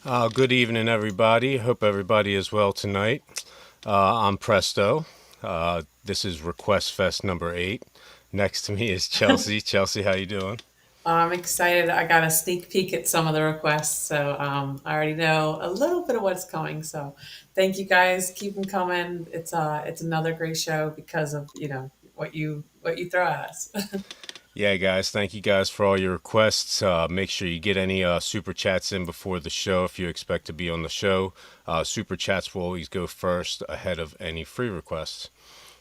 Good evening, everybody. Hope everybody is well tonight. I'm Presto. This is Request Fest number 8. Next to me is Chelsea. Chelsea, how you doing? I'm excited. I got a sneak peek at some of the requests, so I already know a little bit of what's coming. So, thank you guys. Keep them coming. It's another great show because of what you throw at us. Yeah, guys, thank you guys for all your requests. Make sure you get any super chats in before the show if you expect to be on the show. Super chats will always go first ahead of any free requests.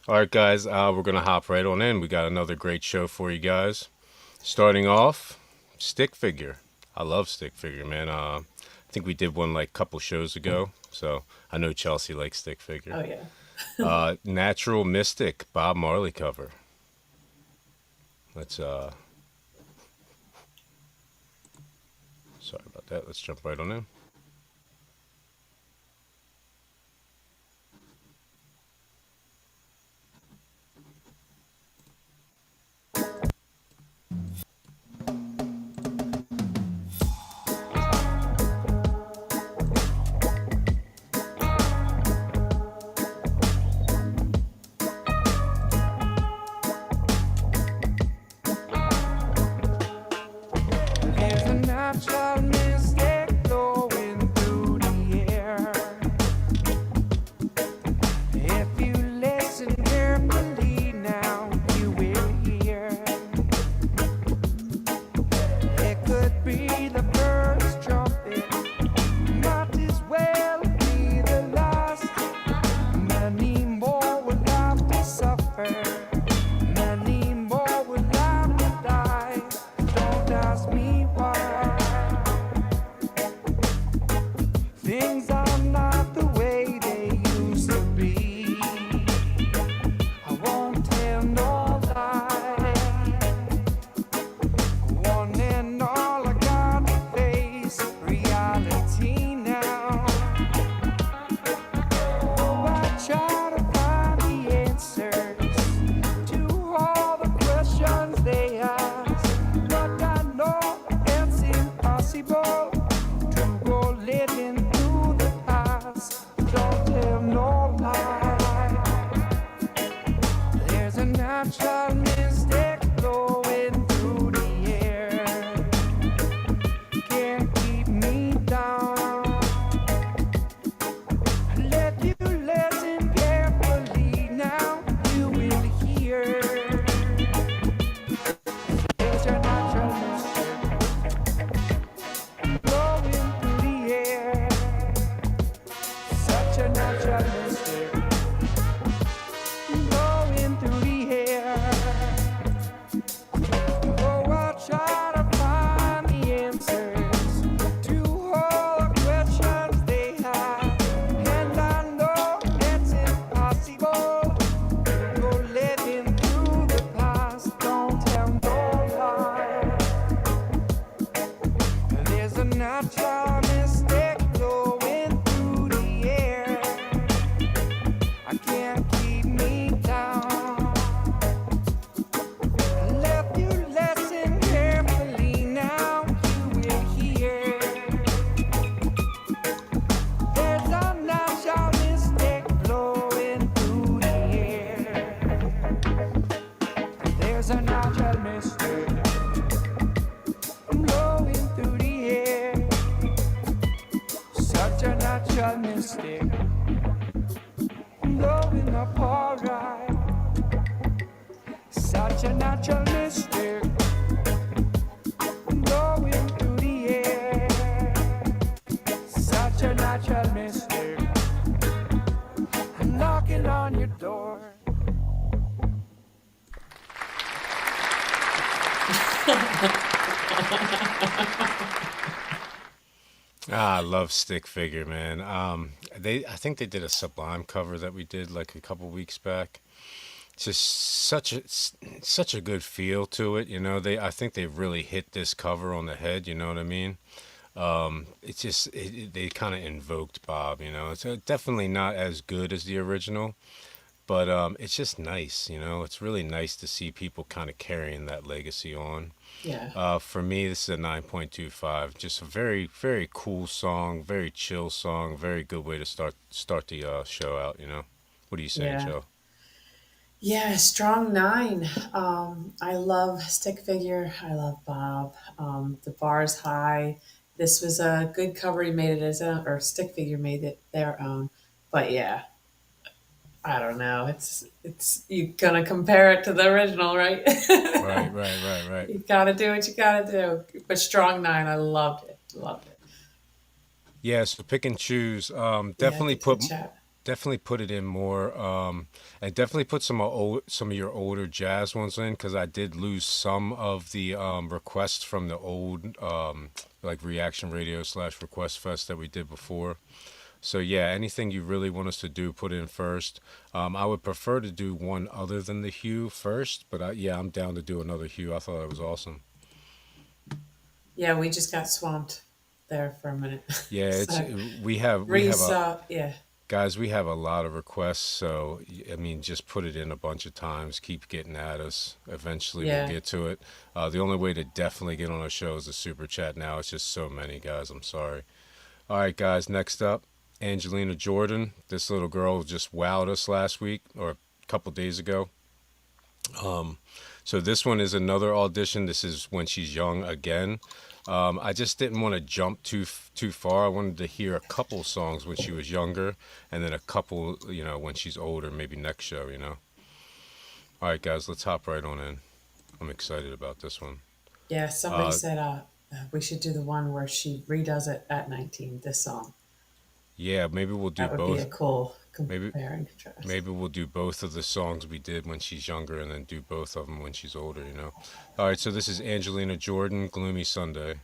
All right, guys, we're going to hop right on in. We got another great show for you guys. Starting off, stick figure. I love stick figure, man. I think we did one like a couple shows ago, so I know Chelsea likes stick figure. Oh yeah. Natural Mystic, Bob Marley cover. Let's sorry about that. Let's jump right on in. There's a natural mystic blowing through the air. If you listen carefully now, you will hear. It could be the first trumpet, might as well be the last. Many more will have to suffer, many more will have to die. Don't ask me why. Things are not the way they used to be. I won't tell no lie. One and all, I gotta face reality now. Oh, I try to find the answers to all the questions they ask, but I know it's impossible to go living through the past. Don't tell no lie. There's a natural mystic blowing through the air. Can't keep me down. Let you listen carefully now, you will hear. There's a natural mystic blowing through the air. Such a natural mystic blowing through the air. Oh, I'll try to find the answers to all the questions they have, and I know it's impossible. Go living through the past, don't tell no lie. There's a natural mystic blowing through the air. I can't keep me down. Let you listen carefully now, you will hear. There's a natural mystic blowing through the air. There's a natural mystic blowing through the air. Such a natural mystic blowing up alright. Such a natural mystic blowing through the air. Such a natural mystic knocking on your door. I love stick figure, man. I think they did a Sublime cover that we did like a couple weeks back. Just such a good feel to it, you know. I think they really hit this cover on the head, you know what I mean? It's just they kind of invoked Bob, you know. It's definitely not as good as the original, But it's just nice, you know. It's really nice to see people kind of carrying that legacy on. Yeah. For me, this is a 9.25. Just a very, very cool song, very chill song, very good way to start the show out. You know, what do you say, Yeah. Joe? Yeah, strong nine. I love Stick Figure. I love Bob. The bar's high. This was a good cover. He made it his own, or Stick Figure made it their own. But yeah, I don't know. It's you gonna compare it to the original, right? Right, right, right, right. You gotta do what you gotta do. But strong nine, I loved it. Loved it. Yeah, so pick and choose. Yeah, get to the chat. Definitely put it in more, and definitely put some of your older jazz ones in because I did lose some of the requests from the old like Reaction Radio / Request Fest that we did before. So yeah, anything you really want us to do, put in first. I would prefer to do one other than the Hue first, but yeah, I'm down to do another Hue. I thought it was awesome. Yeah, we just got swamped there for a minute. Yeah, it's So we have Reese, a yeah, guys, we have a lot of requests, so I mean, just put it in a bunch of times. Keep getting at us. Eventually, we'll yeah. get to it. The only way to definitely get on our show is the super chat. Now it's just so many guys. I'm sorry. All right, guys. Next up, Angelina Jordan. This little girl just wowed us last week or a couple days ago. So this one is another audition. This is when she's young again. I just didn't want to jump too far. I wanted to hear a couple songs when she was younger, and then a couple, you know, when she's older, maybe next show, you know. All right, guys, let's hop right on in. I'm excited about this one. Yeah, somebody Uh, said we should do the one where she redoes it at 19, this song. yeah, maybe we'll do That would be a both. cool Maybe compare and contrast. maybe we'll do both of the songs we did when she's younger, and then do both of them when she's older, you know. All right, so this is Angelina Jordan, "Gloomy Sunday."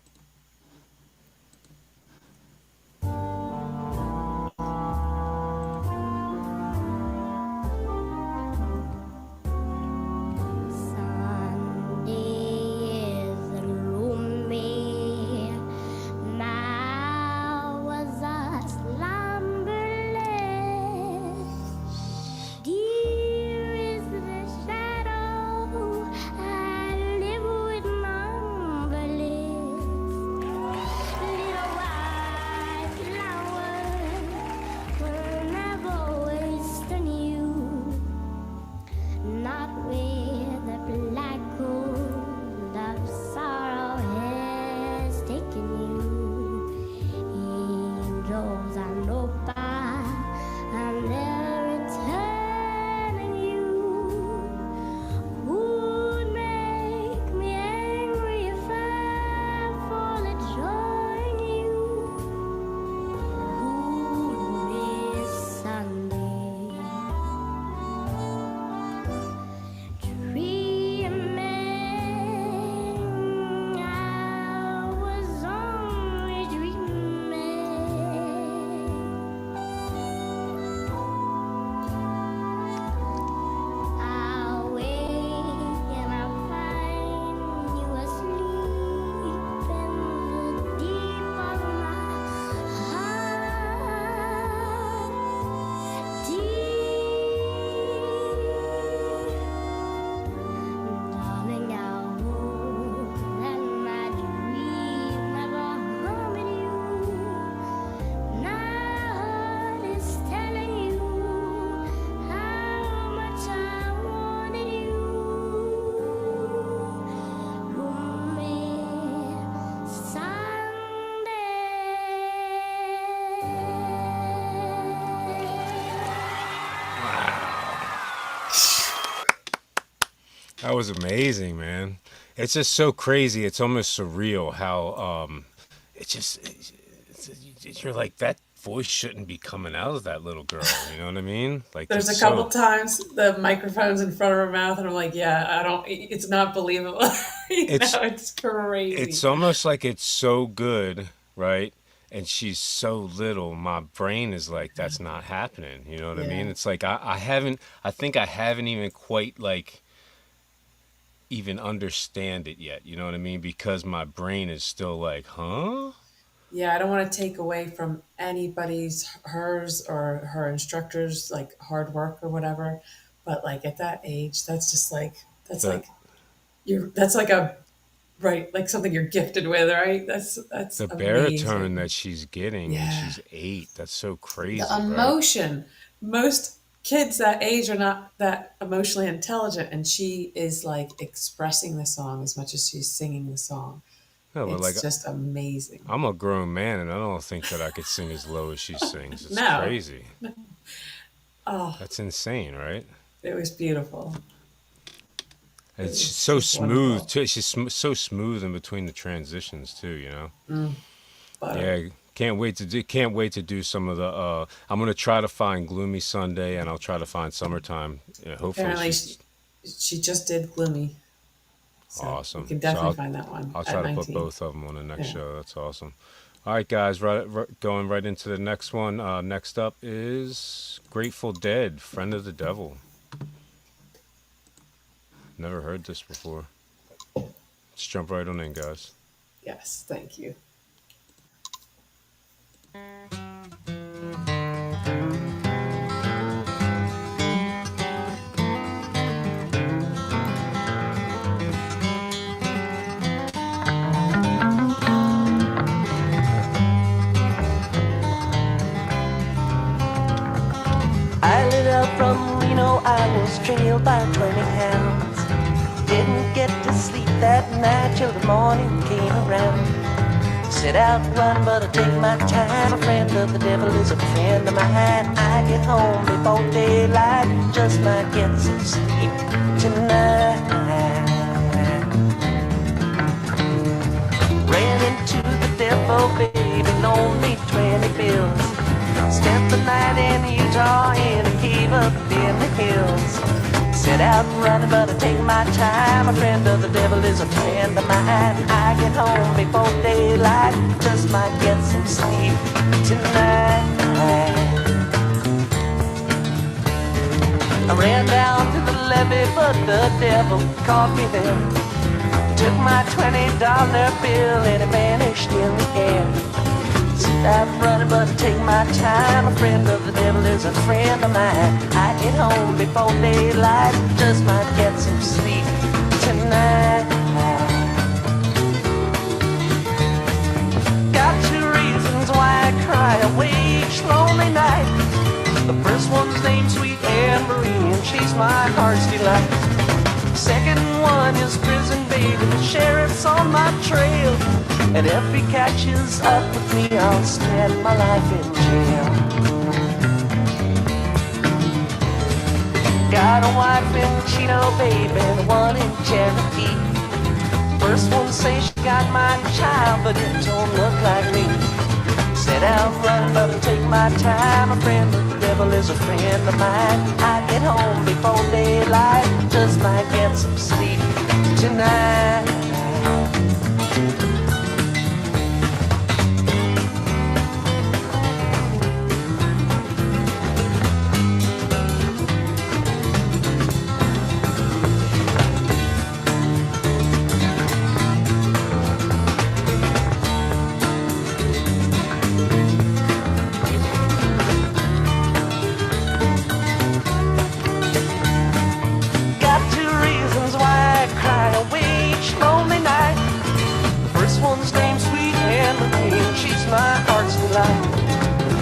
Sunday is gloomy. Now was I slumberless. Dear is the shadow I live with numberless. Little white flowers will never waste on you. Not where the black cold of sorrow has taken you. Angels I know by and they're returning you. Would make me angry if I fall a join you. Gloomy Sunday. Dreaming, I was only dreaming. I wake and I find you asleep in the deep of my heart. Darling, I hope that my dream never harmed you. Now is telling you how much I wanted you. Gloomy That was amazing, man. It's just so crazy. It's almost surreal how it's just you're like that voice shouldn't be coming out of that little girl. You know what I mean? Like There's it's a couple so times the microphone's in front of her mouth, and I'm like, yeah, I don't, it's not believable. it's It's crazy. it's almost like it's so good, right? And she's so little. My brain is like that's not happening. You know what I mean? Yeah. It's like I haven't. I think I haven't even quite like even understand it yet. You know what I mean? Because my brain is still like, huh? Yeah, I don't want to take away from anybody's, hers or her instructors, like hard work or whatever. But like at that age, that's just like, that's The like, that's like a, right, like something you're gifted with, right? That's the baritone amazing. that she's getting and Yeah. she's 8. That's so The crazy, right? emotion. Most kids that age are not that emotionally intelligent, and she is like expressing the song as much as she's singing the song. No, but like It's just amazing. I'm a grown man and I don't think that I could sing as low as she sings. It's No. crazy. Oh, That's insane, right? it was beautiful. And It she's was so just smooth wonderful. too. She's so smooth in between the transitions too. Butter. Yeah, can't wait to do some of the. I'm gonna try to find Gloomy Sunday, and I'll try to find Summertime. Yeah, hopefully Apparently, she's she just did Gloomy. So you awesome. can So definitely find that one I'll at try to put 19. both of them on the next Yeah. show. That's awesome. All right, guys, going right into the next one. Next up is Grateful Dead, Friend of the Devil. Never heard this before. Let's jump right on in, guys. Yes. Thank you. I lit out from Reno, I was trailed by 20 hounds. Didn't get to sleep that night till the morning came around. Set out run, but I take my time. A friend of the devil is a friend of mine. I get home before daylight, just might get some sleep tonight. Ran into the devil, baby, loaned me 20 bills. Spent the night in Utah in a cave up in the hills. Set out running, but I take my time. A friend of the devil is a friend of mine. I get home before daylight, just might get some sleep tonight. I ran down to the levee, but the devil caught me there. Took my $20 bill and it vanished in the air. I'm running, but I take my time. A friend of the devil is a friend of mine. I get home before daylight, just might get some sleep tonight. Got 2 reasons why I cry away each lonely night. The first one's named Sweet Anne Marie, and she's my heart's delight. Second one is prison baby, the sheriff's on my trail. And if he catches up with me, I'll spend my life in jail. Got a wife in Chino, baby, and one in Cherokee. First one says she got my child, but it don't look like me. Set out running, but I take my time. A friend of the devil is a friend of mine. I get home before daylight, just might get some sleep tonight.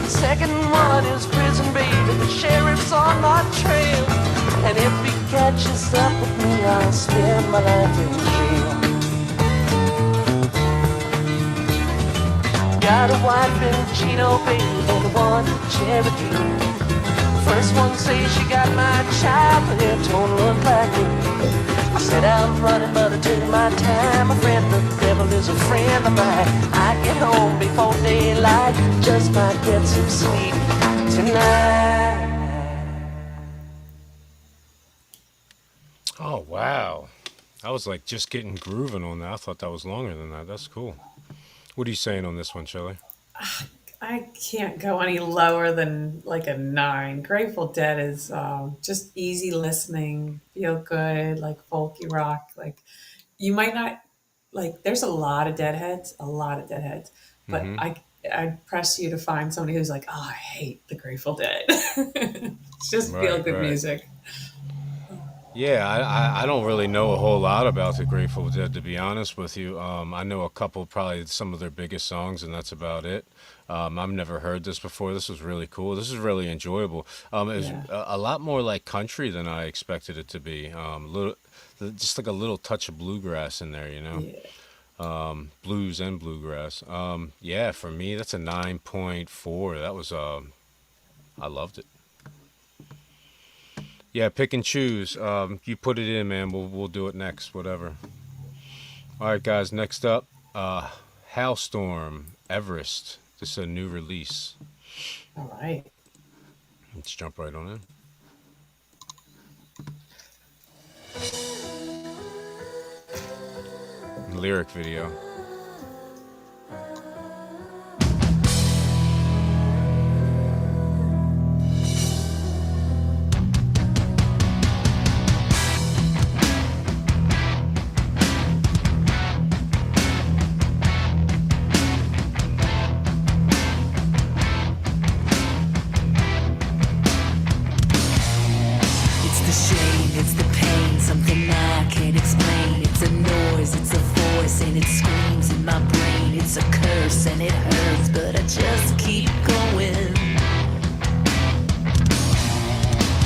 Second one is prison baby, the sheriff's on my trail. And if he catches up with me, I'll spend my life in jail. Got a wife in Chino, baby, and one in Cherokee. First one says she got my child, but it don't look like me. I set out running, but I took my time. A friend of the devil is a friend of mine. I get home before daylight, just might get some sleep tonight. Oh wow, I was like just getting grooving on that. I thought that was longer than that. That's cool. What are you saying on this one, Shelly? I can't go any lower than like a 9. Grateful Dead is just easy listening, feel good, like folky rock. Like you might not like. There's a lot of Deadheads, but I'd press you to find somebody who's like, oh, I hate the Grateful Dead. It's just feel Right, good right. music. Yeah, I don't really know a whole lot about the Grateful Dead, to be honest with you. I know a couple, probably some of their biggest songs, and that's about it. I've never heard this before. This was really cool. This is really enjoyable. It was Yeah. a lot more like country than I expected it to be. Just like a little touch of bluegrass in there, you know, Yeah. blues and bluegrass. Yeah, for me, that's a 9.4. That was, I loved it. Yeah, pick and choose. You put it in, man. We'll do it next. Whatever. All right, guys. Next up, Halestorm, Everest. This is a new release. All right. Let's jump right on in. Lyric video. It's the shame, it's the pain, something I can't explain. It's a noise, it's a voice, and it screams in my brain. It's a curse and it hurts, but I just keep going.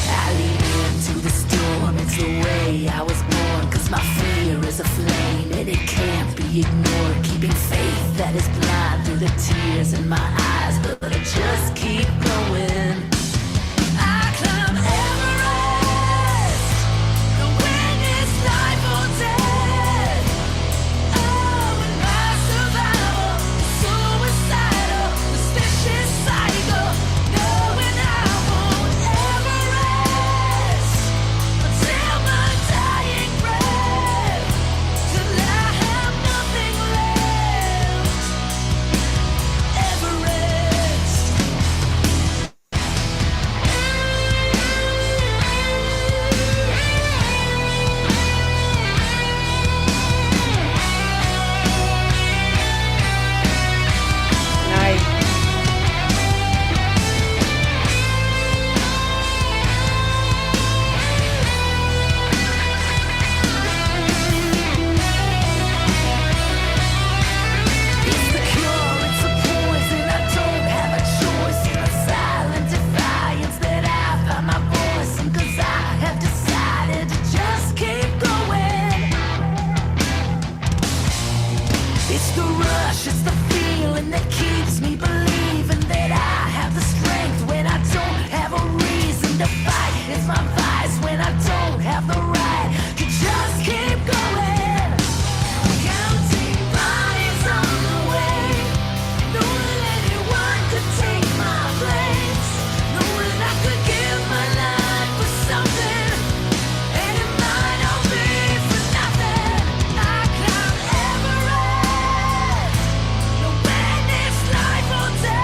I lean into the storm, it's the way I was born. Cause my fear is a flame and it can't be ignored. Keeping faith that is blind through the tears in my eyes, but I just keep going. I climb Everest, the wind is life or death. Oh, and my survival is suicidal, this vicious cycle. Knowing I won't ever rest until my dying breath, till I have nothing left. Everest. Nice. It's the cure, it's a poison. I don't have a choice. In the silent defiance that I find my voice. And 'cause I have decided to just keep going. It's the rush, it's the feeling that keeps me believing that I have the strength when I don't have a reason to fight. It's my vice when I don't have the right to just keep going. Counting bodies on the way, knowing anyone could take my place, knowing I could give my life for something, and it might all be for nothing. I climb Everest, no man is life or death.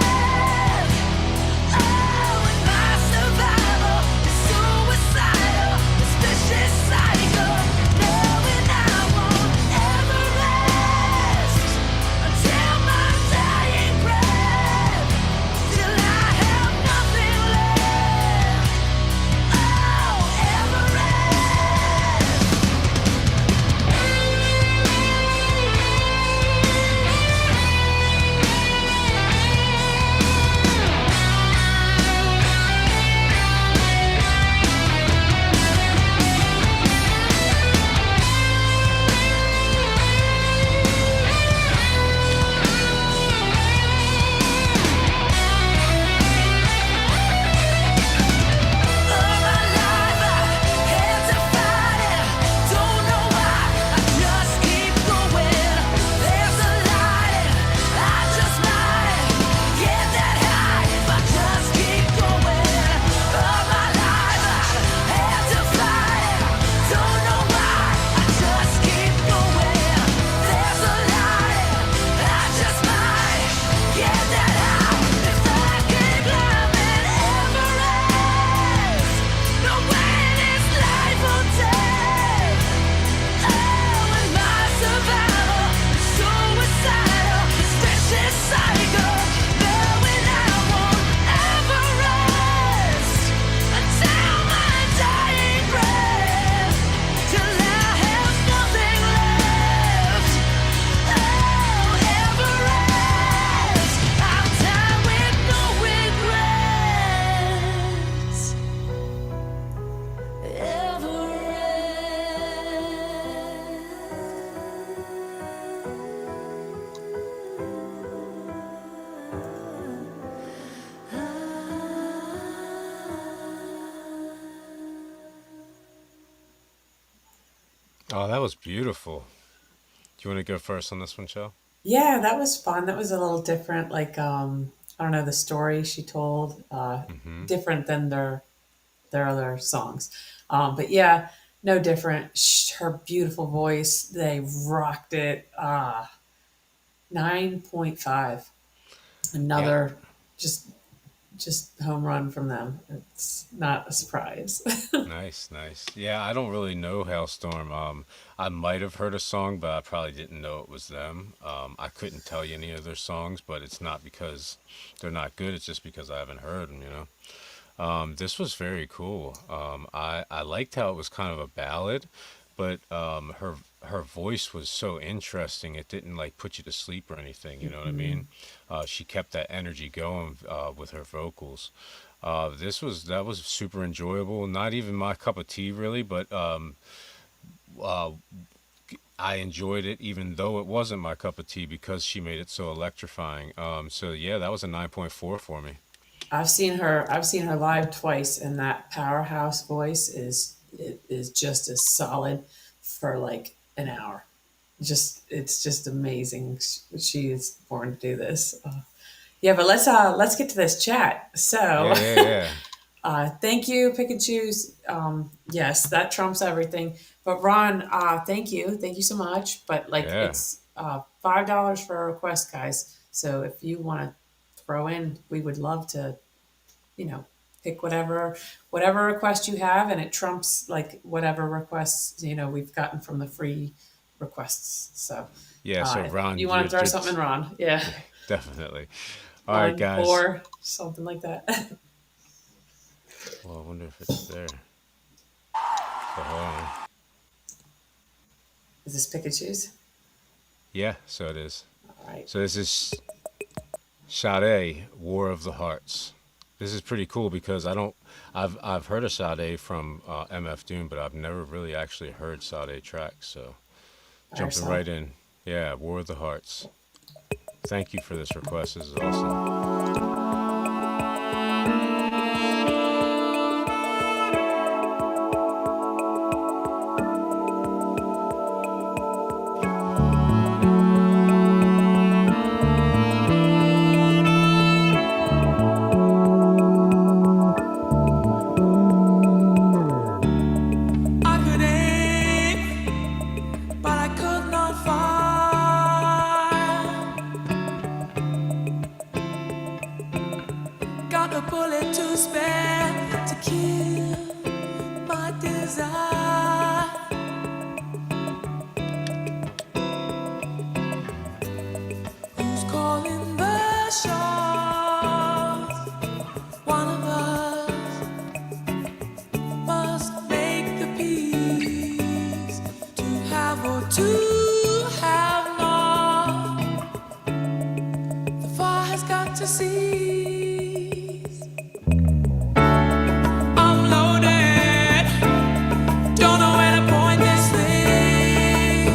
Oh, that was beautiful. Do you want to go first on this one, Shell? Yeah, that was fun. That was a little different. Like, I don't know, the story she told, Mm-hmm. different than their other songs. But yeah, no different. Her beautiful voice, they rocked it. 9.5. Yeah. Another just just home run from them. It's not a surprise. Nice, nice. Yeah, I don't really know Hailstorm. I might have heard a song, but I probably didn't know it was them. I couldn't tell you any of their songs, but it's not because they're not good. It's just because I haven't heard them, you know. This was very cool. I liked how it was kind of a ballad, but her voice was so interesting. It didn't like put you to sleep or anything. You know what I mean? She kept that energy going with her vocals. That was super enjoyable. Not even my cup of tea really, but uh, I enjoyed it even though it wasn't my cup of tea because she made it so electrifying. So yeah, that was a 9.4 for me. I've seen her live twice, and that powerhouse voice is just as solid for like an hour. Just it's just amazing. She is born to do this. Yeah, but let's get to this chat. So, Yeah, yeah, yeah, thank you, pick and choose. Yes, that trumps everything. But Ron, thank you so much. But like, yeah. it's $5 for a request, guys. So if you want to throw in, we would love to, you know, pick whatever request you have, and it trumps like whatever requests we've gotten from the free requests. So, Yeah, so if Ron, you want to throw something, Ron, yeah, definitely. All right, one guys. or something like that. Well, I wonder if it's there. So hold on. Is this pick and choose? Yeah, so it is. All right. So this is Sade, War of the Hearts. This is pretty cool because I've heard of Sade from MF Doom, but I've never really actually heard Sade tracks. So By jumping yourself. right in. Yeah, War of the Hearts. Thank you for this request. This is awesome. I could aim, but I could not fire. Got a bullet to spare to kill my desire. Who's calling the shots? One of us must make the peace to have or to have not. The fire has got to cease. I'm loaded, don't know where to point this thing.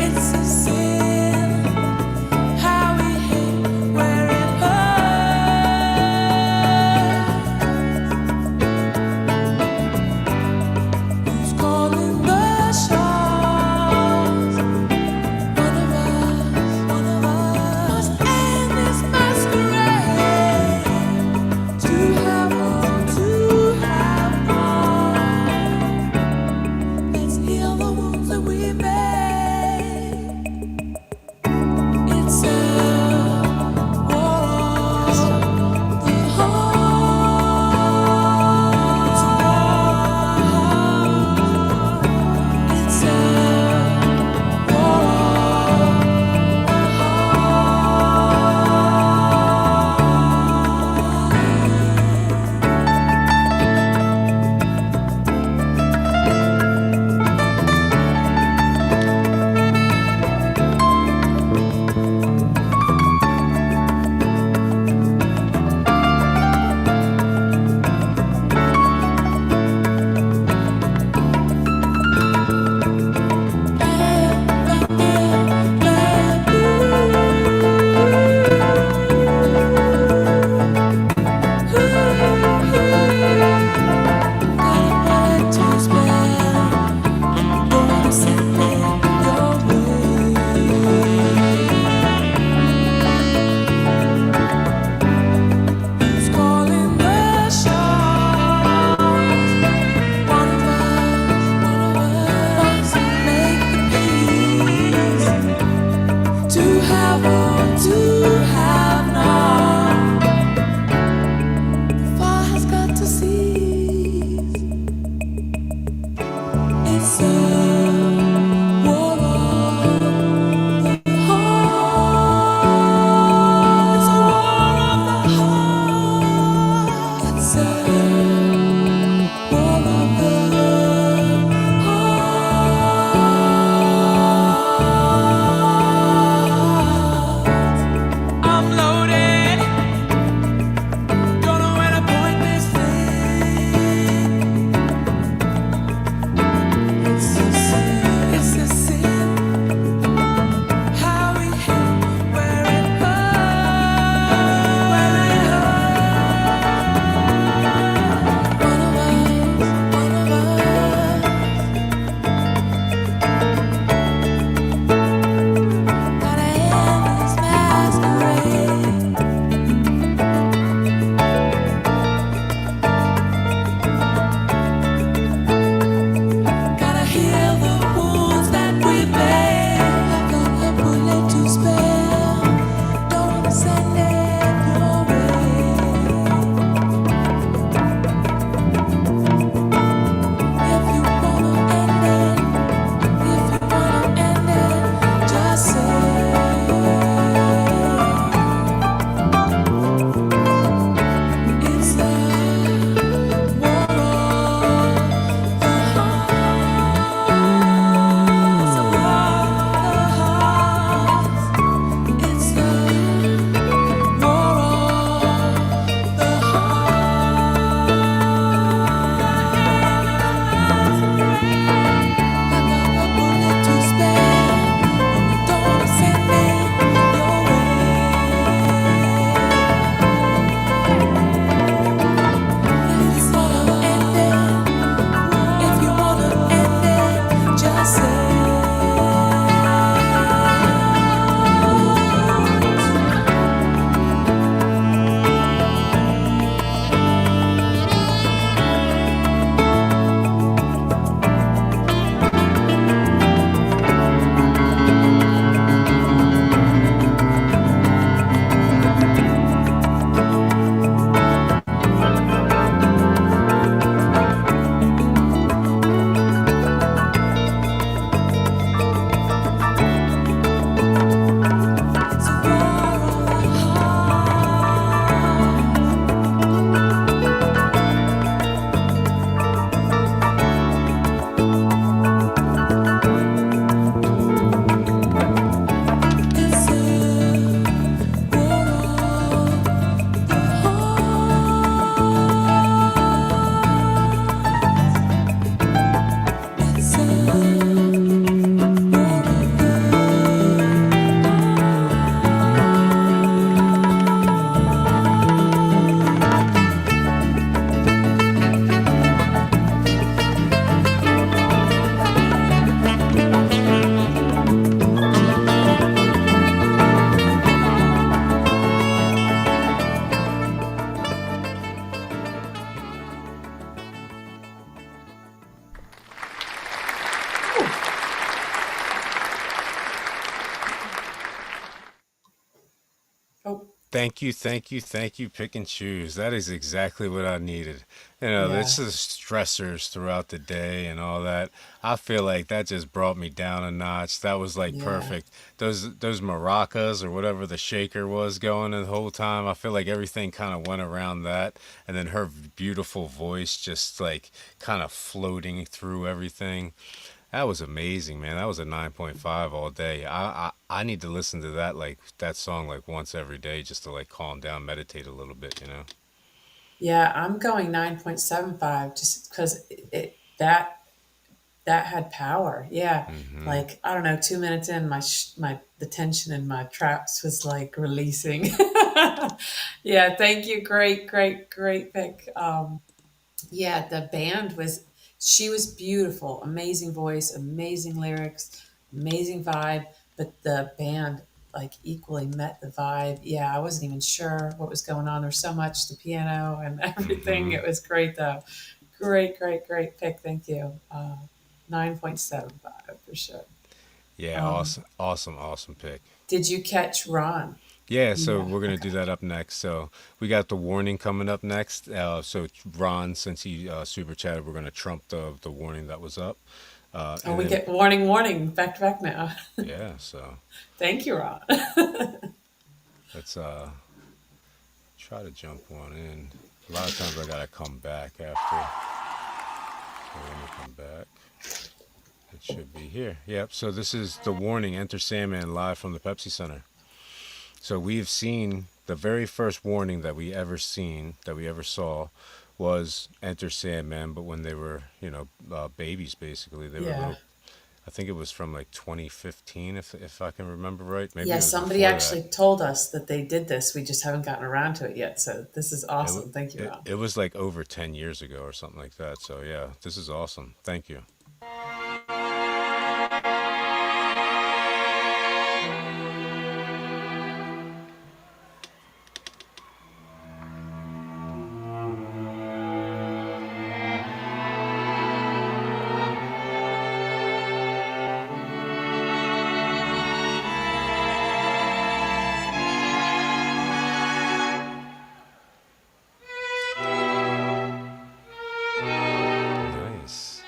It's a sin, how we hate where it hurts. Who's calling the shots? One of us Oh, Thank you. Pick and choose. That is exactly what I needed. That's the yeah, stressors throughout the day and all that. I feel like that just brought me down a notch. That was like yeah. perfect. Those maracas or whatever the shaker was going the whole time. I feel like everything kind of went around that, and then her beautiful voice just like kind of floating through everything. That was amazing, man. That was a 9.5 all day. I need to listen to that like that song like once every day just to like calm down, meditate a little bit, you know. Yeah, I'm going 9.75 just because that had power. Yeah, Mhm. like I don't know, 2 minutes in, my the tension in my traps was like releasing. Yeah, thank you. Great pick. Yeah, the band was, she was beautiful, amazing voice, amazing lyrics, amazing vibe, but the band like equally met the vibe. Yeah, I wasn't even sure what was going on. There's so much, the piano and everything. Mhm. It was great though. Great pick. Thank you. 9.75 for sure. Yeah, Um, awesome pick. did you catch Ron? Yeah, so Yeah. we're gonna do Okay. that up next. So we got the warning coming up next. So Ron, since he super chatted, we're gonna trump the warning that was up. Oh, And we then get warning, warning, back to back now. yeah, so Thank you, Ron. let's try to jump one in. A lot of times I gotta come back after. So let me come back. It should be here. Yep. So this is the warning. Enter Sandman live from the Pepsi Center. So we've seen the very first warning that we ever saw was Enter Sandman, but when they were, babies basically, they were Yeah. little. I think it was from like 2015, if I can remember right. Maybe it Yeah, was somebody before that. actually told us that they did this. We just haven't gotten around to it yet. So this is It, wa- awesome. Thank you, it, Ron. it was like over 10 years ago or something like that. So yeah, this is awesome. Thank you. Nice.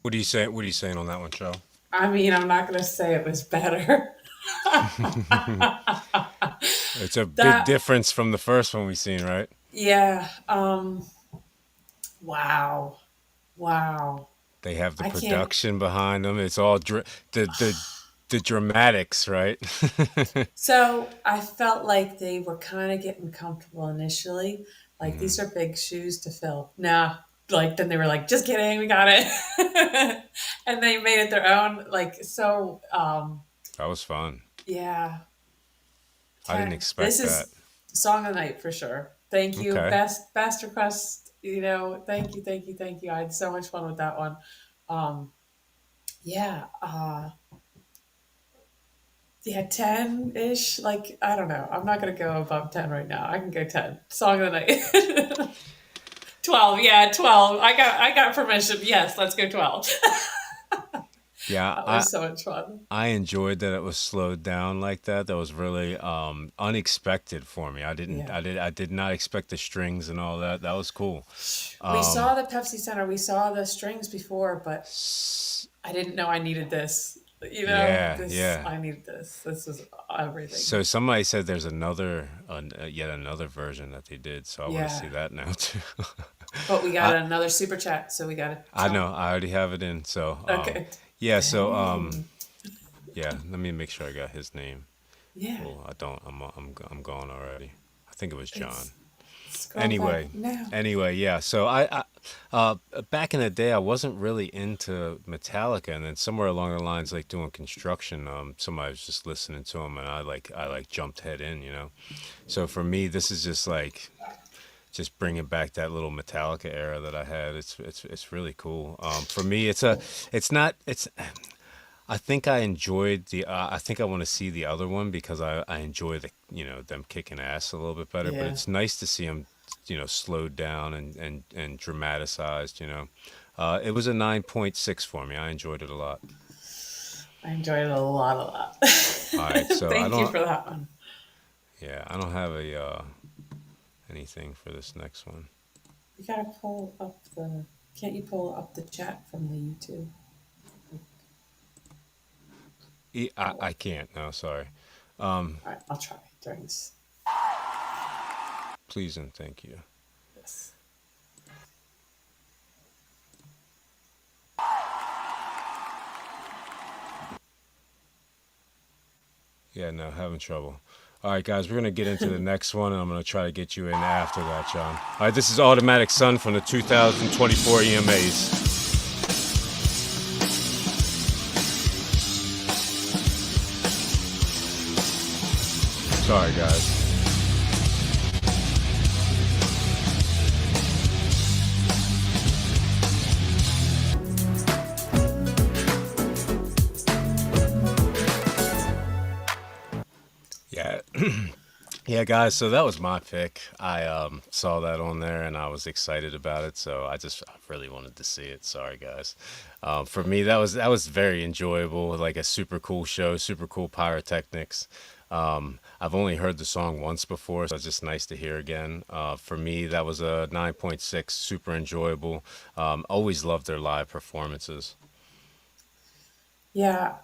What are you saying? What are you saying on that one, Joe? I mean, I'm not going to say it was better. It's a big That, difference from the first one we seen, right? yeah. Wow. Wow. They have the I can't. production behind them. It's all the dramatics, right? So I felt like they were kind of getting comfortable initially. Like Hmm. these are big shoes to fill. Nah, like then they were like, just kidding, we got it. And they made it their own. Like so, That was fun. yeah. I didn't This expect that. is song of the night for sure. Thank you, Okay. best request. You know, thank you, thank you, thank you. I had so much fun with that one. Um, yeah, yeah, 10 ish. Like I don't know. I'm not gonna go above 10 right now. I can go 10. Song of the night. 12. Yeah, 12. I got permission. Yes, let's go 12. Yeah, That was so much fun. I enjoyed that it was slowed down like that. That was really unexpected for me. Yeah. I did not expect the strings and all that. That was cool. We Um, saw the Pepsi Center. We saw the strings before, but s- I didn't know I needed this. You know, yeah, this yeah. I needed this. This was everything. So somebody said there's another yet another version that they did. So I want to see Yeah. that now too. But we got I another super chat, so we got to I jump. know I already have it in. So Okay. yeah. So Dang. yeah. Let me make sure I got his name. Yeah. Well, I don't. I'm gone already. I think it was John. It's scroll Anyway, back now. yeah. So uh, back in the day, I wasn't really into Metallica, and then somewhere along the lines, like doing construction, somebody was just listening to them, and I like jumped head in, you know. So for me, this is just like just bringing back that little Metallica era that I had. It's really cool. For me, it's not it's. I think I enjoyed the. I think I want to see the other one because I enjoy the them kicking ass a little bit better. But Yeah. it's nice to see them slowed down and dramatized. It was a 9.6 for me. I enjoyed it a lot. I enjoyed it a lot, a lot. All right, so Thank you for that one. I don't have a anything for this next one. You gotta pull up the. Can't you pull up the chat from the YouTube? I can't. No, sorry. All right, I'll try during this. Please and thank you. This. Yeah, no, having trouble. All right, guys, we're going to get into the next one, and I'm going to try to get you in after that, John. All right, this is Automatic Sun from the 2024 EMAs. Sorry, guys. Yeah. Yeah, guys, so that was my pick. I saw that on there and I was excited about it, so I really wanted to see it. Sorry, guys. For me, that was very enjoyable, like a super cool show, super cool pyrotechnics. I've only heard the song once before, so it's just nice to hear again. For me, that was a 9.6, super enjoyable. Always loved their live performances. Yeah,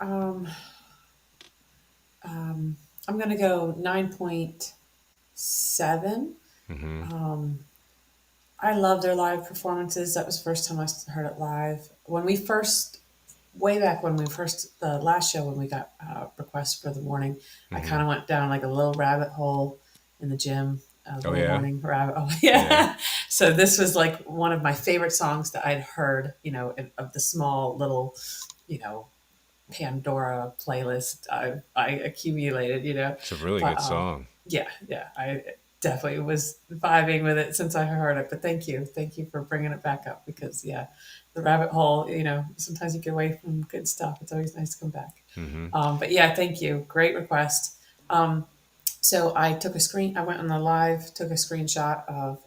I'm gonna go 9.7. Hmm. I love their live performances. That was the first time I heard it live. When we first, way back when we first, the last show when we got requests for the morning, I Hmm. kind of went down like a little rabbit hole in the gym, a Oh little yeah, morning rabbit hole. yeah. Yeah. So this was like one of my favorite songs that I'd heard, of the small little, you know, Pandora playlist I accumulated. It's a really But good song. yeah, I definitely was vibing with it since I heard it. But thank you for bringing it back up because yeah, the rabbit hole. Sometimes you get away from good stuff. It's always nice to come back. Hmm. But yeah, thank you. Great request. Um, so I took a screen. I went on the live, took a screenshot of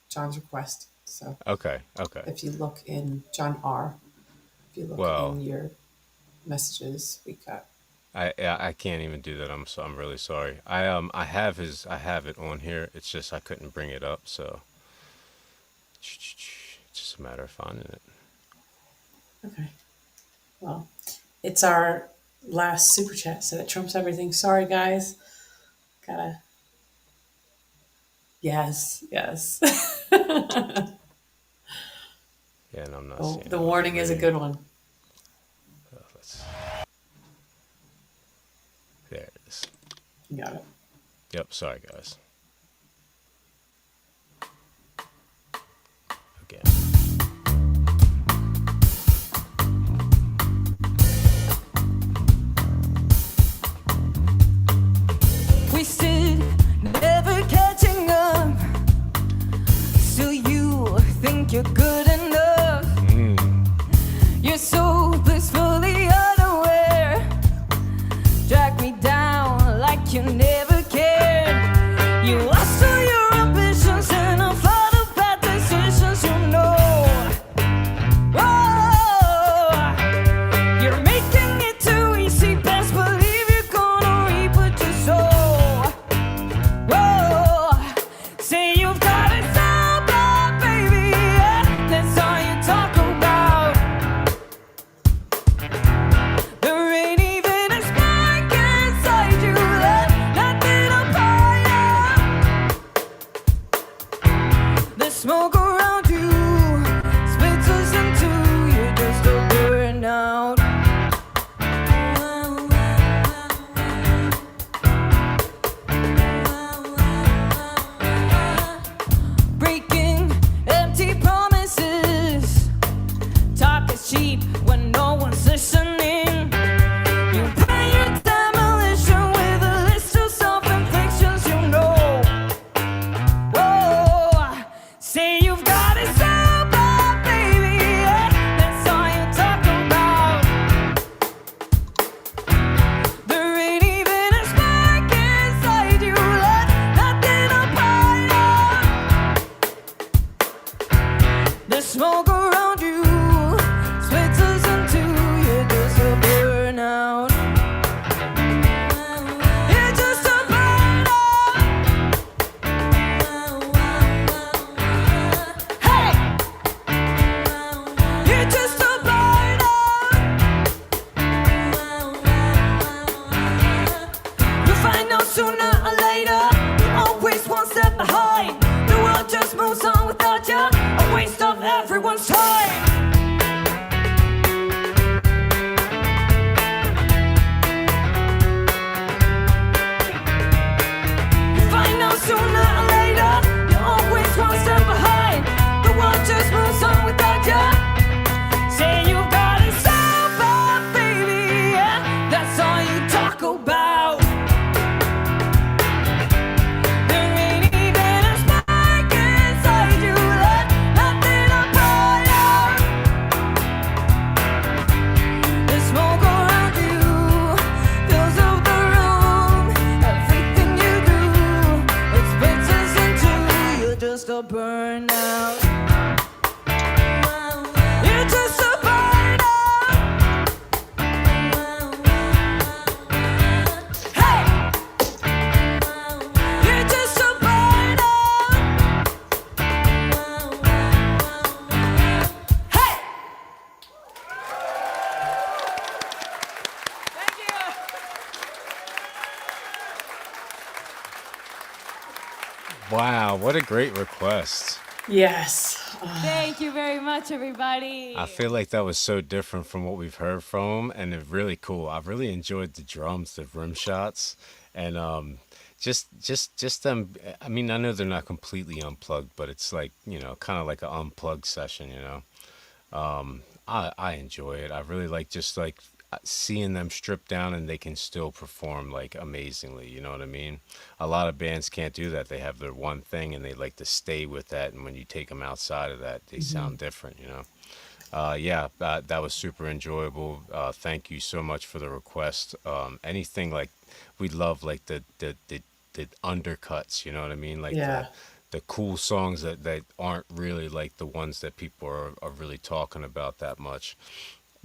John's request. So Okay, okay. if you look in John R, if you look in Well, your messages, we got. I can't even do that. I'm really sorry. I have it on here. It's just I couldn't bring it up. So just just a matter of finding it. Okay. Well, it's our last super chat, so that trumps everything. Sorry, guys. Gotta. Yes, yes. Yeah, and I'm not seeing The it. warning is a good one. Let's, there it is. You got it. Yep, sorry guys. Again. Wasted, never catching up. So you think you're good enough. You're so blissfully unaware. Drag me down like you never cared. You lost all your ambitions and a lot of bad decisions, you know. Whoa, you're making it too easy. Best believe you're gonna reap what you sow. Whoa, say you've got it so bad, baby. Yeah, that's all you talk about. There ain't even a spark inside you. Let nothing apart. The smoke around you splits us in two. You're just a burnout. Breaking empty promises. Talk is cheap when no one's listening. You pay your demolition with a list of self-inflictions, you know. Whoa, say you've got it so bad, baby. Yeah, that's all you talk about. There ain't even a spark inside you. Let nothing apart. The smoke around you splits us in two. You're just a burnout. You're just a burnout. Hey, you're just a burnout. You'll find out sooner or later. You're always one step behind. The world just moves on without you. A waste of everyone's time. You find out sooner or later. You're always one step behind. The world just moves on without you. Say you got it so bad, baby. Yeah, that's all you talk about. There ain't even a spark inside you. Let nothing apart. The smoke around you fills up the room. Everything you do, it splits us in two. You're just a burnout. You're just a burnout. Hey, you're just a burnout. Hey. Thank you. Wow, what a great request. Yes. Thank you very much, everybody. I feel like that was so different from what we've heard from him, and it's really cool. I really enjoyed the drums, the rim shots, and just them. I mean, I know they're not completely unplugged, but it's like, kind of like an unplugged session. I enjoy it. I really like just like seeing them stripped down and they can still perform like amazingly. You know what I mean? A lot of bands can't do that. They have their one thing and they like to stay with that. And when you take them outside of that, they sound different. Yeah, that was super enjoyable. Thank you so much for the request. Anything like we love like the undercuts. You know what I mean? Like Yeah. the cool songs that aren't really like the ones that people are really talking about that much.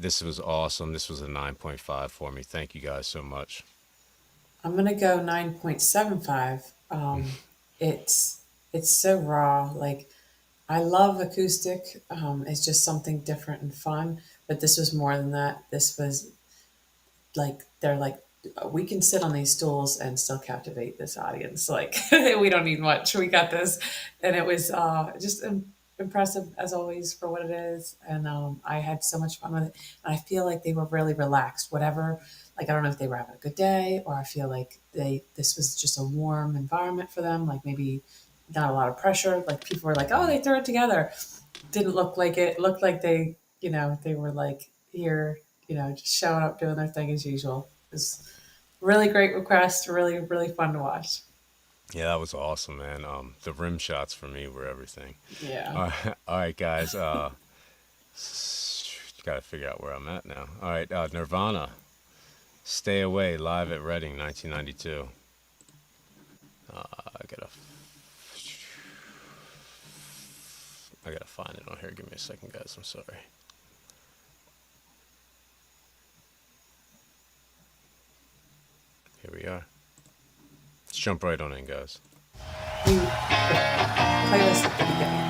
This was awesome. This was a 9.5 for me. Thank you guys so much. I'm gonna go 9.75. It's so raw. Like I love acoustic. It's just something different and fun. But this was more than that. This was like they're like we can sit on these stools and still captivate this audience. Like we don't need much. We got this, and it was just impressive as always for what it is. And I had so much fun with it. And I feel like they were really relaxed. Whatever. Like I don't know if they were having a good day, or I feel like this was just a warm environment for them. Like maybe not a lot of pressure. Like people were like, oh, they threw it together. Didn't look like it. Looked like they, they were like here, just showing up, doing their thing as usual. It was really great request. Really, really fun to watch. Yeah, that was awesome, man. The rim shots for me were everything. Yeah. All right, guys. Gotta figure out where I'm at now. All right, Nirvana, "Stay Away" live at Reading, 1992. I gotta find it on here. Give me a second, guys. I'm sorry. Here we are. Let's jump right on in, guys. The playlist at the beginning.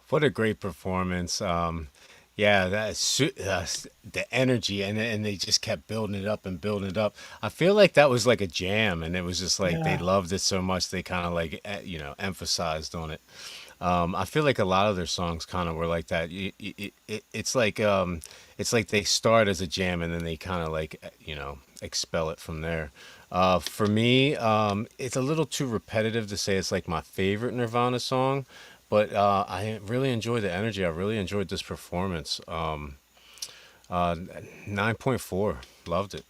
What a great performance. Yeah, the energy, and they just kept building it up and building it up. I feel like that was like a jam, and it was just like they Yeah. loved it so much they kind of like emphasized on it. I feel like a lot of their songs kind of were like that. It's like they start as a jam and then they kind of like expel it from there. For me, it's a little too repetitive to say it's like my favorite Nirvana song, but I really enjoyed the energy. I really enjoyed this performance. Uh, 9.4, loved it.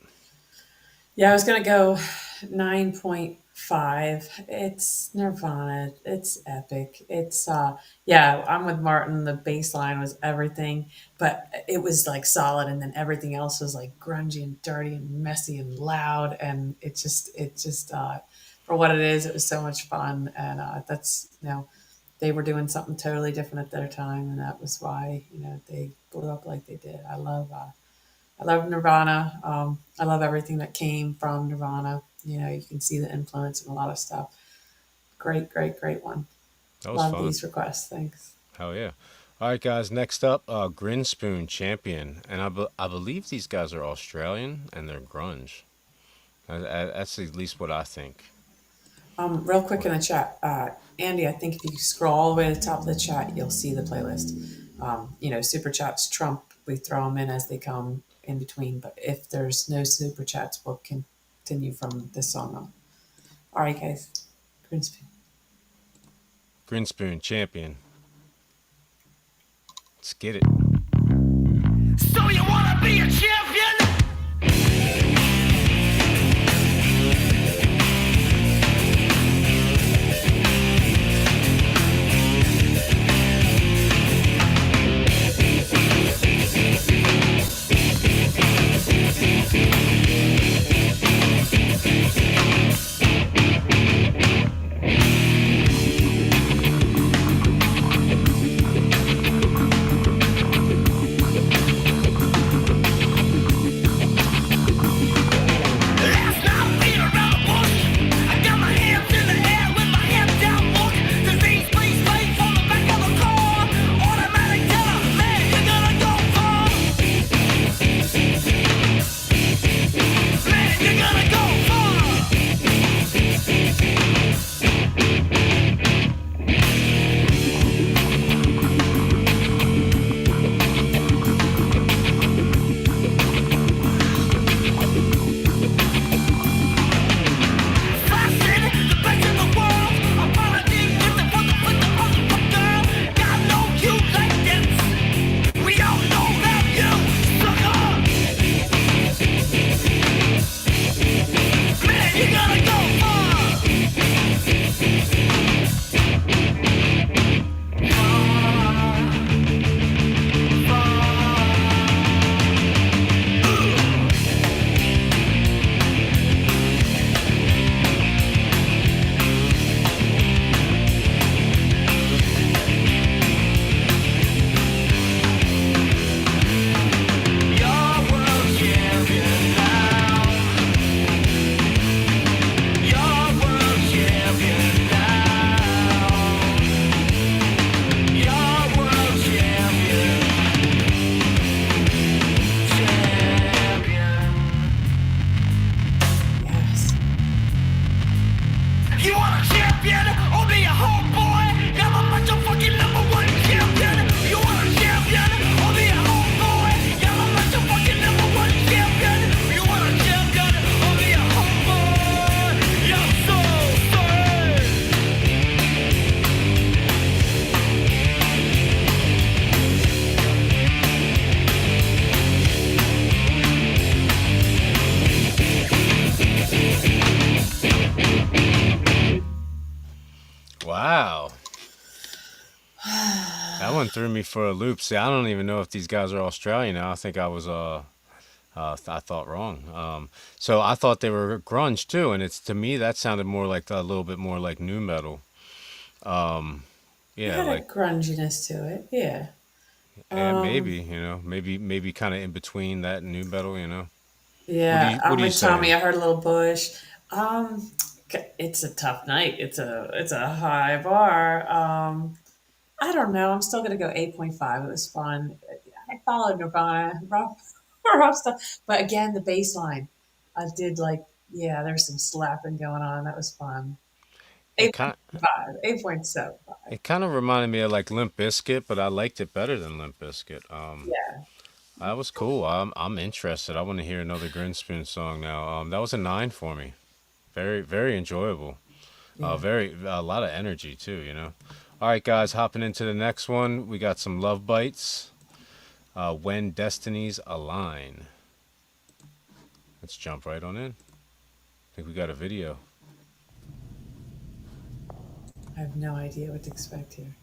Yeah, I was gonna go 9.5. It's Nirvana. It's epic. It's yeah, I'm with Martin. The bass line was everything, but it was like solid, and then everything else was like grungy and dirty and messy and loud, and it just for what it is, it was so much fun, and that's they were doing something totally different at their time, and that was why they blew up like they did. I love Nirvana. I love everything that came from Nirvana. You can see the influence in a lot of stuff. Great, great, great one. That was Love fun. these requests. Thanks. Hell yeah. All right, guys. Next up, Grinspoon Champion, and I believe these guys are Australian and they're grunge. That's at least what I think. Real quick in the chat, Andy, I think if you scroll all the way to the top of the chat, you'll see the playlist. Super chats trump. We throw them in as they come in between. But if there's no super chats, we'll continue from this song on. All right, guys. Grinspoon. Grinspoon Champion. Let's get it. So you wanna be a champion? Wow. That one threw me for a loop. See, I don't even know if these guys are Australian now. I think I was I thought wrong. So I thought they were grunge too, and it's to me that sounded more like a little bit more like new metal. Um, It yeah, had a like grunginess to it. Yeah. maybe Um, maybe kind of in between that and new metal. yeah. What I'm do you with say? Tommy. I heard a little Bush. Um, it's a tough night. It's a high bar. I don't know. I'm still gonna go 8.5. It was fun. followed Nirvana, rough stuff. But again, the bass line, I did like, yeah, there's some slapping going on. That was fun. It kind 8.5, 8.75. it kind of reminded me of like Limp Bizkit, but I liked it better than Limp Bizkit. Yeah, That was cool. I'm interested. I want to hear another Grinspoon song now. That was a 9 for me. Very very enjoyable. yeah. Very a lot of energy too. You know. All right, guys, hopping into the next one. We got some Lovebites. When Destinies Align. Let's jump right on in. I think we got a video. I have no idea what to expect here.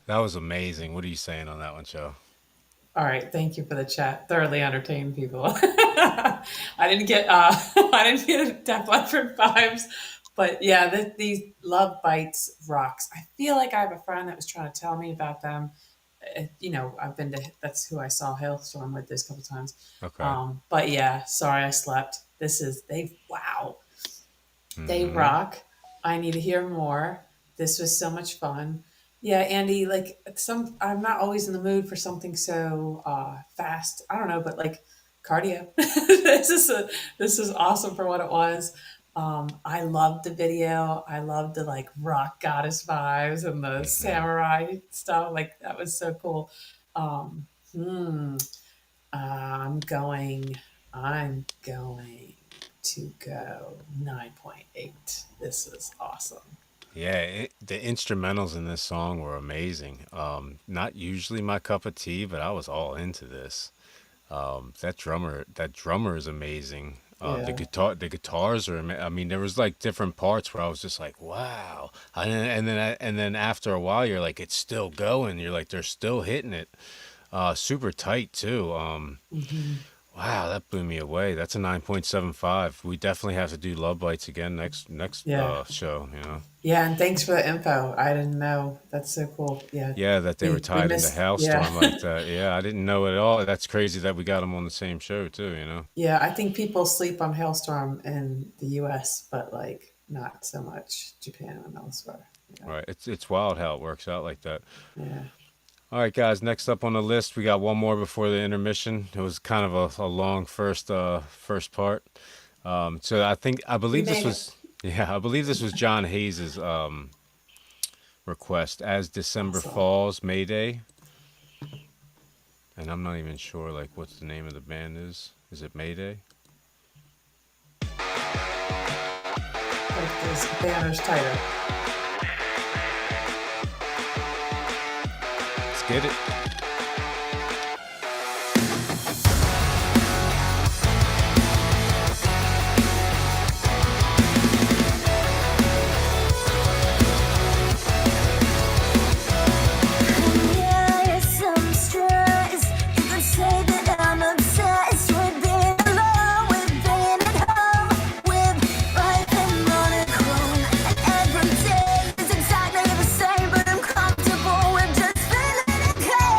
That was amazing. What are you saying on that one, Joe? All right, thank you for the chat. Thoroughly entertained people. I didn't get I didn't get Def Leppard vibes, but yeah, these Love Bites rocks. I feel like I have a friend that was trying to tell me about them. You know, I've been to that's who I saw Hailstorm with this couple times. Okay. But yeah, sorry I slept. This is they wow. They Hmm. rock. I need to hear more. This was so much fun. Yeah, Andy, like I'm not always in the mood for something so fast. I don't know, but like cardio. This is awesome for what it was. I loved the video. I loved the like rock goddess vibes and the Hmm. samurai stuff. Like that was so cool. Um, hmm, I'm going. I'm going to go 9.8. This is awesome. Yeah, the instrumentals in this song were amazing. Not usually my cup of tea, but I was all into this. That drummer is amazing. Yeah. The guitars are. I mean, there was like different parts where I was just like, wow. And then after a while, you're like, it's still going. You're like, they're still hitting it. Super tight too. Hmm. Wow, that blew me away. That's a 9.75. We definitely have to do Love Bites again next Yeah. show. Yeah. And thanks for the info. I didn't know. That's so cool. Yeah. Yeah, that they were We tied into missed. Yeah. Halestorm like that. Yeah, I didn't know at all. That's crazy that we got them on the same show too. Yeah. I think people sleep on Hailstorm in the US, but like not so much Japan and elsewhere. Yeah. Right. It's wild how it works out like that. Yeah. All right, guys. Next up on the list, we got one more before the intermission. It was kind of a long first part. So I We believe this made it. was yeah, I believe this was John Hayes's request as December Awesome. falls, Mayday, and I'm not even sure like what the name of the band is. Is it Mayday? Like this banner's tighter. Let's get it. Yeah, yes, I'm stressed. You could say that I'm obsessed with being alone, with being at home, with life and monochrome. And every day is exactly the same, but I'm comfortable with just feeling okay.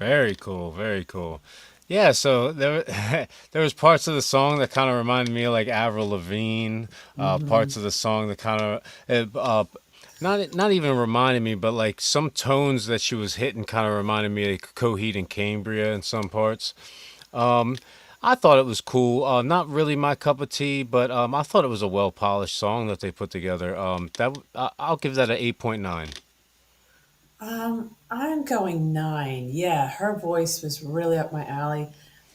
Very cool, very cool. Yeah, so there there was parts of the song that kind of reminded me of like Avril Lavigne. Parts of the song that kind of not even reminded me, but like some tones that she was hitting kind of reminded me of Coheed and Cambria in some parts. Um, I thought it was cool. Not really my cup of tea, but I thought it was a well polished song that they put together. I'll give that an 8.9. I'm going 9. Yeah, her voice was really up my alley.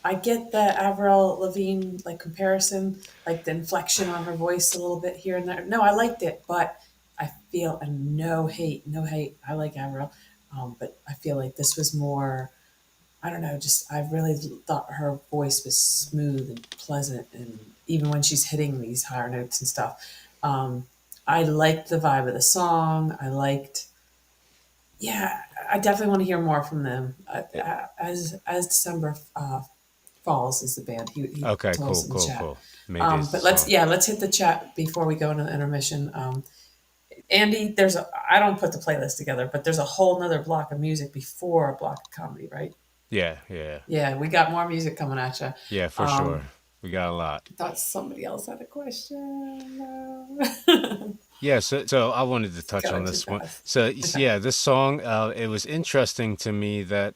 I get the Avril Lavigne like comparison, like the inflection on her voice a little bit here and there. No, I liked it, but I feel and no hate, no hate. I like Avril, but I feel like this was more. I don't know. Just I really thought her voice was smooth and pleasant, and even when she's hitting these higher notes and stuff, I liked the vibe of the song. I liked yeah, I definitely want to hear more from them. As December falls is the band. He Okay, told cool, us in the cool, chat. cool. Maybe it's the But let's song. let's hit the chat before we go into the intermission. Andy, I don't put the playlist together, but there's a whole nother block of music before a block of comedy, right? Yeah, yeah, Yeah, we got more music coming at you. yeah, for sure. We got a lot. Thought somebody else had a question. No. Yeah, so I wanted to touch on Going too this one. fast. So yeah, this song, it was interesting to me that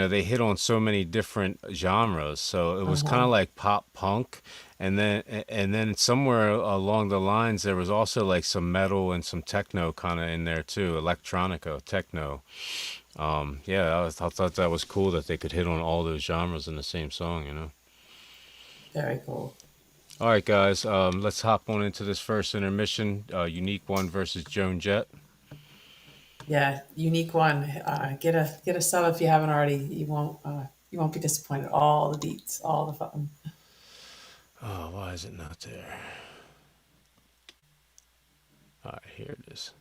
they hit on so many different genres. So it was kind of like pop punk, and then somewhere along the lines there was also like some metal and some techno kind of in there too, electronica, techno. Yeah, I thought that was cool that they could hit on all those genres in the same song. Very cool. All right, guys, let's hop on into this first intermission. Unique One versus Joan Jett. Yeah, unique one. Get a sub if you haven't already. You won't be disappointed. All the beats, all the fun. Oh, why is it not there? All right, here it is.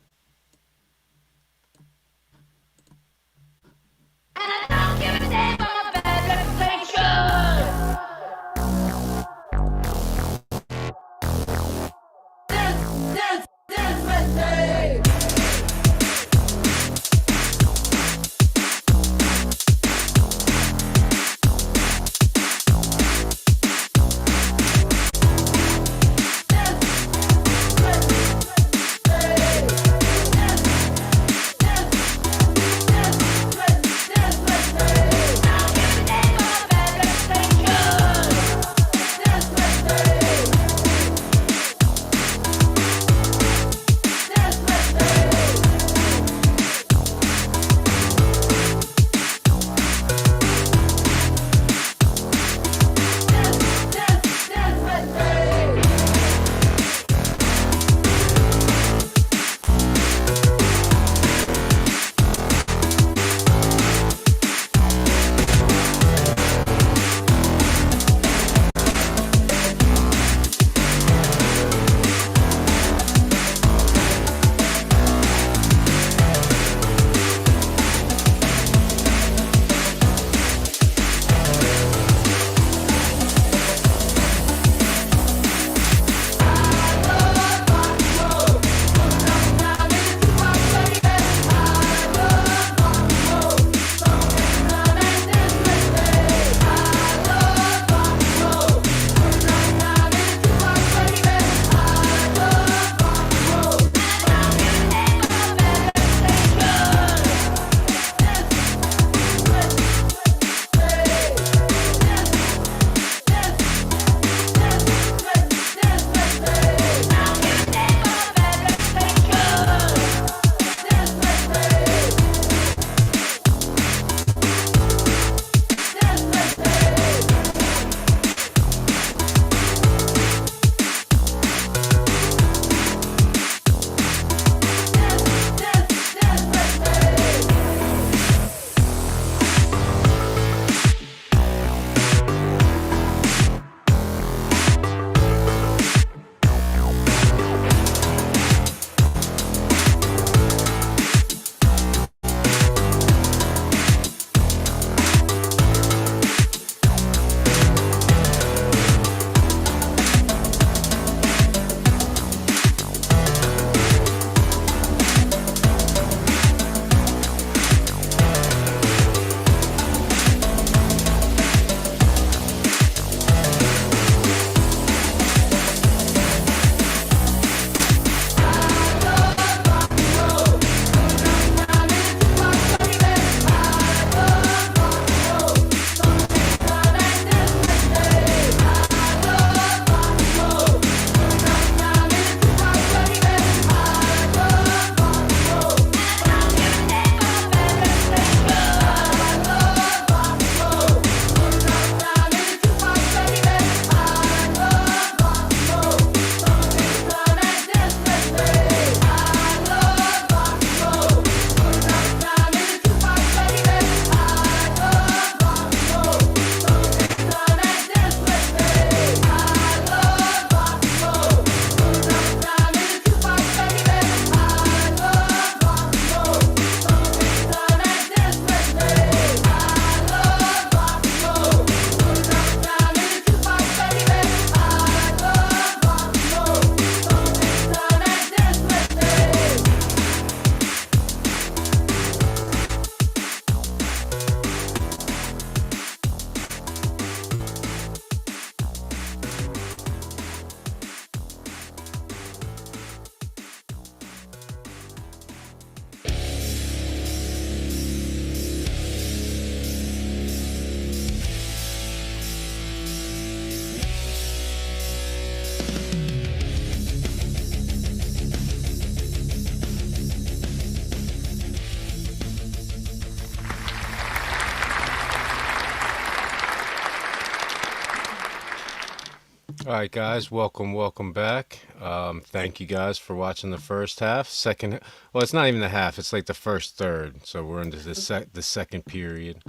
All right, guys, welcome back. Thank you guys for watching the first half. Second, well, it's not even the half; it's like the first third. So we're into the second period.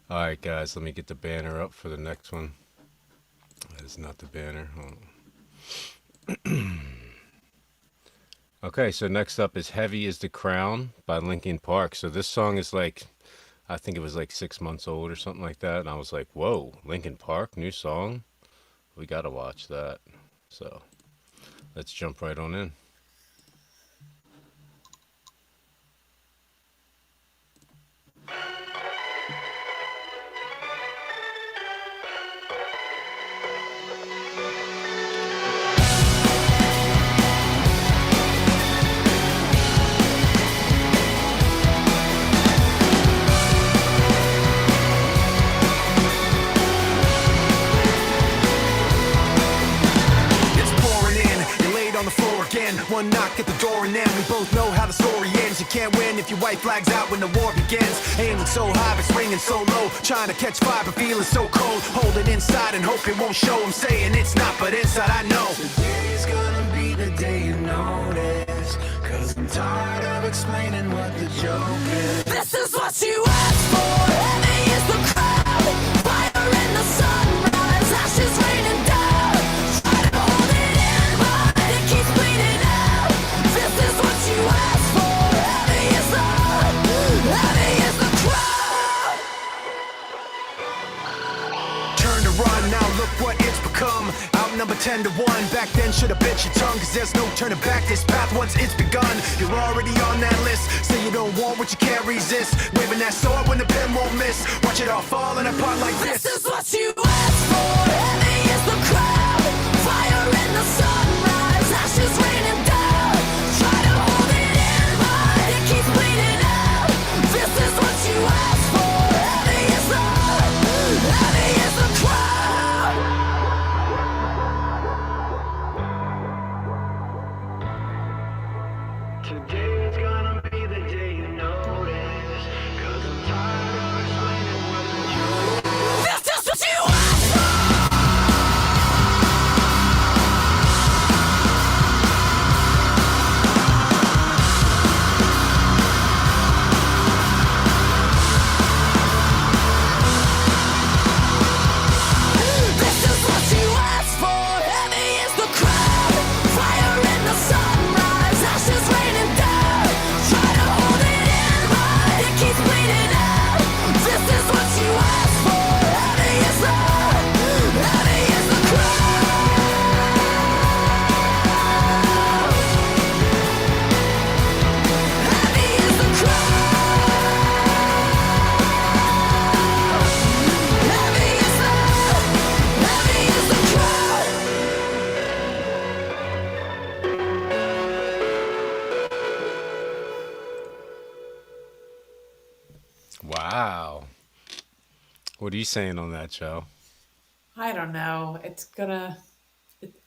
All right, guys, let me get the banner up for the next one. That is not the banner. Hold on. Okay, so next up is "Heavy Is the Crown" by Linkin Park. So this song is like, I think it was like 6 months old or something like that, and I was like, "Whoa, Linkin Park, new song." We gotta watch that. So let's jump right on in. It's pouring in, you're laid on the floor again. One knock at the door and then we both know how the story ends. You can't win if your white flag's out when the war begins. Aiming so high but swinging so low, trying to catch fire but feeling so cold. Hold it inside and hope it won't show. I'm saying it's not, but inside I know today's gonna be the day you notice. Cause I'm tired of explaining what the joke is. This is what you asked for. Heavy is the crowd. Fire in the sunrise. Ashes raining down. Try to hold it in, but it keeps bleeding out. This is what you asked for. Heavy is the crowd. Turn to run, now look what it's become. Outnumbered 10 to 1, back then should've bit your tongue. Cause there's no turning back, this path once it's begun. You're already on that list, say you don't want what you can't resist. Waving that sword when the pen won't miss. Watch it all falling apart like this. This is what you asked for. Heavy is the crowd. Fire in the sunrise. Ashes raining down. Try to hold it in, but it keeps bleeding out. This is what you asked for. Heavy is the crowd. Today's gonna be the day you notice. Cause I'm tired of explaining what the joke is. This is what you asked for. This is what you asked for. Heavy is the crowd. Fire in the sunrise. Ashes raining down. Try to hold it in, but it keeps bleeding out. This is what you asked for. Heavy is the crowd. Heavy is the crowd. Heavy is the crowd. Wow. What are you saying on that, Joe? I don't know.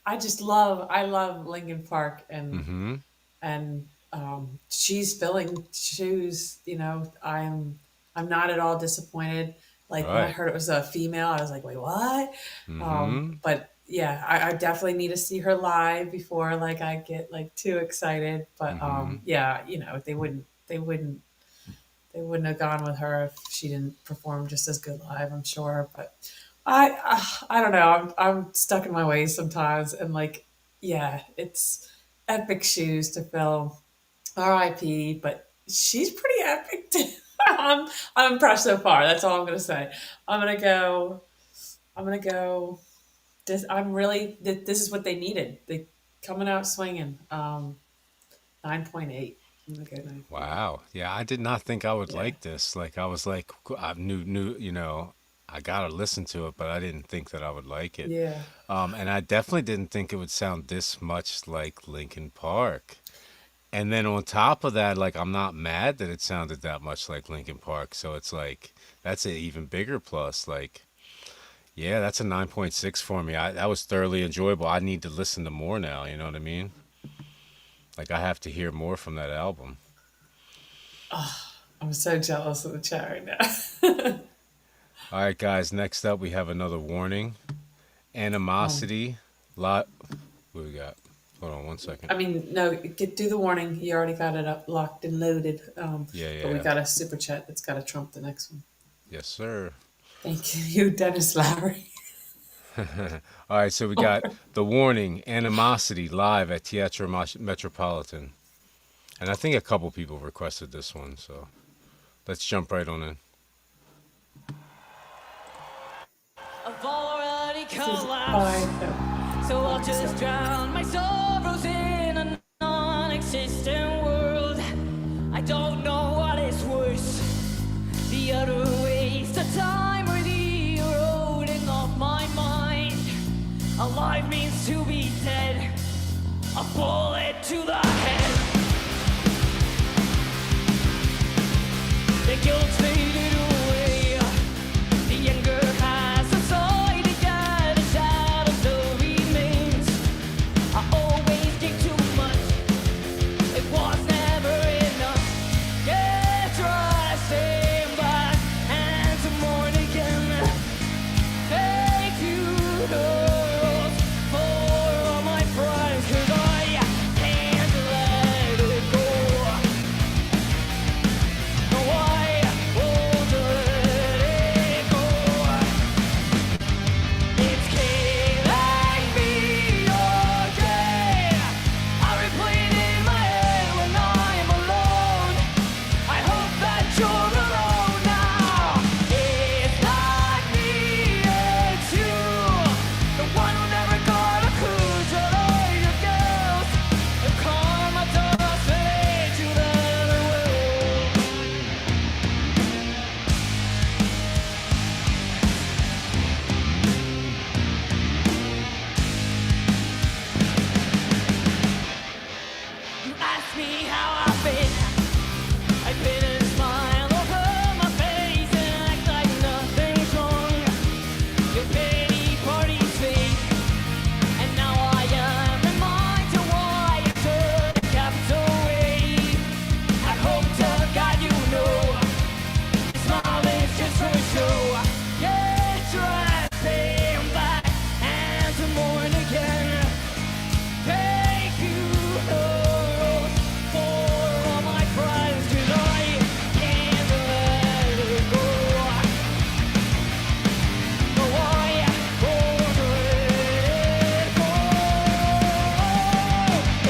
I love Linkin Park, Mm-hmm. and she's filling shoes. You know, I'm not at all disappointed. Like when I Right. heard it was a female, I was like, wait, what? Mm-hmm. But yeah, I definitely need to see her live before like I get like too excited. But Mm-hmm. yeah, you know, they wouldn't have gone with her if she didn't perform just as good live, I'm sure. But I don't know. I'm stuck in my ways sometimes, and like, yeah, it's epic shoes to fill. R.I.P. But she's pretty epic too. I'm impressed so far. That's all I'm gonna say. I'm gonna go. I'm gonna go. This is what they needed. They coming out swinging. 9.8. I'm gonna go 9.8. Wow. Yeah, I did not think I would Yeah. like this. Like I was like, I knew, I gotta listen to it, but I didn't think that I would like it. Yeah. And I definitely didn't think it would sound this much like Linkin Park. And then on top of that, like I'm not mad that it sounded that much like Linkin Park. So it's like that's an even bigger plus. Like, yeah, that's a 9.6 for me. That was thoroughly enjoyable. I need to listen to more now, you know what I mean? Like I have to hear more from that album. I'm so jealous of the chat right now. All right, guys, next up we have another warning. um, Animosity Lot. What we got? Hold on one second. I mean, no, do the warning. You already got it up, locked and loaded. Yeah, But we yeah. got a super chat that's got to trump the next one. Yes, sir. Thank you, Dennis Lowry. All right, so we got The Warning, Animosity live at Teatro Metropolitan. And I think a couple people requested this one, so let's jump right on in. I've already This is collapsed, fine. so I'll just drown my sorrows in a non-existent world. I don't know what is worse, the utter waste of time or the eroding of my mind. Alive means to be dead, a bullet to the head. The guilt's faded away, the anger has subsided, yeah, the shadows still remains. I always gave too much, it was never enough. Yeah, try staying back and to mourn again. Thank you, girls, for all my prize, 'cause I can't let it go. No, I won't let it go. It's killing me again. I replay it in my head when I'm alone. I hope that you're alone now. It's not me, it's you, the one who never got a clue. Just your girls, the karma does fade to the world. You ask me how I've been. I've been a smile over my face and act like nothing's wrong. Your pity party's fake, and now I am reminded why I took the capital away. I hope to God you know, your smile is just for show. Yeah, try staying back and to mourn again. Thank you, Lord, for all my crimes, 'cause I can't let it go. No, I won't let it go.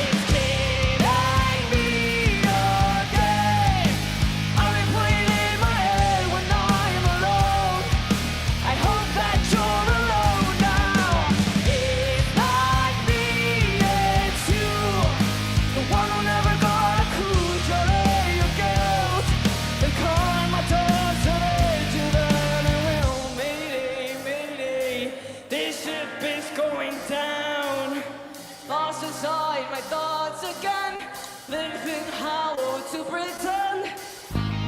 It's killing me again. I replay it in my head when I'm alone. I hope that you're alone now. It's not me, it's you, the one who never got a clue. Just your guilt, the karma doesn't end you, then it will. Mayday, mayday, this ship is going down. Lost inside my thoughts again, living hollow to pretend.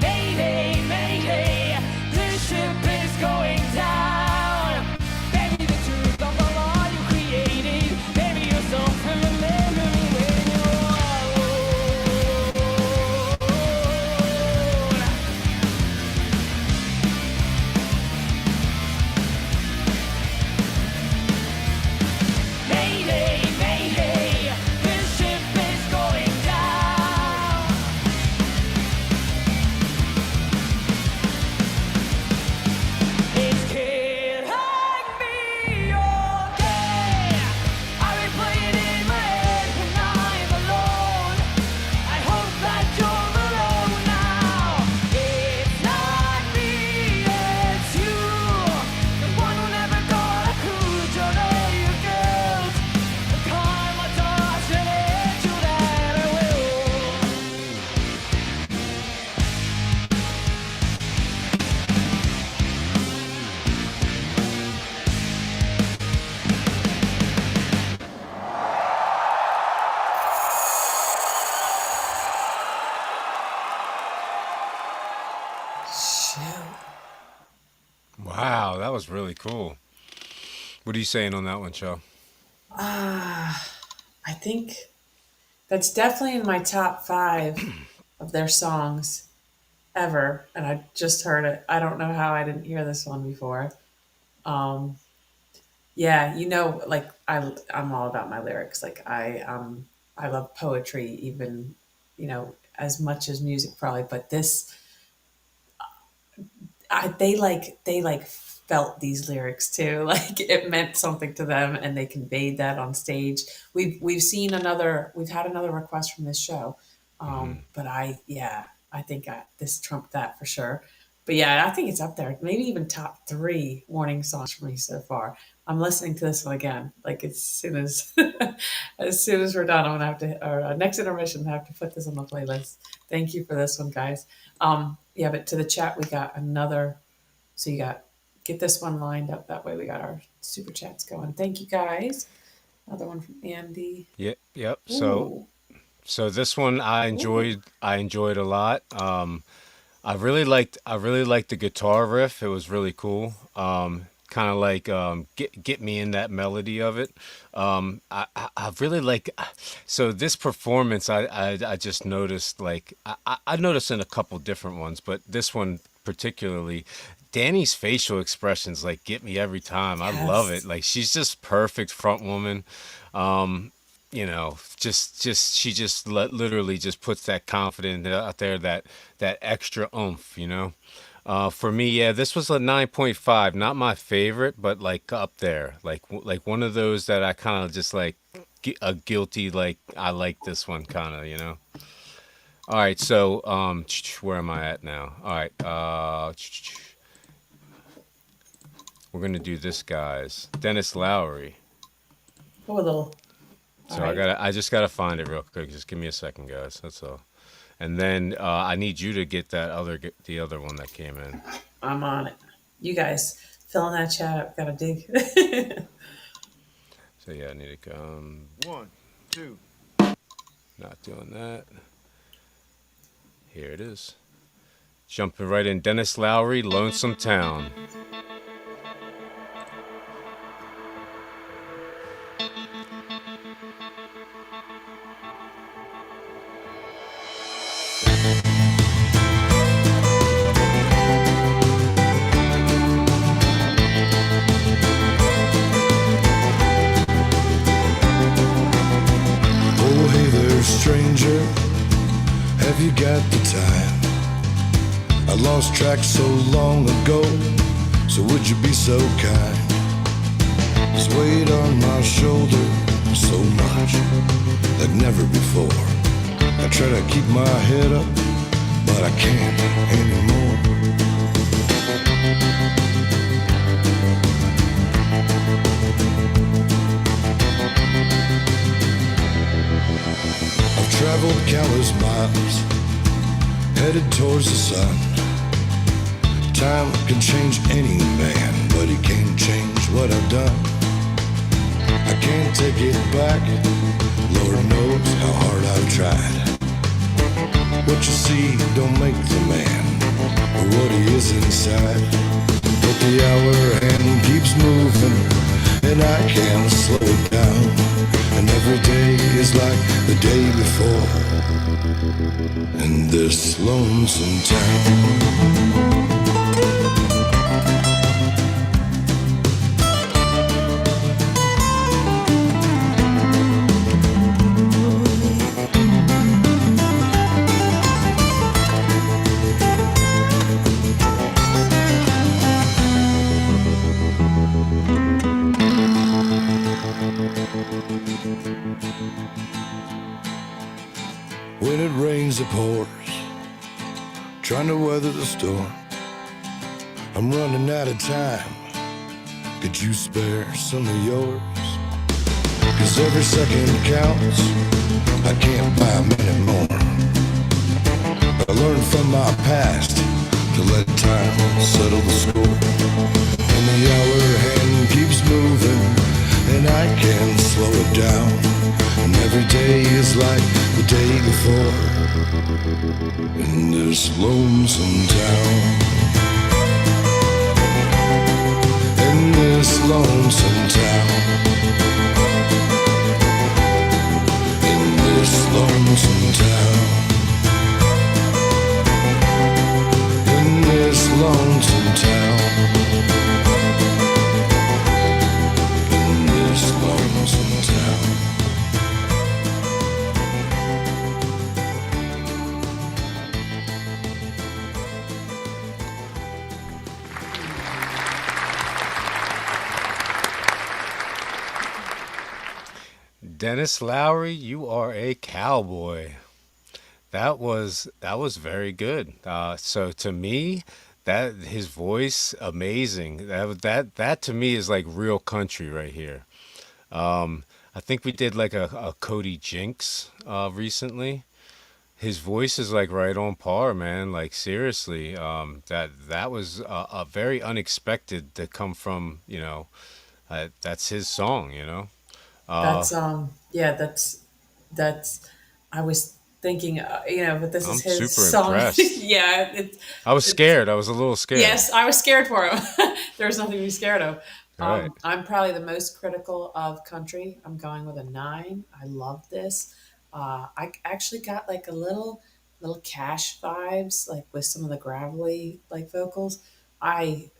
Mayday, mayday, this ship is going down. Baby, the truth of the law you created. Baby, yourself and remember me when you're alone. Mayday, mayday, this ship is going down. It's killing me again. I replay it in my head when I'm alone. I hope that you're alone now. It's not me, it's you, the one who never got a clue. Just your guilt, the karma doesn't end you, that I will. Shoot. Wow, that was really cool. What are you saying on that one, Cho? I think that's definitely in my top 5 of their songs ever. And I just heard it. I don't know how I didn't hear this one before. Um, Yeah, like I'm all about my lyrics. Like I love poetry even, as much as music probably, but this they felt these lyrics too. Like it meant something to them and they conveyed that on stage. We've had another request from this show. But I think this trumped that for sure. But yeah, I think it's up there. Maybe even top three morning songs for me so far. I'm listening to this one again. Like as soon as as soon as we're done, I'm gonna have to or next intermission I have to put this on the playlist. Thank you for this one, guys. Yeah, but to the chat we got another. So you got get this one lined up. That way we got our super chats going. Thank you guys. Another one from Andy. Yep. Ooh, So this one ooh, I enjoyed a lot. I really liked the guitar riff. It was really cool. Kind of like get me in that melody of it. I really like. So this performance, I just noticed like I noticed in a couple different ones, but this one particularly. Danny's facial expressions like get me every time. I love it. yes, Like she's just perfect front woman. Just she just literally just puts that confidence out there, that extra oomph. For me, yeah, this was a 9.5, not my favorite, but like up there, like one of those that I kind of just like a guilty, like I like this one kind of. All right, so where am I at now? All right, we're gonna do this, guys. Dennis Lowry. oh a little. All So right, I just gotta find it real quick. Just give me a second, guys. That's all. And then I need you to get the other one that came in. I'm on it. You guys fill in that chat up. Gotta dig. So yeah, I need to come. One, two. Not doing that. Here it is. Jumping right in. Dennis Lowry, Lonesome Town. Oh, hey there, stranger. Have you got the time? I lost track so long ago, so would you be so kind? This weight on my shoulder, so much, like never before. I try to keep my head up, but I can't anymore. I've traveled countless miles, headed towards the sun. Time can change any man, but he can't change what I've done. I can't take it back, Lord knows how hard I've tried. What you see don't make the man, or what he is inside. But the hour hand keeps moving, and I can't slow it down. And every day is like the day before in this lonesome town. When it rains, it pours, trying to weather the storm. I'm running out of time. Could you spare some of yours? 'Cause every second counts. I can't buy a minute more. I learned from my past to let time settle the score. And the hour hand keeps moving, and I can't slow it down. And every day is like the day before in this lonesome town. In this lonesome town. In this lonesome town. In this lonesome town. Dennis Lowry, you are a cowboy. That was very good. So to me, that his voice amazing. That to me is like real country right here. I think we did like a Cody Jinks recently. His voice is like right on par, man. Like seriously, that was a very unexpected to come from. That's his song. Uh, That's yeah, that's I was thinking, but this is I'm his super song. impressed. Yeah, I was it's scared. I was a little scared. yes, I was scared for him. There's nothing to be scared of. All right. I'm probably the most critical of country. I'm going with a 9. I love this. I actually got like a little Cash vibes, like with some of the gravelly like vocals. I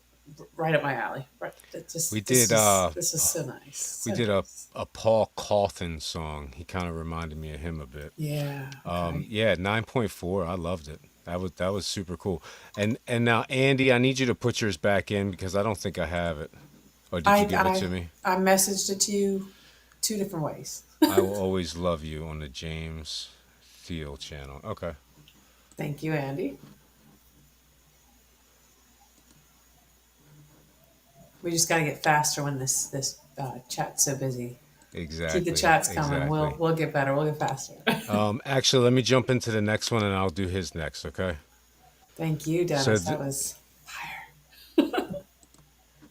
right up my alley. Right, it We just did this is so nice, we so did nice. a Paul Cauthen song. He kind of reminded me of him a bit. Yeah. Okay. Yeah, 9.4. I loved it. That was super cool. And now Andy, I need you to put yours back in because I don't think I have it. Or did you I give it to me? I messaged it to you 2 different ways. I will always love you on the James Field channel. Okay. Thank you, Andy. We just got to get faster when this chat's so busy. Keep the Exactly. chats coming. Exactly. We'll get better. We'll get faster. Actually, let me jump into the next one and I'll do his next, okay? Thank you, So Dennis. th- That was fire.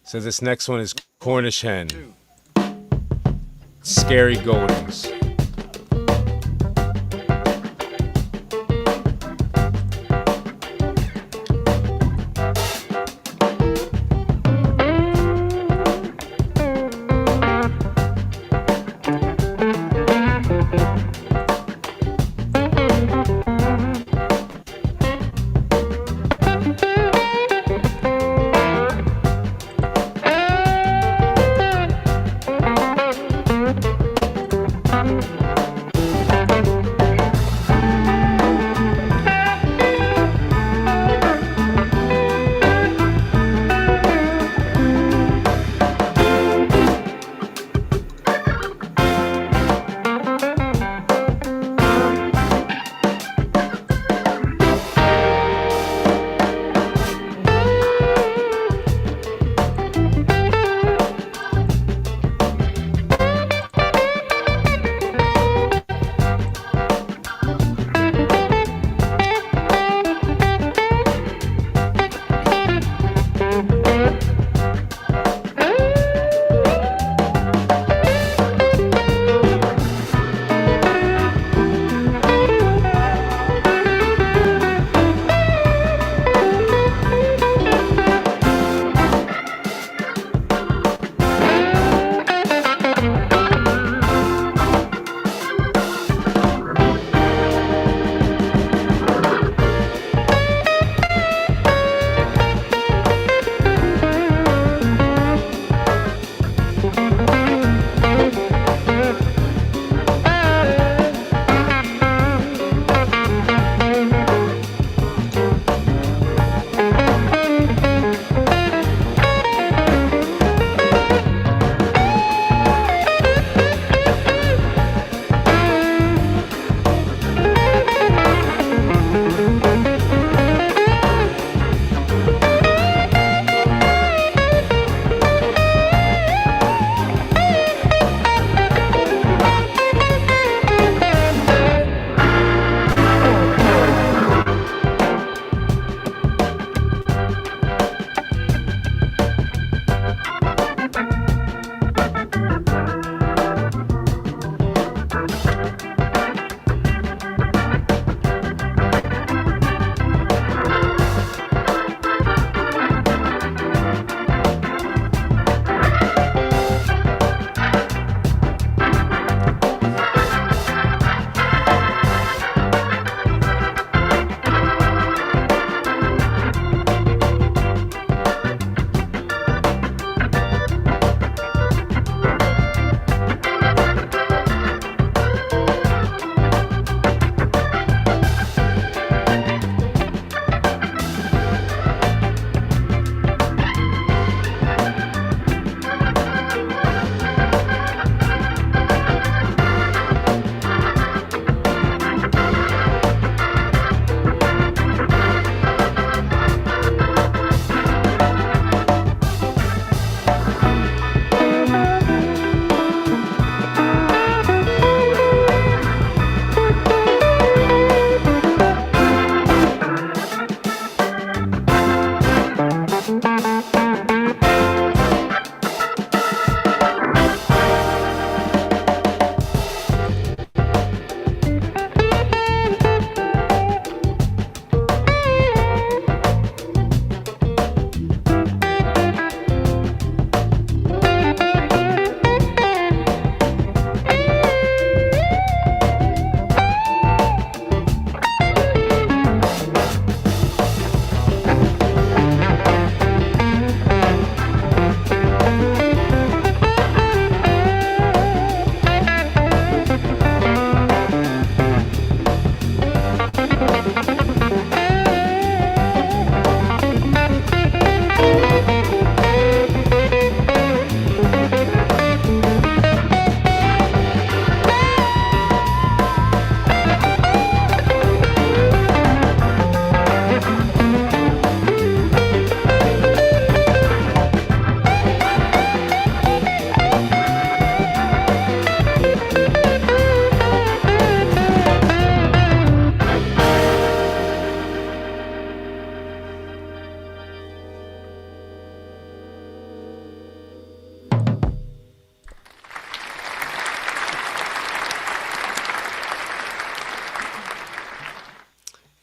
so this next one is Cornish Hen. Scary Goldings.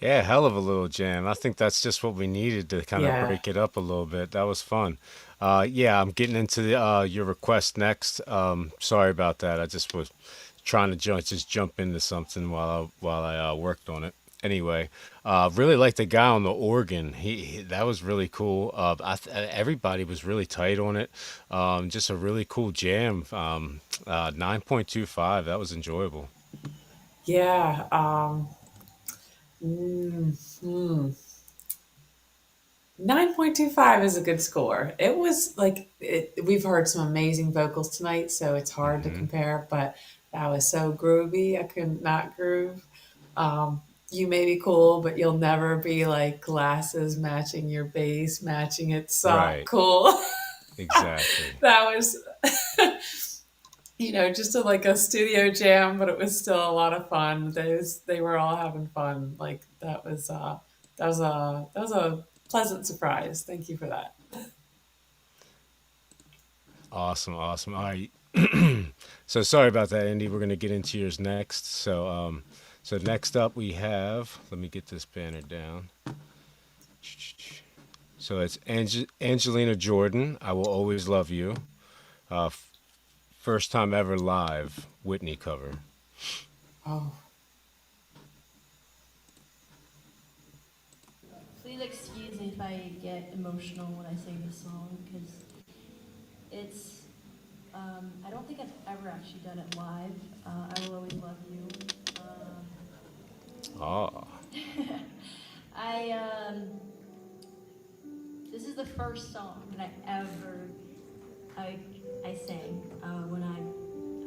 Yeah, hell of a little jam. I think that's just what we needed to kind of Yeah. break it up a little bit. That was fun. Yeah, I'm getting into your request next. Sorry about that. I just was trying to jump into something while I worked on it. Anyway, really like the guy on the organ. That was really cool. Everybody was really tight on it. Just a really cool jam. 9.25. That was enjoyable. Yeah. Mm, hmm. 9.25 is a good score. It was like we've heard some amazing vocals tonight, so it's hard to Hmm. compare, but that was so groovy. I could not groove. You may be cool, but you'll never be like glasses matching your bass, matching it. So Right. cool. Exactly. That was, just like a studio jam, but it was still a lot of fun. They were all having fun. Like that was a pleasant surprise. Thank you for that. Awesome, awesome. All right. So sorry about that, Andy. We're gonna get into yours next. So next up we have. Let me get this banner down. So it's Angelina Jordan. I will always love you. First time ever live Whitney cover. Oh, Please excuse me if I get emotional when I sing this song because it's. I don't think I've ever actually done it live. I will always love you. Ah, I This is the first song that I I sang when I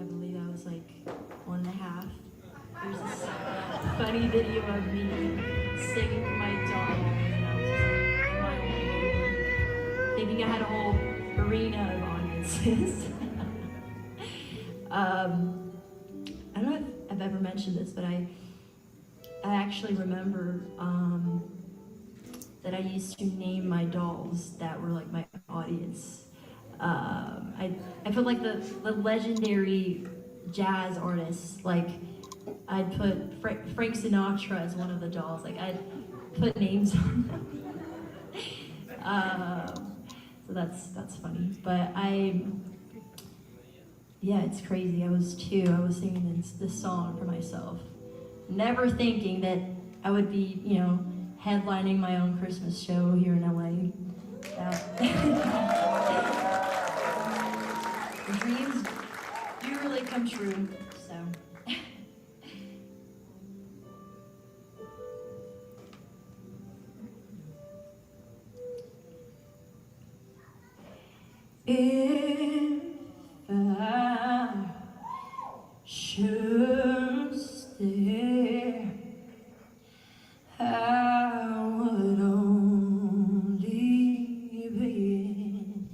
believe I was like 1.5. There's this funny video of me singing for my dog, and I was just like in my own world, thinking I had a whole arena of audiences. I don't know if I've ever mentioned this, but I actually remember that I used to name my dolls that were like my audience. I feel like the legendary jazz artists, like I'd put Frank Sinatra as one of the dolls. Like I'd put names on them. So that's funny. But yeah, it's crazy. I was 2. I was singing this song for myself, never thinking that I would be, headlining my own Christmas show here in LA. Dreams do really come true. So. If I should stay, I would only be in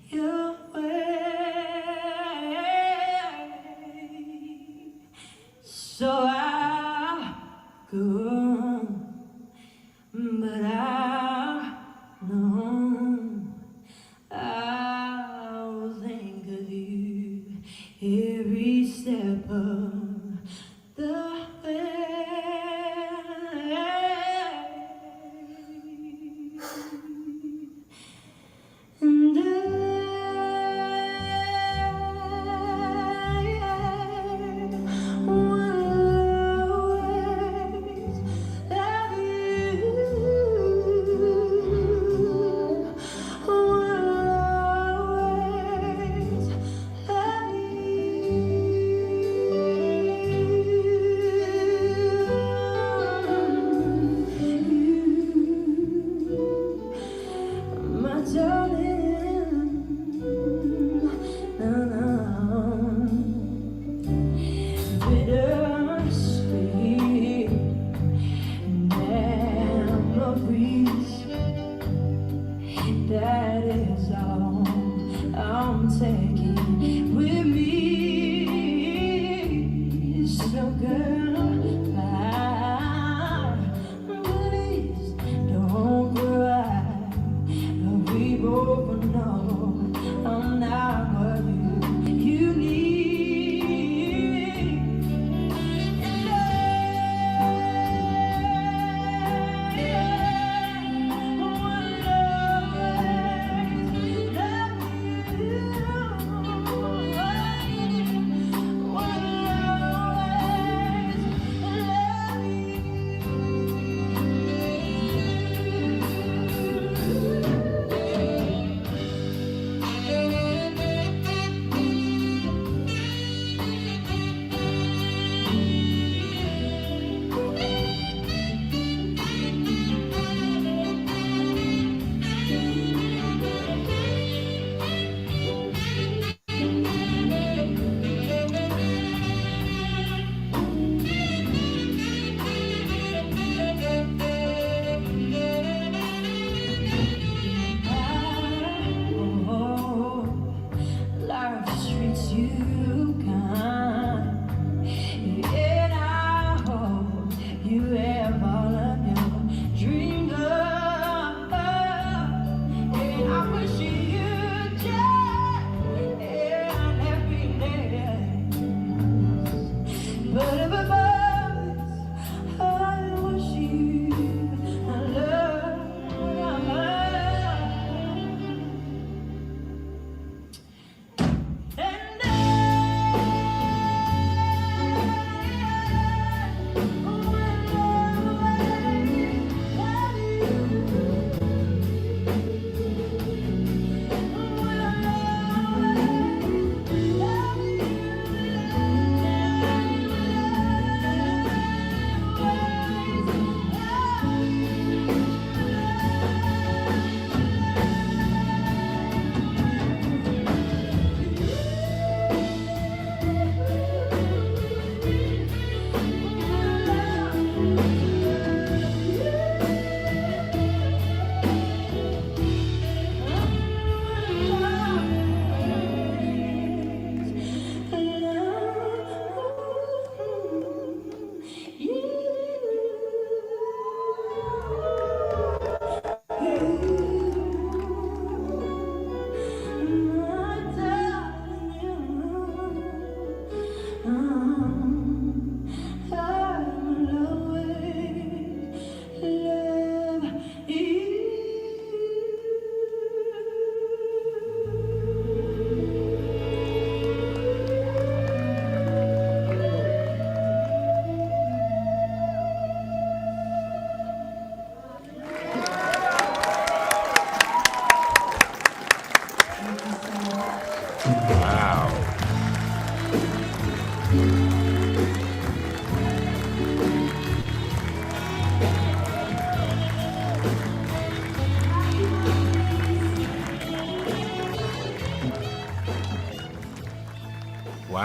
your way. So I go, but I know I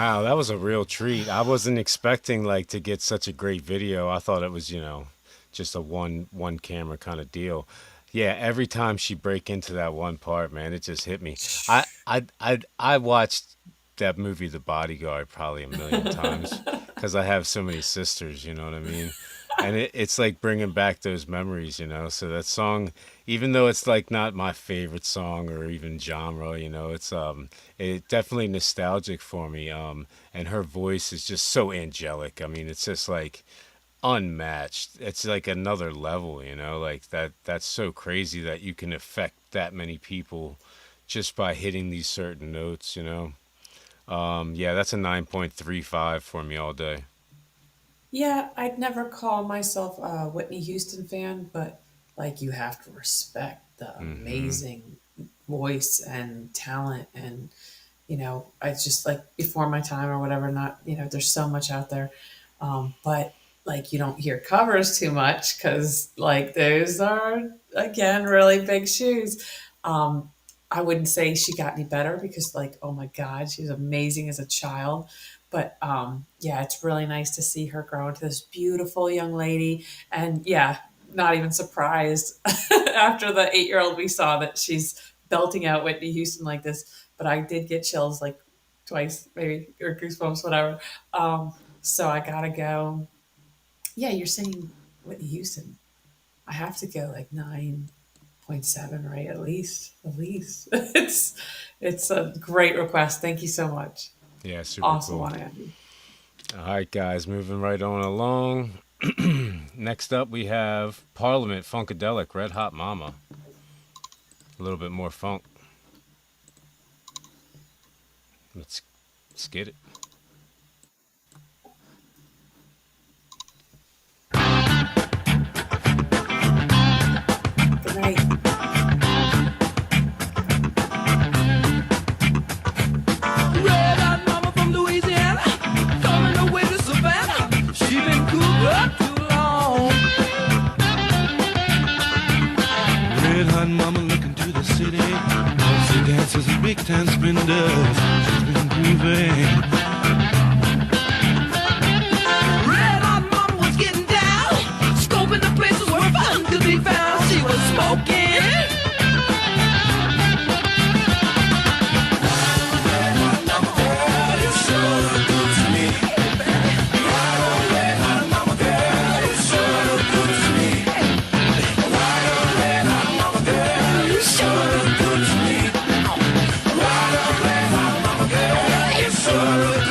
Wow, that was a real treat. I wasn't expecting like to get such a great video. I thought it was, just a one camera kind of deal. Yeah, every time she break into that one part, man, it just hit me. I watched that movie The Bodyguard probably a million times because I have so many sisters, you know what I mean? And it's like bringing back those memories, So that song, even though it's like not my favorite song or even genre, it definitely nostalgic for me. And her voice is just so angelic. I mean, it's just like unmatched. It's like another level, like that's so crazy that you can affect that many people just by hitting these certain notes. Yeah, that's a 9.35 for me all day. Yeah, I'd never call myself a Whitney Houston fan, but like you have to respect the Hmm. amazing voice and talent and it's just like before my time or whatever, not, there's so much out there. But like you don't hear covers too much because like those are again really big shoes. Um, I wouldn't say she got any better because like, oh my God, she's amazing as a child. But yeah, it's really nice to see her grow into this beautiful young lady. And yeah, not even surprised after the 8-year old we saw that she's belting out Whitney Houston like this. But I did get chills like twice, maybe, or goosebumps, whatever. So I gotta go. Yeah, you're saying Whitney Houston. I have to go like 9.7, right? At least, at least. It's a great request. Thank you so much. Yeah, super Awesome cool. one, Andy. All right, guys, moving right on along. Next up, we have Parliament Funkadelic, Red Hot Mama. A little bit more funk. Let's get it. Good night. Red hot mama from Louisiana, coming away to Savannah. She been cooped up too long. Red hot mama looking to the city. She dances and big time spindles. She's been grooving. Red hot mama was getting down, scoping the places where fun could be found. She was smoking. Sure.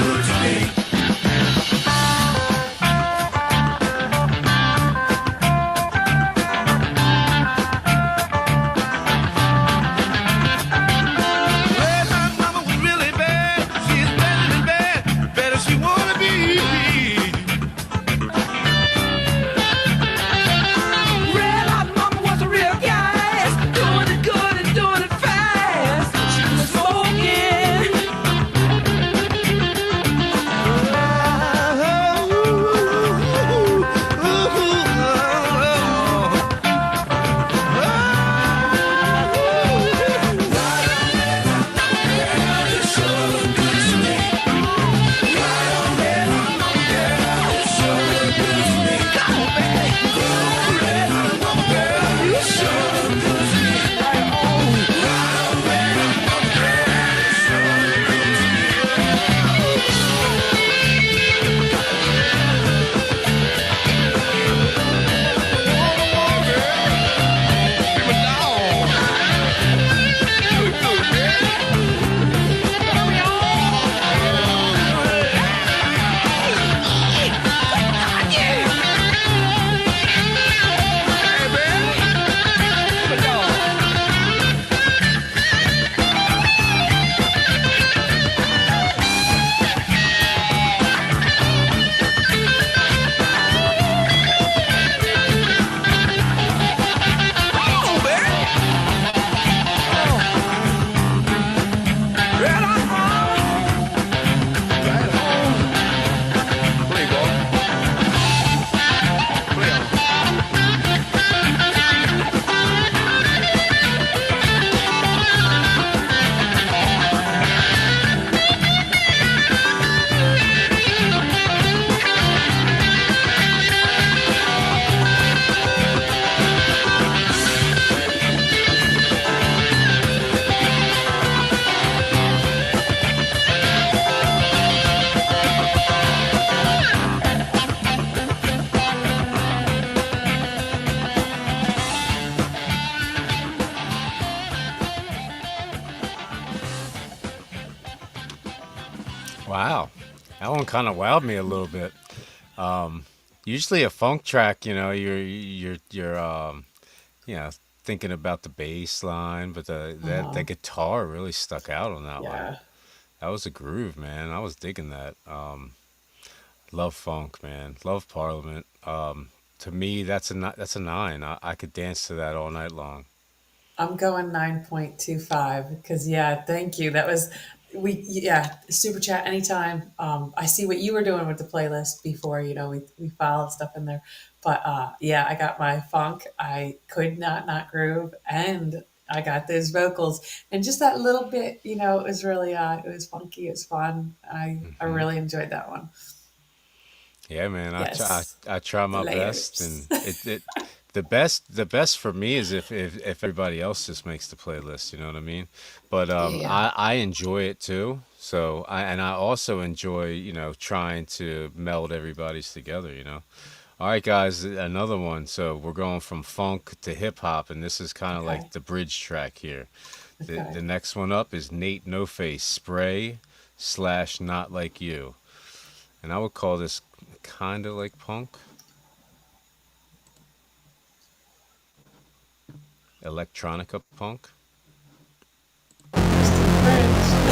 Wow, that one kind of wowed me a little bit. Usually a funk track, you're you know, thinking about the bass line, but that guitar really stuck out on that one. Yeah. That was a groove, man. I was digging that. Love funk, man. Love Parliament. To me, that's a nine. I could dance to that all night long. I'm going 9.25 because yeah, thank you. That was yeah, super chat anytime. I see what you were doing with the playlist before, we filed stuff in there. But yeah, I got my funk. I could not groove, and I got those vocals and just that little bit, it was really it was funky, it was fun. I Hmm. really enjoyed that one. Yeah, man. Yes. I try The my best, layers. and the best for me is if everybody else just makes the playlist. You know what I mean? But Yeah. I enjoy it too. So I also enjoy trying to meld everybody's together. All right, guys, another one. So we're going from funk to hip hop, and this is kind of Okay. like the bridge track here. The Okay. next one up is Nate No Face Spray / Not Like You, and I would call this kind of like punk, electronica punk. Just the bridge.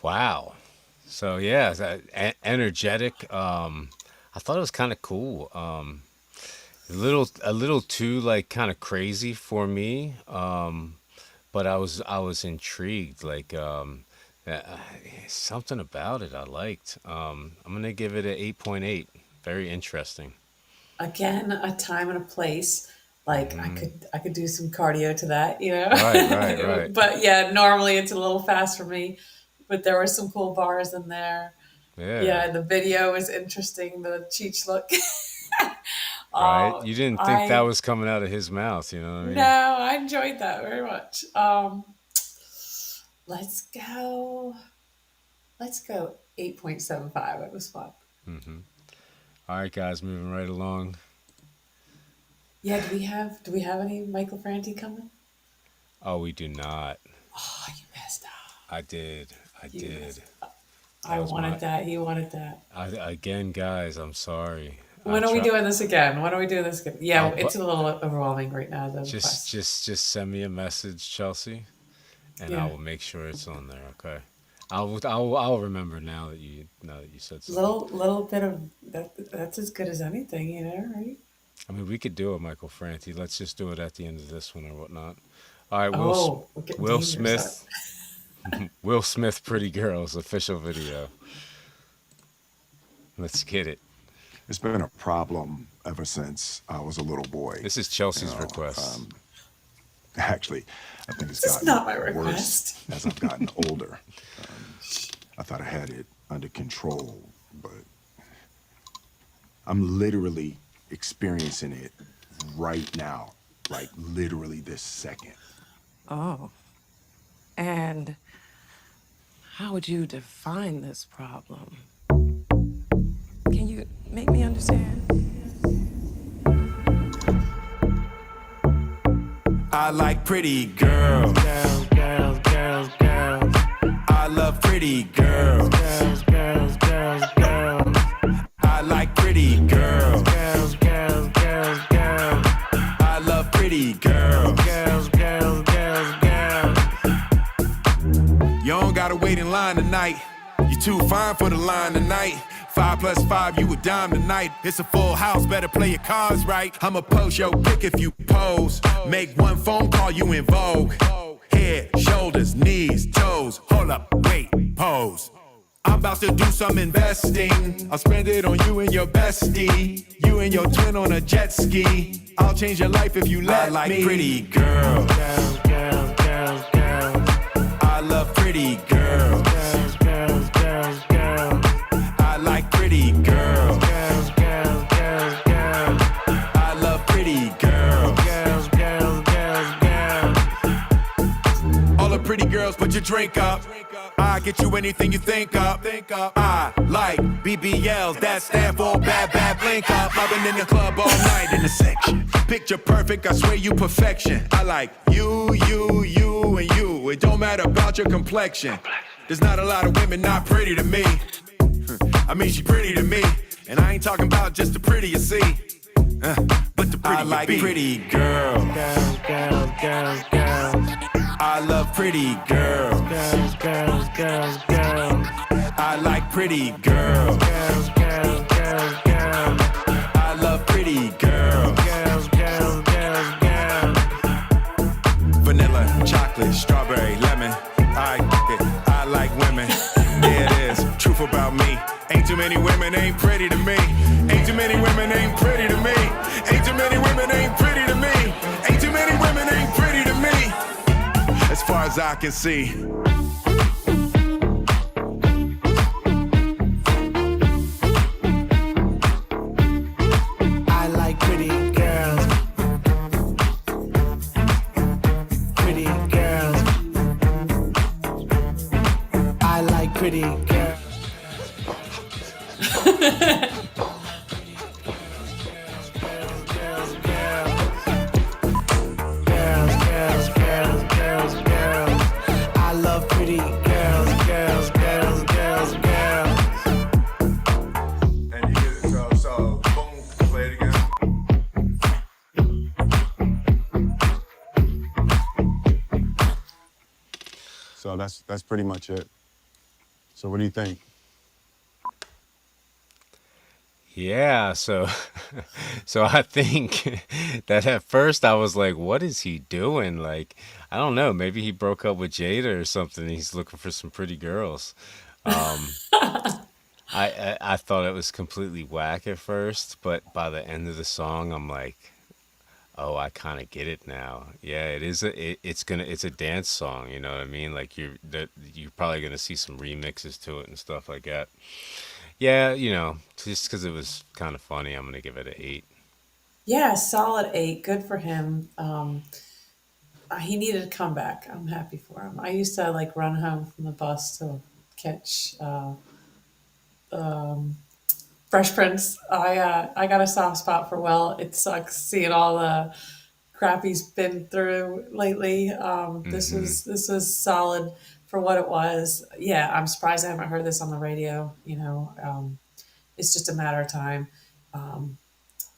Wow. So yeah, energetic. I thought it was kind of cool. A little too like kind of crazy for me. But I was intrigued. Like uh, something about it I liked. I'm gonna give it an 8.8. Very interesting. Again, a time and a place. Like I Hmm. could I could do some cardio to that, Right, right, right. but yeah, normally it's a little fast for me. But there were some cool bars in there. Yeah. Yeah, the video was interesting. The Cheech look. Right. You didn't think that I was coming out of his mouth. You know what I No, mean? I enjoyed that very much. Let's go. Let's go 8.75. It was fun. Hmm. All right, guys, moving right along. Yeah, do we have any Michael Franti coming? Oh, we do not. Oh, you messed up. I did. I You messed did. up. That I was my. wanted that. He wanted that. Again, guys, I'm sorry. When are we doing this again? When are we doing this again? Yeah, I'll it's a little overwhelming right now, the request. just send me a message, Chelsea, and I Yeah. will make sure it's on there. Okay. I'll remember now that you said something. Little bit of that. That's as good as anything, right? I mean, we could do a Michael Franti. Let's just do it at the end of this one or whatnot. All right, Oh, we're getting Will dangerous. Smith, Will Smith, Pretty Girls official video. Let's get it. It's been a problem ever since I was a little boy. This is Chelsea's request. Actually, I think it's This is gotten not my worse request. as I've gotten older. I thought I had it under control, but I'm literally experiencing it right now, like literally this second. Oh. And how would you define this problem? Can you make me understand? I like pretty girls. Girls, girls, girls, girls. I love pretty girls. Girls, girls, girls, girls. I like pretty girls. Girls, girls, girls, girls. I love pretty girls. Girls, girls, girls, girls. You don't gotta wait in line tonight. You too fine for the line tonight. 5 + 5, you a dime tonight. It's a full house, better play your cards right. I'ma post your pic if you pose. Make one phone call, you in vogue. Head, shoulders, knees, toes. Hold up, wait, pose. I'm about to do some investing. I'll spend it on you and your bestie. You and your twin on a jet ski. I'll change your life if you let me. I like pretty girls. Girls, girls, girls, girls. I love pretty girls. Girls, girls, girls, girls. I like pretty girls. Girls, girls, girls, girls. I love pretty girls. Girls, girls, girls, girls. All the pretty girls, put your drink up. I get you anything you think up. I like BBLs, that stand for bad, bad blink up. I've been in the club all night in the section. Picture perfect, I swear you perfection. I like you, you, you, and you. It don't matter about your complexion. There's not a lot of women not pretty to me. I mean, she pretty to me. And I ain't talking about just the pretty you see. But the pretty I like you be. Pretty girls. Girls, girls, girls, girls. I love pretty girls. Girls, girls, girls, girls. I like pretty girls. Girls, girls, girls, girls. I love pretty girls. Girls, girls, girls, girls. Vanilla, chocolate, strawberry, lemon. I like women. Yeah, it is. Truth about me. Ain't too many women ain't pretty to me. Ain't too many women ain't pretty to me. Ain't too many women ain't pretty to me. Ain't too many women ain't pretty to me. As far as I can see. I like pretty girls. Pretty girls. I like pretty girls. So that's pretty much it. So what do you think? Yeah, so so I think that at first I was like, what is he doing? Like, I don't know, maybe he broke up with Jada or something. He's looking for some pretty girls. I thought it was completely whack at first, but by the end of the song, I'm like, oh, I kind of get it now. Yeah, it is it's a dance song, you know what I mean? Like you're probably gonna see some remixes to it and stuff like that. Yeah, just because it was kind of funny, I'm gonna give it an 8. Yeah, solid 8. Good for him. He needed a comeback. I'm happy for him. I used to like run home from the bus to catch Fresh Prince. I got a soft spot for Will. It sucks seeing all the crap he's been through lately. This was solid for what it was. Yeah, I'm surprised I haven't heard this on the radio. It's just a matter of time.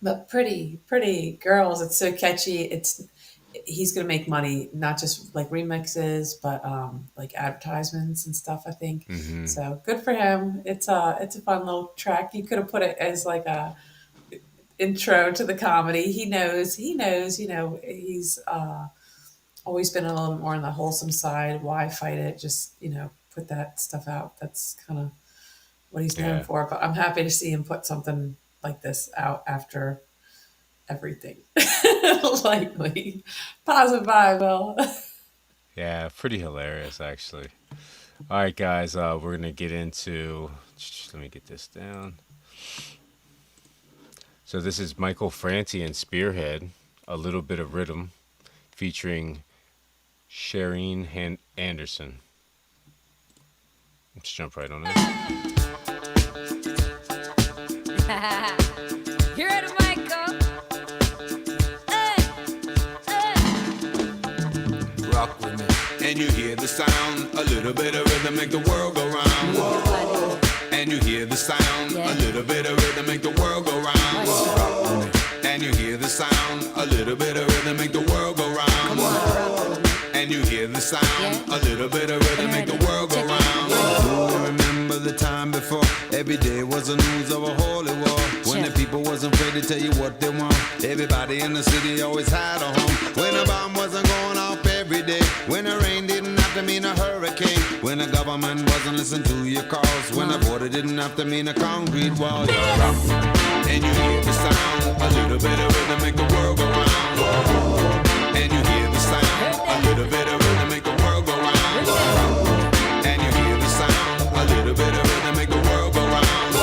But pretty girls. It's so catchy. He's gonna make money, not just like remixes, but like advertisements and stuff, I think. So good for him. It's a fun little track. You could have put it as like a intro to the comedy. He knows, he's always been a little bit more on the wholesome side. Why fight it? Just, put that stuff out. That's kind of what he's known Yeah. for. But I'm happy to see him put something like this out after everything. Lightly. Positive vibe, Will. Yeah, pretty hilarious, actually. All right, guys, we're going to get into. Let me get this down. So, this is Michael Franti and Spearhead, A Little Bit of Rhythm, featuring Shireen Anderson. Let's jump right on it. You ready, Michael? Rock with me. And you hear the sound, a little bit of rhythm make the world go round. And you hear the sound, a little bit of rhythm make the world go round. Rock with me. And you hear the sound, a little bit of rhythm make the world go round. And you hear the sound, a little bit of rhythm make the world go round. I remember the time before every day was the news of a holy war. When the people wasn't afraid to tell you what they want. Everybody in the city always had a home. When a bomb wasn't going off every day. When the rain didn't have to mean a hurricane. When the government wasn't listening to your calls. When the border didn't have to mean a concrete wall. And you hear the sound, a little bit of rhythm make the world go round. And you hear the sound, a little bit of rhythm make the world go round. And you hear the sound, a little bit of rhythm make the world go round.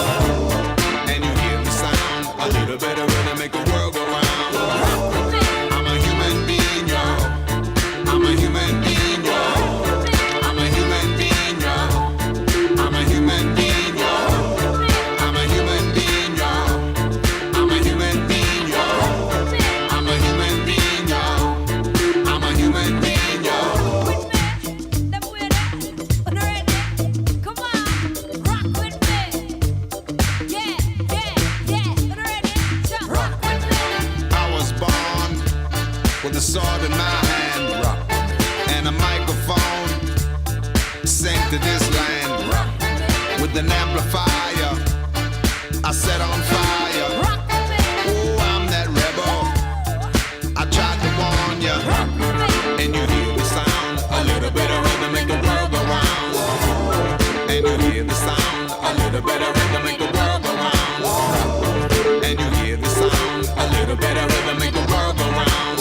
And you hear the sound, a little bit of rhythm make the world go round. I'm a human being, yo. I'm a human being, yo. I'm a human being, yo. I'm a human being, yo. I'm a human being, yo. I'm a human being, yo. I'm a human being, yo. I'm a human being, yo. Come on, rock with me. Yeah, rock with me. I was born with a sword in my hand and a microphone sent to this land with an amplifier I set on fire. Oh, I'm that rebel. I tried to warn you. And you hear the sound, a little bit of rhythm make the world go round. And you hear the sound, a little bit of rhythm make the world go round. And you hear the sound, a little bit of rhythm make the world go round.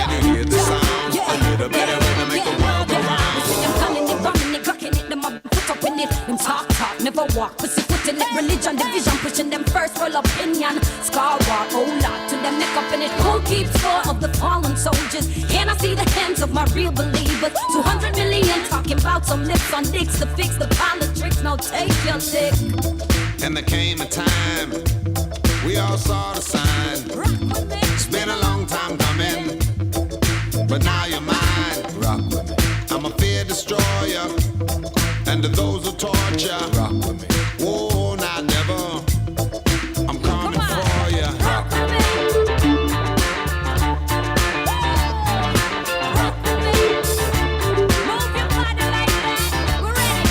And you hear the sound, a little bit of rhythm make the world go round. I'm calling it, bombing it, cracking it, them up, put up in it. Them talk, never walk, pussy foot in it. Religion, division, pushing them first for opinion. Scar war, oh lot, to them neck up in it. Who keeps score of the fallen soldiers? Can I see the hands of my real believers? 200 million talking about some lips on dicks to fix the politics. No, take your dick. And there came a time we all saw the sign. It's been a long time coming, but now you're mine. Rock with me. I'm a fear destroyer, and to those who torture. Rock with me. Oh, not never. I'm coming for you. Rock with me. Rock with me. Move your body like that. We're ready.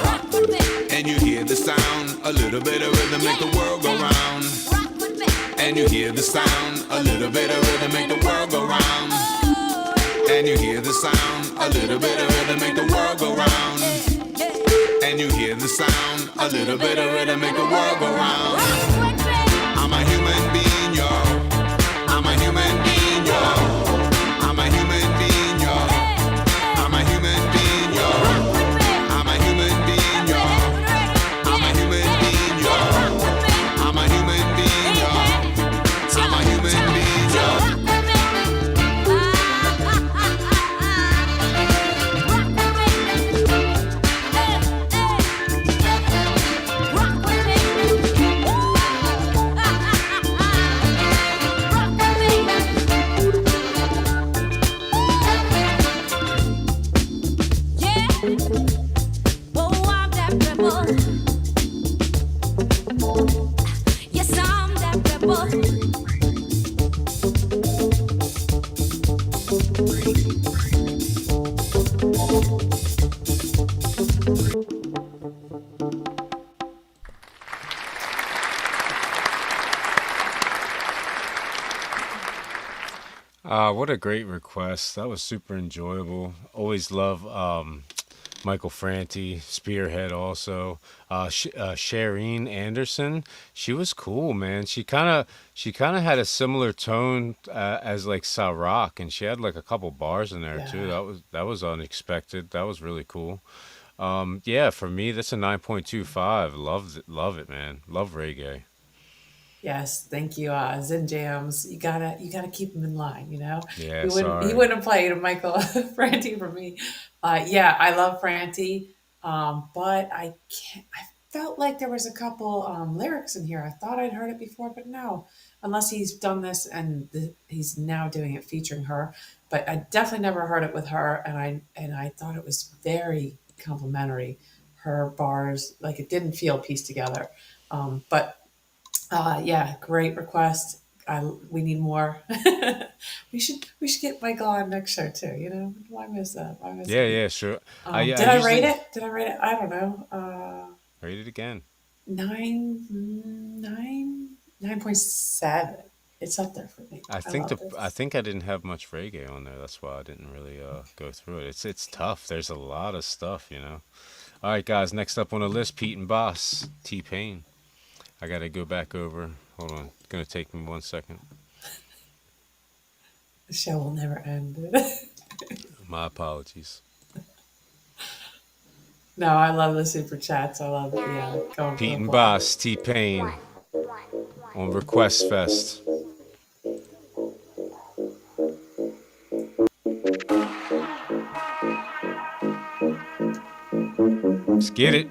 Rock with me. And you hear the sound, a little bit of rhythm make the world go round. Rock with me. And you hear the sound, a little bit of rhythm make the world go round. And you hear the sound, a little bit of rhythm make the world go round. And you hear the sound, a little bit of rhythm make the world go round. I'm a human being, yo. I'm a human being, yo. I'm a human being, yo. I'm a human being, yo. I'm a human being, yo. I'm a human being, yo. I'm a human being, yo. I'm a human being, yo. Yes, What a great request. That was super enjoyable. Always love Michael Franti, Spearhead also. Shireen Anderson, she was cool, man. She kind of had a similar tone as like Sa Rock, and she had like a couple bars in there too. Yeah. That was unexpected. That was really cool. Yeah, for me, that's a 9.25. Love it, man. Love reggae. Yes, thank you. Zen Jams, you gotta keep him in line. Yeah, He sorry. wouldn't have played a Michael Franti for me. Yeah, I love Franti, but I can't. I felt like there was a couple lyrics in here. I thought I'd heard it before, but no, unless he's done this and he's now doing it featuring her. But I definitely never heard it with her, and I thought it was very complimentary. Her bars, like it didn't feel pieced together, but. Yeah, great request. We need more. We should get Michael on next show too. Why miss that? Why miss Yeah, it? yeah, sure. I Did I rate usually it? Did I rate it? I don't know. rate it again. 9.7. It's up there for me. I I think love the I this. think I didn't have much reggae on there. That's why I didn't really go through it. It's tough. There's a lot of stuff. All right, guys. Next up on the list, Pete and Boss, T Pain. I gotta go back over. Hold on. It's gonna take me 1 second. The show will never end. My apologies. No, I love the super chats. I love going for Pete the and block. Boss, T Pain on Request Fest. Let's get it.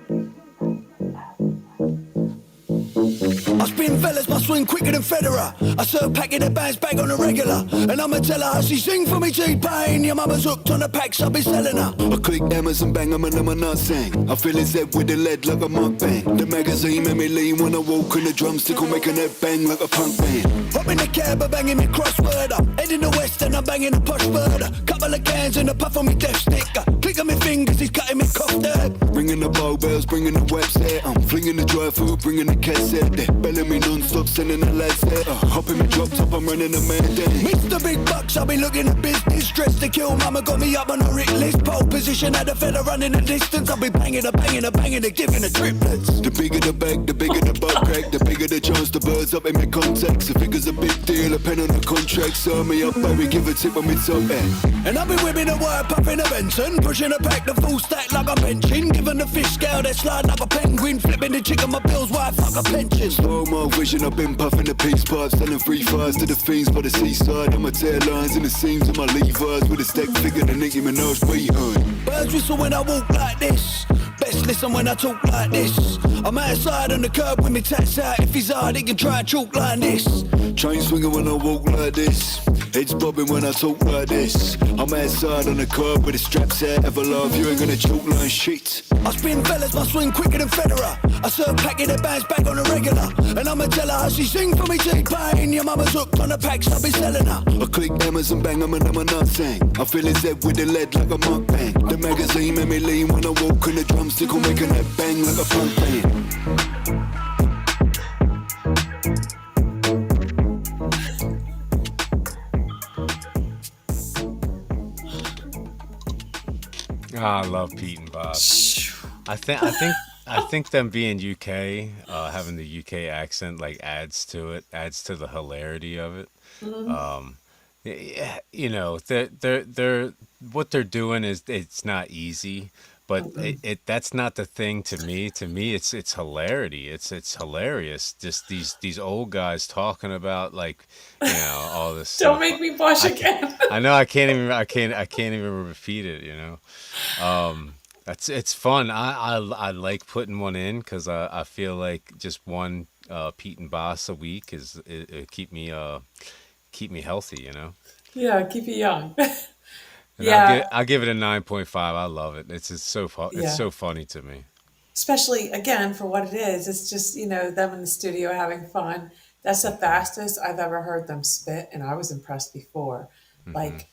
I spin fellas, my swing quicker than Federer. I serve packet of bands back on the regular. And I'ma tell her how she sing for me T-Pain. Your mama's hooked on the packs, I'll be selling her. I click M's and bang 'em and I'm a not sing. I fill his head with the lead like a mukbang. The magazine made me lean when I walk and the drumstick will make a head bang like a punk band. Hop in the cab, I'm banging me crossword up. Head in the west and I'm banging a push bird. Couple of cans and a puff on me death stick. Click on me fingers, he's cutting me cough there. Ringing the bow bells, bringing the website. I'm flinging the dry food, bringing the cassette there. Belling me non-stop, sending the lads there. Hopping me drop top, I'm running the man there. Mr. Big Bucks, I'll be looking at business. Dressed to kill, mama got me up on a Rick list. Pole position, had a fella running the distance. I'll be banging her, giving her triplets. The bigger the bag, the bigger the butt crack. The bigger the chance, the birds up in my contacts. The figure's a big deal, a pen on the contract. Serve me up, baby, give a tip when it's up there. And I'll be whipping a wire, puffing a Benson. Pushing a pack, the full stack like I'm benching. Giving the fish scale, that slide like a penguin. Flipping the chick on my bills, why fuck a pension. Slow-mo vision, I've been puffing the peace pipe. Selling free fires to the fiends by the seaside. On my tail lines and the seams of my Levi's. With a stack figure, the Nicki Minaj behind. Birds whistle when I walk like this. Best listen when I talk like this. I'm outside on the curb with me tats out. If he's hard, he can try and chalk like this. Chain swinging when I walk like this. Heads bobbing when I talk like this. I'm outside on the curb with the straps out. Ever love, you ain't gonna chalk like shit. I spin fellas, my swing quicker than Federer. I serve packet of bands back on the regular. And I'ma tell her how she sing for me T-Pain. Your mama's hooked on the packs, I'll be selling her. I click M's and bang 'em and I'm a nut thing. I fill his head with the lead like a mukbang. The magazine made me lean when I walk and the drumstick will make a head bang like a punk band. I love Pete and Bob. I think them being UK, having the UK accent like adds to it, adds to the hilarity of it. Um, yeah, they're what they're doing is it's not easy, but it that's not the thing to me. To me, it's hilarity. It's hilarious. Just these old guys talking about like all this Don't stuff. make me blush I can't, again. I know I can't even repeat it. It's fun. I like putting one in because I feel like just one Pete and Boss a week it keep me healthy. Yeah, keep it young. And I'll Yeah, I'll give it a 9.5. I love it. It's just it's yeah. so funny to me. Especially again for what it is. It's just, them in the studio having fun. That's the fastest I've ever heard them spit, and I was impressed before. Hmm. Like,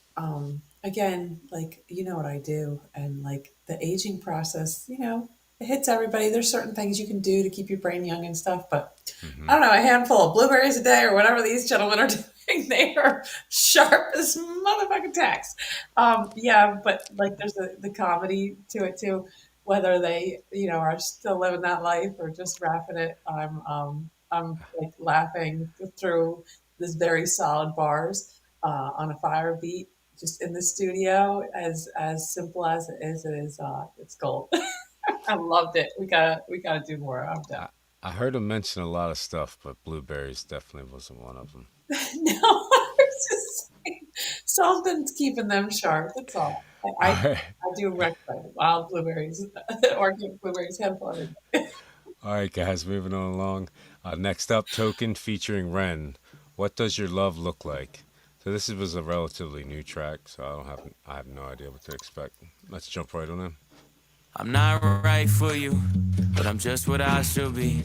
again, like, you know what I do, and like the aging process, it hits everybody. There's certain things you can do to keep your brain young and stuff, but I don't know, a handful of blueberries a day or whatever these gentlemen are doing, they are sharp as motherfucking tacks. Yeah, but like there's the comedy to it too. Whether they, are still living that life or just rapping it, I'm like laughing through this very solid bars on a fire beat, just in the studio. As simple as it is, it's gold. I loved it. We gotta do more. I'm done. I heard him mention a lot of stuff, but blueberries definitely wasn't one of them. No, I was just saying, something's keeping them sharp. That's all. I do recommend wild blueberries, organic blueberries, handful of it. All right, guys, moving on along. Next up, Token featuring Ren. What does your love look like? So this was a relatively new track, so I have no idea what to expect. Let's jump right on in. I'm not right for you, but I'm just what I should be.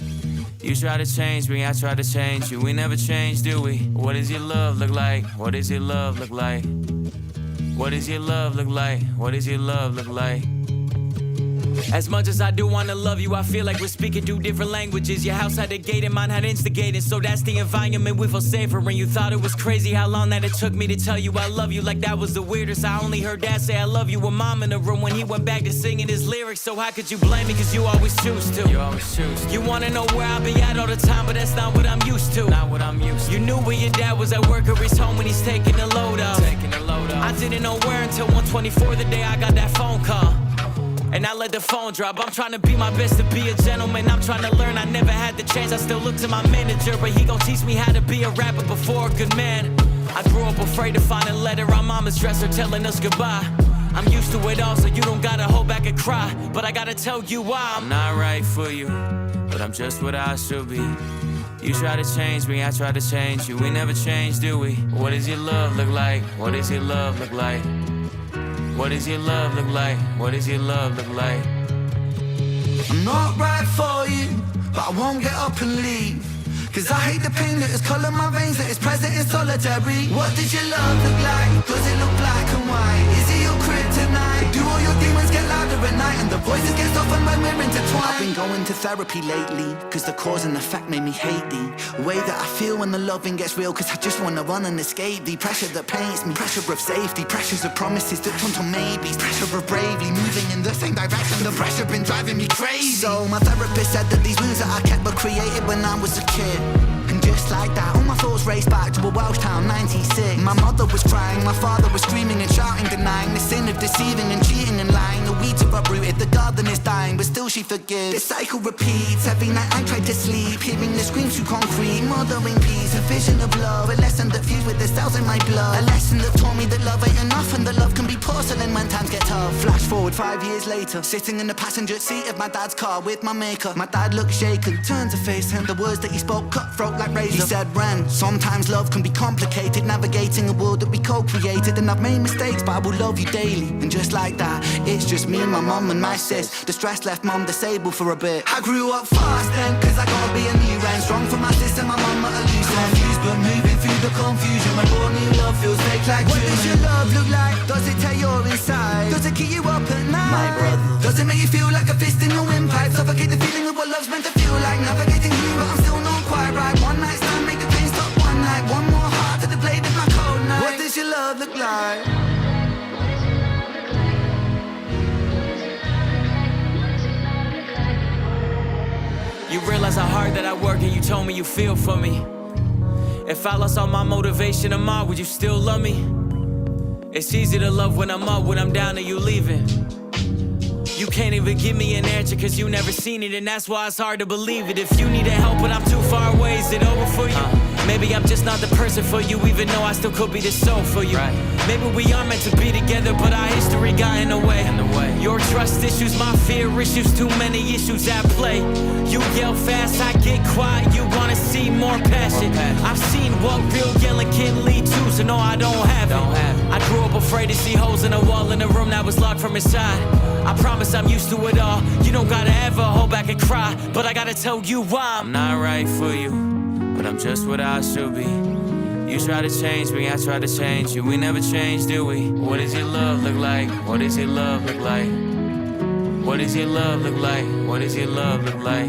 You try to change me, I try to change you. We never change, do we? What does your love look like? What does your love look like? What does your love look like? What does your love look like? As much as I do wanna love you, I feel like we're speaking two different languages. Your house had a gate and mine had instigated, so that's the environment we feel safer in. You thought it was crazy how long that it took me to tell you I love you, like that was the weirdest. I only heard dad say I love you with mom in the room when he went back to singing his lyrics. So how could you blame me, cause you always choose to. You always choose to. You wanna know where I be at all the time, but that's not what I'm used to. Not what I'm used to. You knew where your dad was at work or he's home when he's taking the load off. Taking the load off. I didn't know where until 1:24 the day I got that phone call. And I let the phone drop. I'm trying to be my best to be a gentleman. I'm trying to learn, I never had the chance. I still look to my manager, but he gon' teach me how to be a rapper before a good man. I grew up afraid to find a letter on mama's dresser telling us goodbye. I'm used to it all, so you don't gotta hold back and cry. But I gotta tell you why I'm not right for you, but I'm just what I should be. You try to change me, I try to change you. We never change, do we? What does your love look like? What does your love look like? What does your love look like? What does your love look like? I'm not right for you, but I won't get up and leave. Cause I hate the pain that has colored my veins, that is present in solitary. What does your love look like? Does it look black and white? Is it your kryptonite? Do all your demons get louder at night and the voices get softened when we're intertwined? I've been going to therapy lately, cause the cause and effect made me hate the way that I feel when the loving gets real. Cause I just wanna run and escape the pressure that paints me. Pressure of safety, pressures of promises that turn to maybes. Pressure of bravely moving in the same direction. The pressure been driving me crazy. So my therapist said that these wounds that I kept were created when I was a kid. And just like that, all my thoughts raced back to a Welsh town, 96. My mother was crying, my father was screaming and shouting, denying the sin of deceiving and cheating and lying. The weeds are uprooted, the garden is dying, but still she forgives. This cycle repeats, every night I try to sleep, hearing the screams through concrete, mothering peace, a vision of love, a lesson that fused with the cells in my blood. A lesson that taught me that love ain't enough and that love can be porcelain when times get tough. Flash forward 5 years later, sitting in the passenger seat of my dad's car with my maker. My dad looked shaken, turned to face him, the words that he spoke cutthroat like razor. He said, Ren, sometimes love can be complicated, navigating a world that we co-created. And I've made mistakes, but I will love you daily. And just like that, it's just me, my mum and my sis. The stress left mum disabled for a bit. I grew up fast then, cause I gotta be a new Ren. Strong for my sis and my mum at a loose end. Confused but moving through the confusion. My born new love feels fake like What does your love look like? Does it tear your inside? Does it keep you up at night? My brother. Does it make you feel like a fist in your windpipe? Suffocate the feeling of what love's meant to feel like. Navigating you, but I'm still not quite right. One night stand, make the pain stop one night. One more heart to the blade of my cold night. What does your love look like? You realize how hard that I work and you told me you feel for me. If I lost all my motivation tomorrow, would you still love me? It's easy to love when I'm up, when I'm down and you leaving. You can't even give me an answer cause you never seen it, and that's why it's hard to believe it. If you needed help but I'm too far away, is it over for you? Maybe I'm just not the person for you, even though I still could be the soul for you. Maybe we are meant to be together, but our history got in the way. Your trust issues, my fear issues, too many issues at play. You yell fast, I get quiet, you wanna see more passion. I've seen what real yelling can lead to, so no, I don't have it. I grew up afraid to see holes in a wall in a room that was locked from inside. I promise I'm used to it all. You don't gotta ever hold back and cry, but I gotta tell you why I'm not right for you, but I'm just what I should be. You try to change me, I try to change you. We never change, do we? What does your love look like? What does your love look like? What does your love look like? What does your love look like?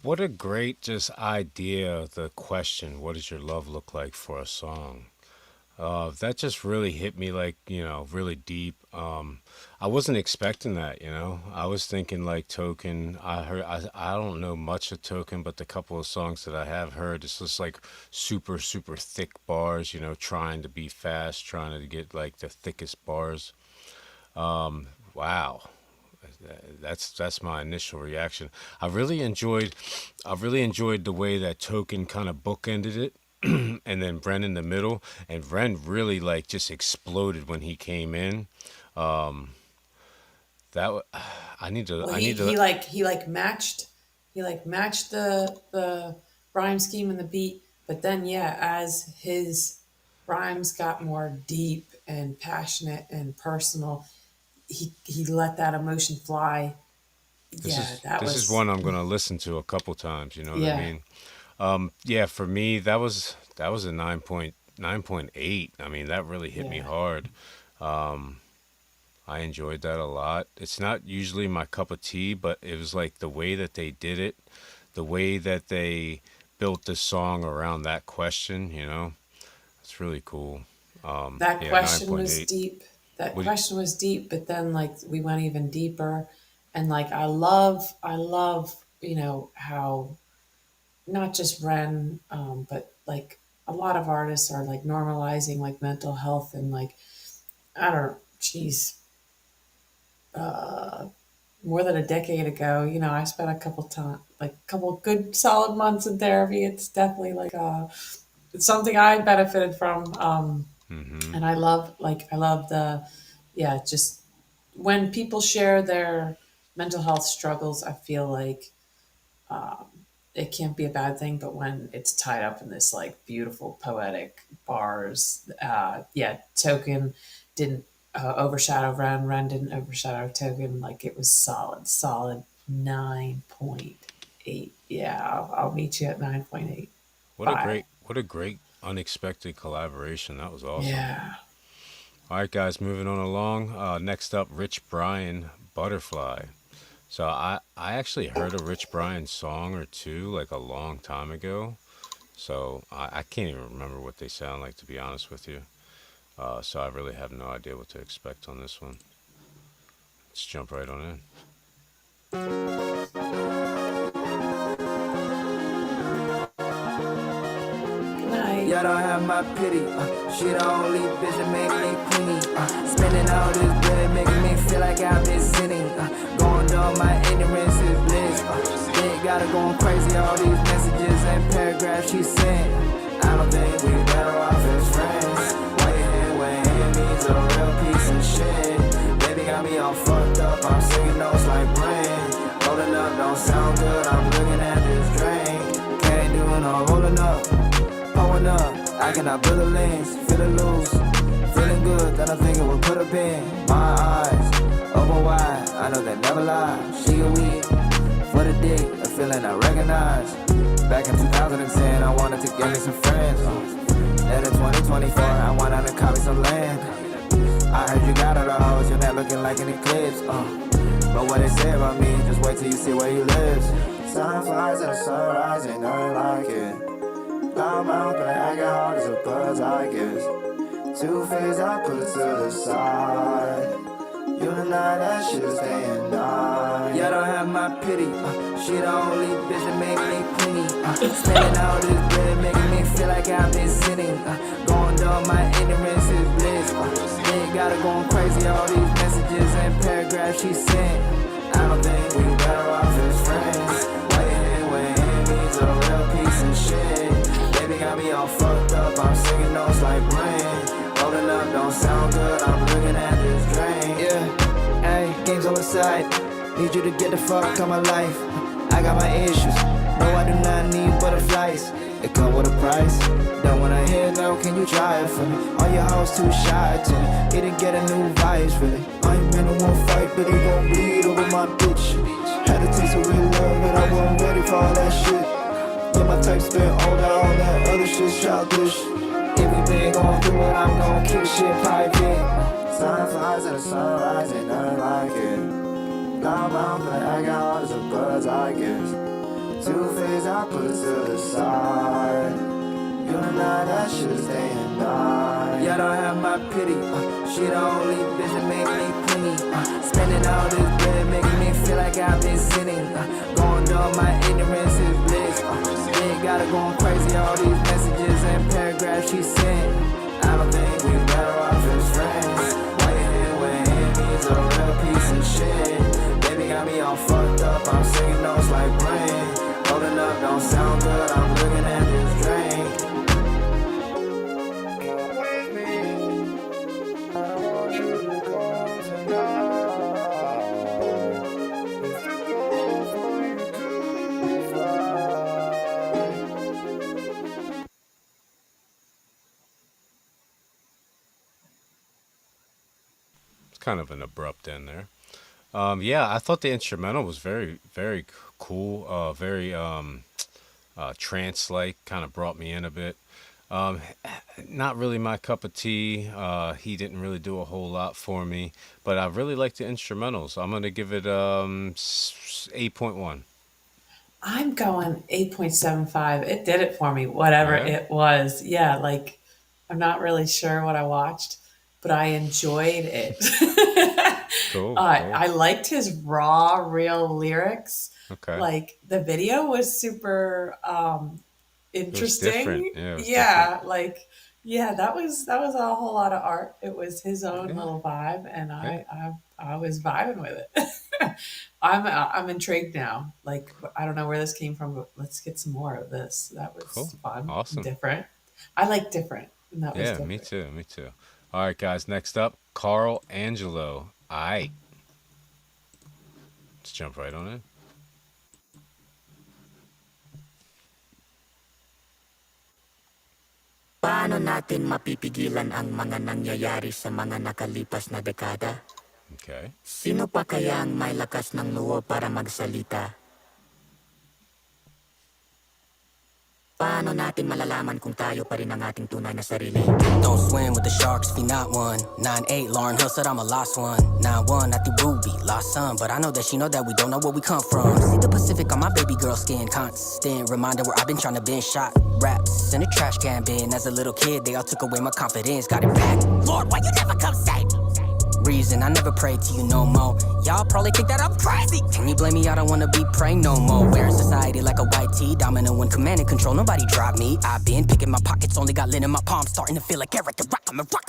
What a great just idea, the question, what does your love look like for a song? That just really hit me like, really deep. I wasn't expecting that, I was thinking like Token. I don't know much of Token, but the couple of songs that I have heard, it's just like super, super thick bars, trying to be fast, trying to get like the thickest bars. Wow. That's my initial reaction. I really enjoyed the way that Token kind of bookended it, and then Ren in the middle, and Ren really like just exploded when he came in. I need to. He matched the rhyme scheme and the beat, but then as his rhymes got more deep and passionate and personal, he let that emotion fly. This is one I'm gonna listen to a couple times. You know what I mean? For me, that was a 9.8. I mean, that really hit me hard. I enjoyed that a lot. It's not usually my cup of tea, but it was like the way that they did it, the way that they built the song around that question. It's really cool. That question was deep. That question was deep, but then like we went even deeper, and like I love, how not just Ren, but like a lot of artists are like normalizing like mental health, and like more than a decade ago, I spent a couple good solid months in therapy. It's definitely like it's something I benefited from. And I love the, just when people share their mental health struggles, I feel like it can't be a bad thing, but when it's tied up in this like beautiful poetic bars, Token didn't overshadow Ren. Ren didn't overshadow Token. Like it was solid 9.8. Yeah, I'll meet you at 9.8. What a great unexpected collaboration. That was awesome. Yeah. All right, guys, moving on along. Next up, Rich Brian, Butterfly. So I actually heard a Rich Brian song or two like a long time ago. So I can't even remember what they sound like, to be honest with you. So I really have no idea what to expect on this one. Let's jump right on in. Y'all don't have my pity. She the only bitch that make me queenie. Spending all this bread making me feel like I've been sinning. Going down my ignorance is bliss. They got her going crazy, all these messages and paragraphs she sent. I don't think we better off as friends. Weighing me's a real piece of shit. Baby got me all fucked up, I'm singing notes like Brand. Rolling up don't sound good, I'm looking at this drink. Can't do no rolling up. Pulling up, I cannot build a lens, feel it loose. Feeling good, then I think it would put up in my eyes. Open wide, I know they never lie. She a weed for the dick, a feeling I recognize. Back in 2010, I wanted to get me some friends. And in 2024, I went out and caught me some land. I heard you got all the hoes, you're not looking like an eclipse. But what they say about me, just wait till you see where he lives. Sun flies and the sun rising, nothing like it. I'm out, but I got hard as a buzz, I guess. Two-faced, I put it to the side. You and I, that shit's staying nice. Y'all don't have my pity. She the only bitch that make me clingy. Spending all this bread making me feel like I've been sinning. Going down my ignorance is bliss. They got her going crazy, all these messages and paragraphs she sent. I don't think we better off as friends. Weighing me's a real piece of shit. Got me all fucked up, I'm singing notes like Brand. Rolling up don't sound good, I'm looking at this drain. Yeah, hey, games on the side. Need you to get the fuck out my life. I got my issues, no I do not need butterflies. It come with a price. Don't wanna hear no, can you try it for me? All your hoes too shy to me. He didn't get a new vice really. I ain't been in one fight, but he gon' bleed over my bitch. Had to take some real love, but I wasn't ready for all that shit. Yeah, my type spent all that other shit childish. If we been going through it, I'm gon' keep shit private. Sunflies and the sunrise ain't nothing like it. Long round, but I got all of birds, I guess. Two-faced, I put it to the side. You know that shit's day and night. Y'all don't have my pity. She the only bitch that make me clingy. Spending all this bread, making me feel like I've been sinning. Going dumb, my ignorance is bliss. Ain't gotta going crazy, all these messages and paragraphs she sent. I don't think we better off as friends. Why you here when enemies a real piece of shit? Baby got me all fucked up, I'm singing notes like brain. Holding up don't sound good, I'm looking at this drink. Kind of an abrupt end there. Yeah, I thought the instrumental was very, very cool. Very trance-like. Kind of brought me in a bit. Not really my cup of tea. He didn't really do a whole lot for me, but I really like the instrumentals. I'm gonna give it 8.1. I'm going 8.75. It did it for me, whatever Yeah. it was. Yeah, like I'm not really sure what I watched, but I enjoyed it. Cool. I liked his raw, real lyrics. Okay. Like the video was super interesting. different. Yeah, it was Yeah, like yeah, that was a whole lot of art. It was his own little vibe, and I was vibing with it. I'm intrigued now. Like I don't know where this came from, but let's get some more of this. That was Cool. fun. Awesome. Different. I like different, and that was Yeah, different. me too. Me too. All right, guys. Next up, Carl Angelo. Aight. Let's jump right on in. Paano natin mapipigilan ang mga nangyayari sa mga nakalipas na dekada? Okay. Sino pa kaya ang may lakas ng loob para magsalita? Paano natin malalaman kung tayo pa rin ang ating tunay na sarili? Don't swim with the sharks if you're not one. 9-8, Lauren Hill said I'm a lost one. 9-1 at the Ruby, lost son. But I know that she know that we don't know where we come from. See the Pacific on my baby girl skin. Constant reminder where I've been trying to bin shot raps in a trash can bin. As a little kid, they all took away my confidence. Got it back. Lord, why you never come save me? Reason I never pray to you no more. Y'all probably think that I'm crazy. Can you blame me? I don't wanna be praying no more. Wearing society like a white tee, dominant when command and control. Nobody drop me. I've been picking my pockets, only got lint in my palms, starting to feel like Eric the Rock. I'm a rock.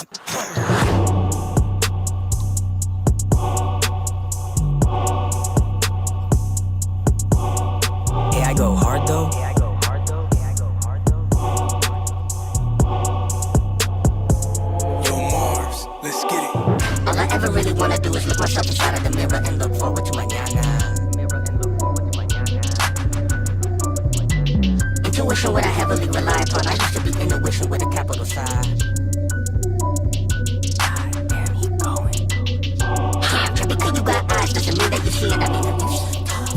Hey, I go hard though. Let's get it. All I ever really wanna do is look myself inside of the mirror and look forward to mañana. Intuition, what I heavily rely upon. I used to be intuition with a capital side. God damn, he going. Just because you got eyes doesn't mean that you see it. I mean, it's tough.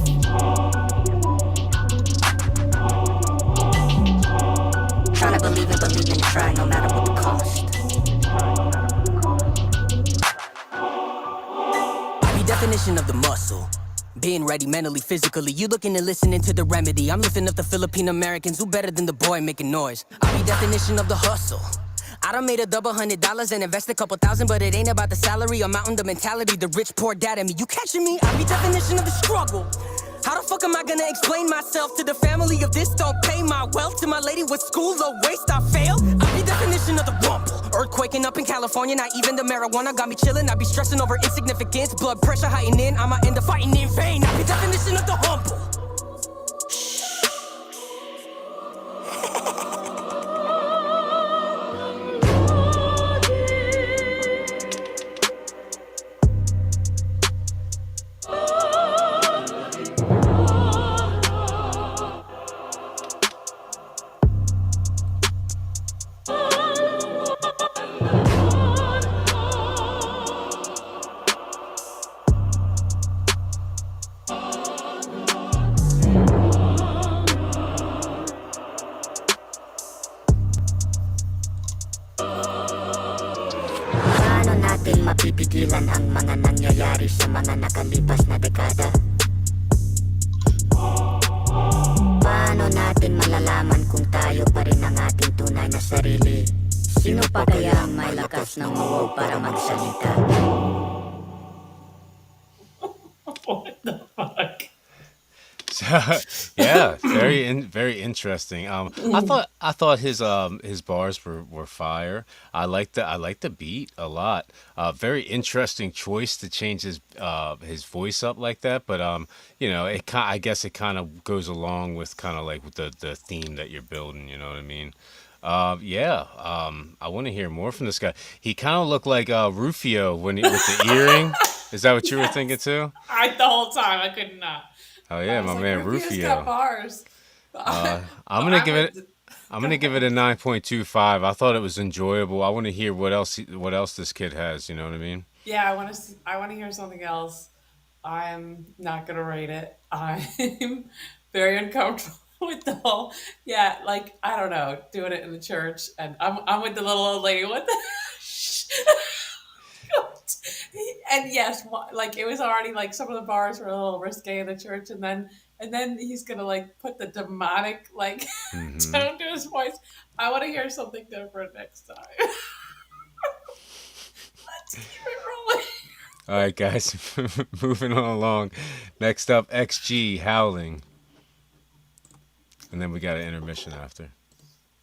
Trying to believe and try no matter what the cost. Definition of the muscle. Being ready mentally, physically. You looking and listening to the remedy. I'm lifting up the Philippine Americans. Who better than the boy making noise? I be definition of the hustle. I done made a double $100 and invest a couple thousand, but it ain't about the salary. I'm out on the mentality. The rich poor dad at me. You catching me? I be definition of the struggle. How the fuck am I gonna explain myself to the family of this? Don't pay my wealth to my lady with school, low waste, I failed. I be definition of the rumble. Earthquaking up in California, not even the marijuana got me chilling. I be stressing over insignificance, blood pressure heightening. I'ma end up fighting in vain. I be definition of the humble. Tingnan ang mga nangyayari sa mga nakalipas na dekada. Paano natin malalaman kung tayo pa rin ang ating tunay na sarili? Sino pa kaya ang may lakas ng uwag para magsalita? What the fuck? So, yeah, very interesting. I thought his bars were fire. I like the beat a lot. Very interesting choice to change his voice up like that. But you know, I guess it kind of goes along with kind of like with the theme that you're building. You know what I mean? Yeah. I want to hear more from this guy. He kind of looked like Rufio with the earring. Is that what you were thinking too? The whole time I could not. Oh yeah, my man Rufio's got Rufio. bars. I'm gonna give it a 9.25. I thought it was enjoyable. I want to hear what else this kid has. You know what I mean? Yeah, I want to hear something else. I'm not gonna rate it. I'm very uncomfortable with the whole. Yeah, like I don't know, doing it in the church, and I'm with the little old lady. What the? And yes, like it was already like some of the bars were a little risque in the church, and then he's gonna like put the demonic like tone to his voice. I want to hear something different next time. Let's keep it rolling. All right, guys, moving on along. Next up, XG Howling, and then we got an intermission after.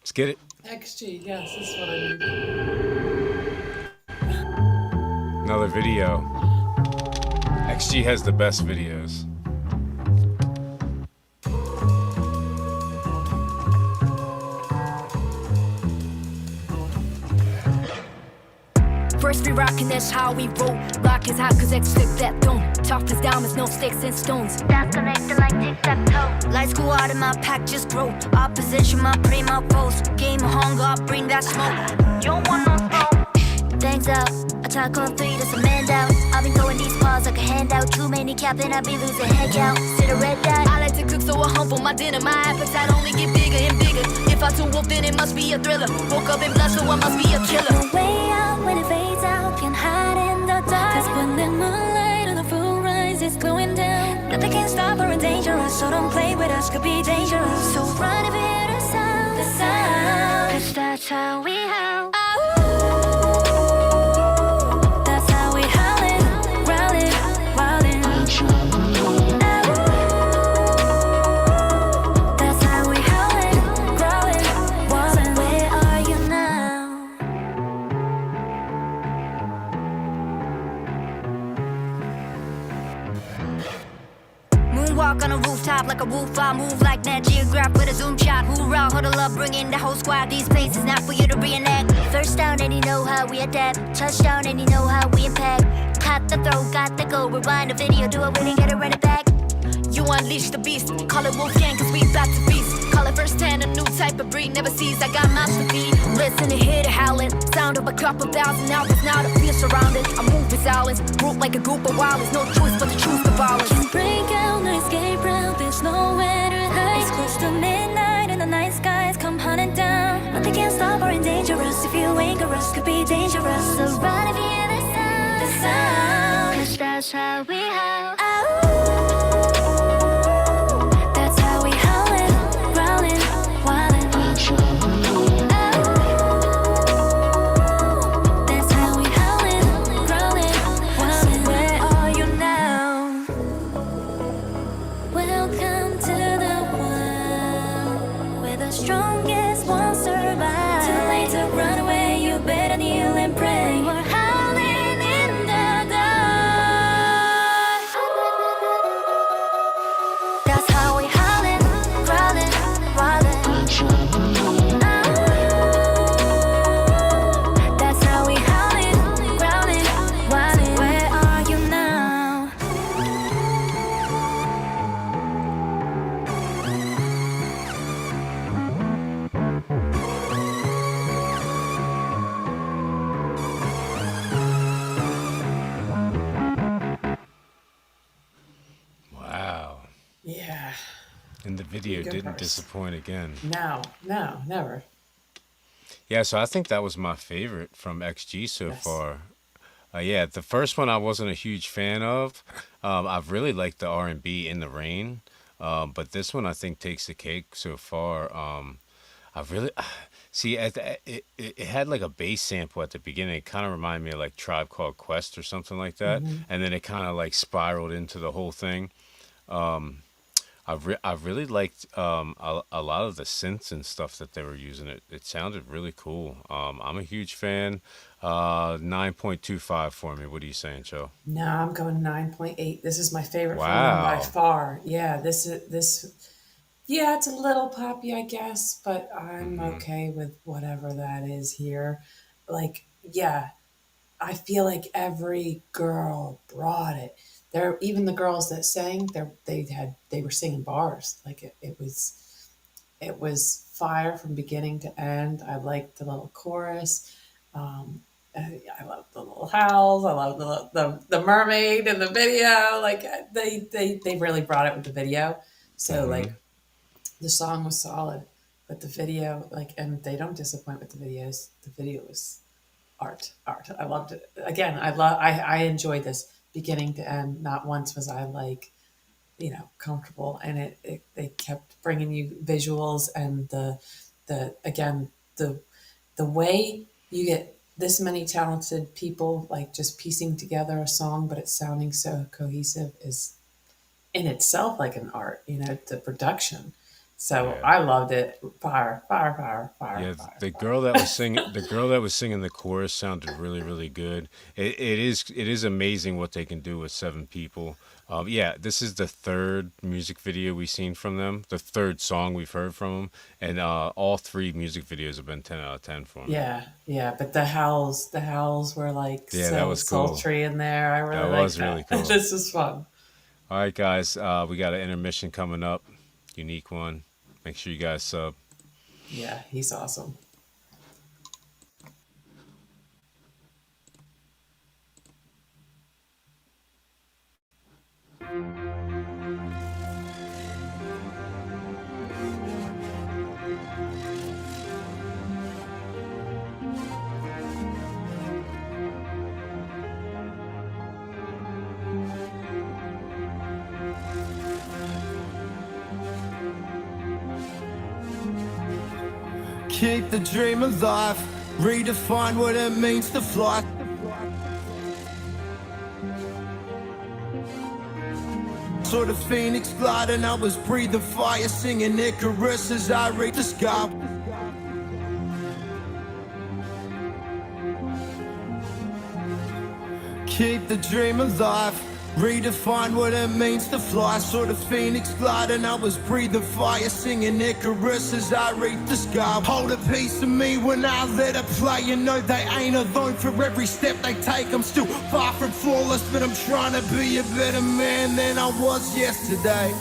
Let's get it. XG, yes, this is what I need. Another video. XG has the best videos. First we rockin', that's how we roll. Rock is hot cause X flip that dome. Tough as diamonds, no sticks and stones. That's connected like tic-tac-toe. Lights go out and my pack just grow. Opposition, my primo post. Game of hunger, I'll bring that smoke. You don't want no smoke. Thanks out. I talk on 3, that's a man down. I've been throwing these balls like a handout. Too many captain, I be losing head count. Sit a red dot. I like to cook so I humble my dinner. My appetite only get bigger and bigger. If I tune wolf, then it must be a thriller. Woke up in blood, so I must be a killer. No way out when it fades out. Can't hide in the dark. Cause when the moonlight on the full rise is going down, nothing can stop or dangerous. So don't play with us, could be dangerous. So run if you hear the sound, the sound. Cause that's how we howl. Walk on a rooftop like a roof, I move like Nat Geograph with a zoom shot. Hoorah, huddle up, bring in the whole squad. These places not for you to reenact. First down and you know how we adapt. Touchdown and you know how we impact. Cut the throw, got the goal. Rewind the video, do it when you gotta run it back. You unleash the beast, call it Wolfgang cause we back to feast. Call it first hand, a new type of breed, never sees, I got mouths to feed. Listen to hear the howling, sound of a couple thousand hours. Now to feel surrounded, I move with silence. Group like a group of wilders, no choice but to choose the violence. Can't break out, no escape route, there's nowhere to hide. It's close to midnight and the night skies come hunting down. Nothing can stop or endanger us, if you anger us, could be dangerous. So run if you hear the sound, the sound. Cause that's how we howl. That's how we howlin', growlin', wildin'. That's how we howlin', growlin', wildin'. Where are you now? Welcome to the world where the strongest won't survive. Too late to run away, you better kneel and pray. We're howling in the dark. That's how we howlin', growlin', wildin'. That's how we howlin', growlin', wildin'. Where are you now? Wow. Yeah. And the video Go didn't first. disappoint again. No, never. Yeah, so I think that was my favorite from XG so Yes. far. Yeah, the first one I wasn't a huge fan of. I've really liked the R&B in the rain, but this one I think takes the cake so far. I really see it had like a bass sample at the beginning. It kind of reminded me of like Tribe Called Quest or something like that, and then it kind of like spiraled into the whole thing. I really liked a lot of the synths and stuff that they were using. It sounded really cool. I'm a huge fan. 9.25 for me. What are you saying, Joe? No, I'm going 9.8. This is my favorite from them Wow. by far. Yeah, yeah, it's a little poppy, I guess, but I'm okay with whatever that is here. Like, yeah, I feel like every girl brought it. There, even the girls that sang, they were singing bars. Like it was fire from beginning to end. I liked the little chorus. I love the little howls. I love the mermaid in the video. Like they really brought it with the video. So like the song was solid, but the video, like, and they don't disappoint with the videos. The video was art. I loved it. Again, I enjoyed this beginning to end. Not once was I like, comfortable. And they kept bringing you visuals and the way you get this many talented people like just piecing together a song, but it's sounding so cohesive is in itself like an art. The production. So I loved it. Fire. Yeah, the girl that was singing the chorus sounded really, really good. It is amazing what they can do with 7 people. Yeah, this is the third music video we've seen from them, the third song we've heard from them, and all 3 music videos have been 10 out of 10 for me. Yeah, but the howls were like that was cool. Sultry in there. I really That was liked really that. cool. This was fun. All right, guys, we got an intermission coming up, unique one. Make sure you guys sub. Yeah, he's awesome. Keep the dream alive, redefine what it means to fly. Sort of phoenix gliding, I was breathing fire, singing Icarus as I reach the sky. Keep the dream alive, redefine what it means to fly. Sort of phoenix gliding, I was breathing fire, singing Icarus as I reach the sky. Hold a piece of me when I let it play. You know they ain't alone for every step they take. I'm still far from flawless, but I'm trying to be a better man than I was yesterday.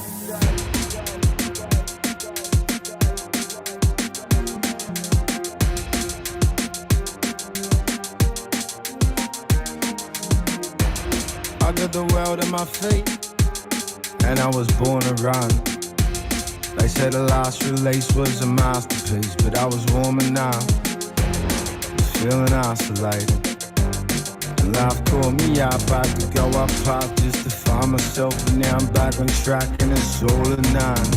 I got the world at my feet, and I was born to run. They said the last release was a masterpiece, but I was warming up, feeling isolated. And life called me up, I had to go up path just to find myself, but now I'm back on track and it's all or none.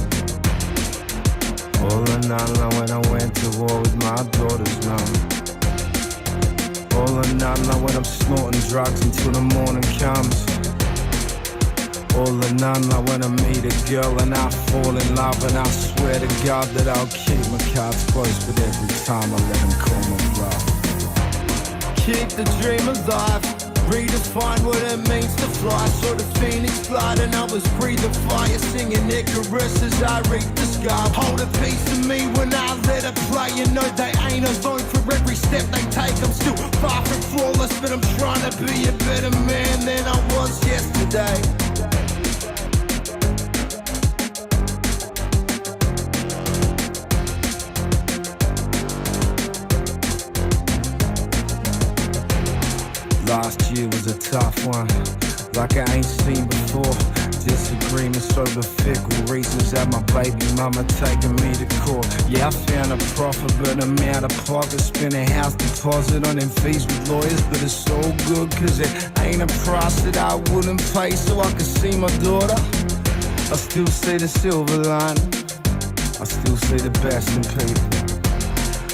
All or none, like when I went to war with my daughter's mum. All or none, like when I'm snorting drugs until the morning comes. All or none, like when I meet a girl and I fall in love, and I swear to God that I'll keep my cards close, but every time I let them call my bluff. Keep the dream alive, redefine what it means to fly. Sort of phoenix gliding, I was breathing fire, singing Icarus as I reach the sky. Hold a piece of me when I let it play. You know they ain't alone for every step they take. I'm still far from flawless, but I'm trying to be a better man than I was yesterday. Last year was a tough one, like I ain't seen before. disagreements over fickle reasons that my baby mama taking me to court. Yeah, I found a profit, but I'm out of pocket. Spent a house deposit on them fees with lawyers, but it's all good, cause it ain't a price that I wouldn't pay so I could see my daughter. I still see the silver lining, I still see the best in people.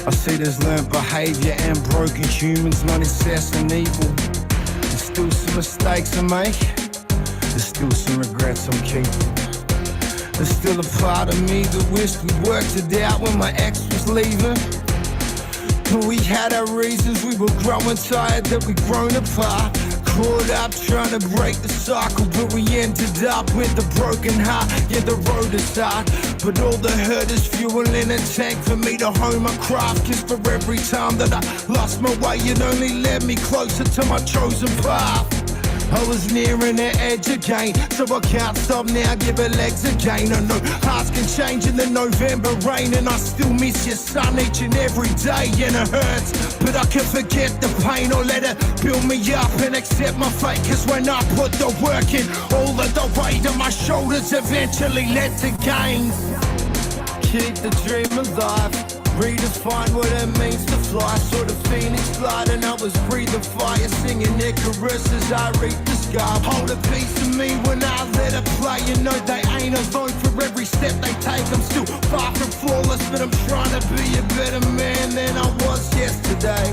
I see there's learned behavior and broken humans, not excess and evil. There's still some mistakes I make, there's still some regrets I'm keeping. There's still a part of me that wished we worked it out when my ex was leaving. But we had our reasons, we were growing tired that we'd grown apart. Caught up trying to break the cycle, but we ended up with a broken heart. Yeah, the road is hard, but all the hurt is fuel in a tank for me to hone my craft. Cause for every time that I lost my way, it only led me closer to my chosen path. I was nearing the edge again, so I can't stop now, give it legs again. I know hearts can change in the November rain, and I still miss your son each and every day, and it hurts. But I can forget the pain or let it build me up and accept my fate. Cause when I put the work in, all of the weight on my shoulders eventually led to gains. Keep the dream alive, redefine what it means to fly. Saw the phoenix fly and I was breathing fire, singing Icarus as I reach the sky. Hold a piece of me when I let it play. You know they ain't alone for every step they take. I'm still far from flawless, but I'm trying to be a better man than I was yesterday.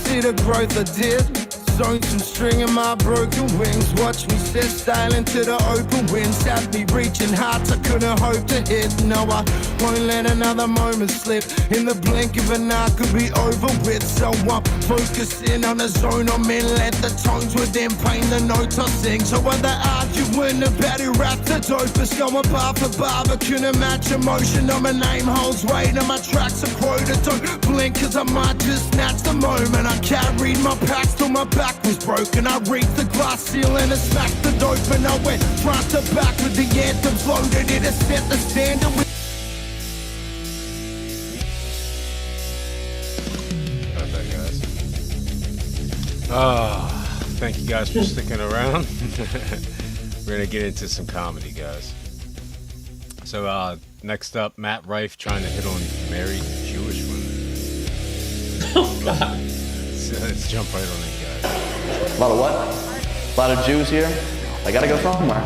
See the growth I did, sewn some string in my broken wings. Watch me set sail into the open winds. Had me reaching heights I couldn't hope to hit. No, I won't let another moment slip. In the blink of an eye could be over with. So I'm focusing on the zone I'm in. Let the tones within paint the notes I sing. So when they're arguing about who raps the dopest, going bar for bar but couldn't match emotion. On my name holds weight and my tracks are quoted. Don't blink cause I might just snatch the moment. I carried my packs till my back was broken. I reached the glass ceiling and smacked the dope, and I went front to back with the anthem floated. It has set the standard with Thank you guys for sticking around. We're gonna get into some comedy, guys. So next up, Matt Rife trying to hit on married Jewish women. Oh God. So let's jump right on it, guys. A lot of what? A lot of Jews here? I gotta go somewhere.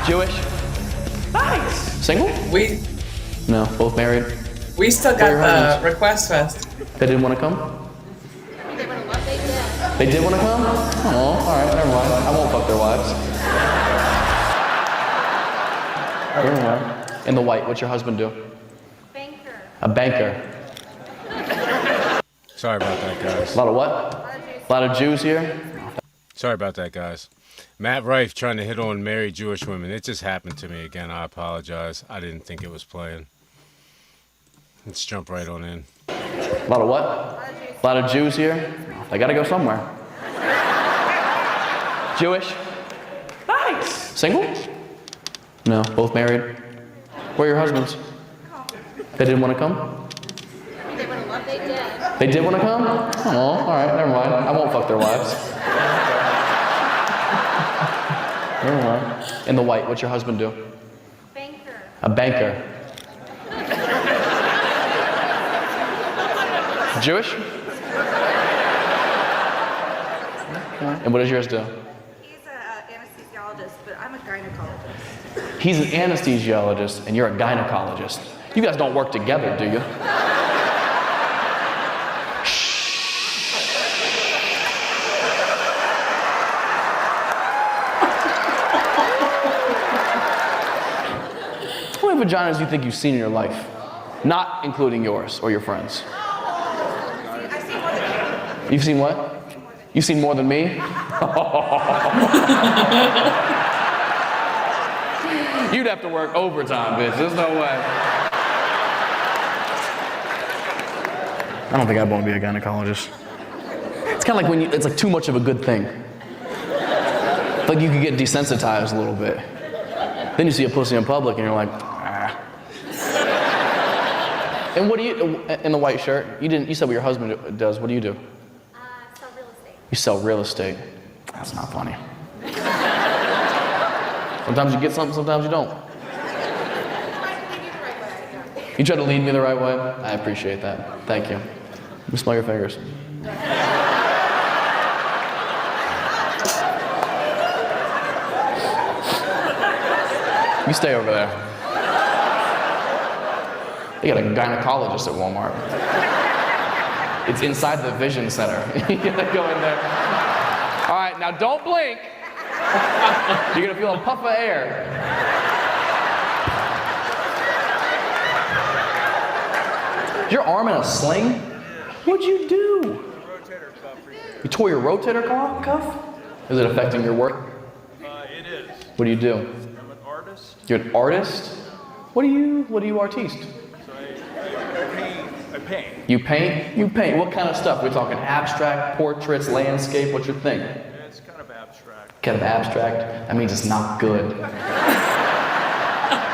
Jewish? Nice. Single? No, both married. We still got the request fest. They didn't want to come? They did want to come? Oh, alright, never mind. I won't fuck their wives. Never mind. In the white, what's your husband do? Banker. A banker. Sorry about that, guys. A lot of what? A lot of Jews here? Sorry about that, guys. Matt Rife trying to hit on married Jewish women. It just happened to me again. I apologize. I didn't think it was playing. Let's jump right on in. A lot of what? A lot of Jews here? I gotta go somewhere. Jewish? Nice. Single? No, both married. Where are your husbands? They didn't want to come? They did want to come? Oh, alright, never mind. I won't fuck their wives. Never mind. In the white, what's your husband do? Banker. A banker. Jewish? And what does yours do? He's an anesthesiologist, but I'm a gynecologist. He's an anesthesiologist, and you're a gynecologist. You guys don't work together, do you? How many vaginas do you think you've seen in your life? Not including yours or your friends. You've seen what? You've seen more than me? You'd have to work overtime, bitch. There's no way. I don't think I'd want to be a gynecologist. It's kind of like when it's like too much of a good thing. Like you could get desensitized a little bit. Then you see a pussy in public and you're like, And what do you, in the white shirt? You said what your husband does. What do you do? Sell real estate. You sell real estate. That's not funny. Sometimes you get something, sometimes you don't. You try to lead me the right way? I appreciate that. Thank you. Let me smell your fingers. You stay over there. They got a gynecologist at Walmart. It's inside the vision center. You gotta go in there. All right, now don't blink. You're gonna feel a puff of air. Is your arm in a sling? What'd you do? You tore your rotator cuff? Is it affecting your work? It is. What do you do? I'm an artist. You're an artist? What do you artiste? So I paint. You paint? You paint. What kind of stuff? We're talking abstract, portraits, landscape. What's your thing? It's kind of abstract. Kind of abstract? That means it's not good.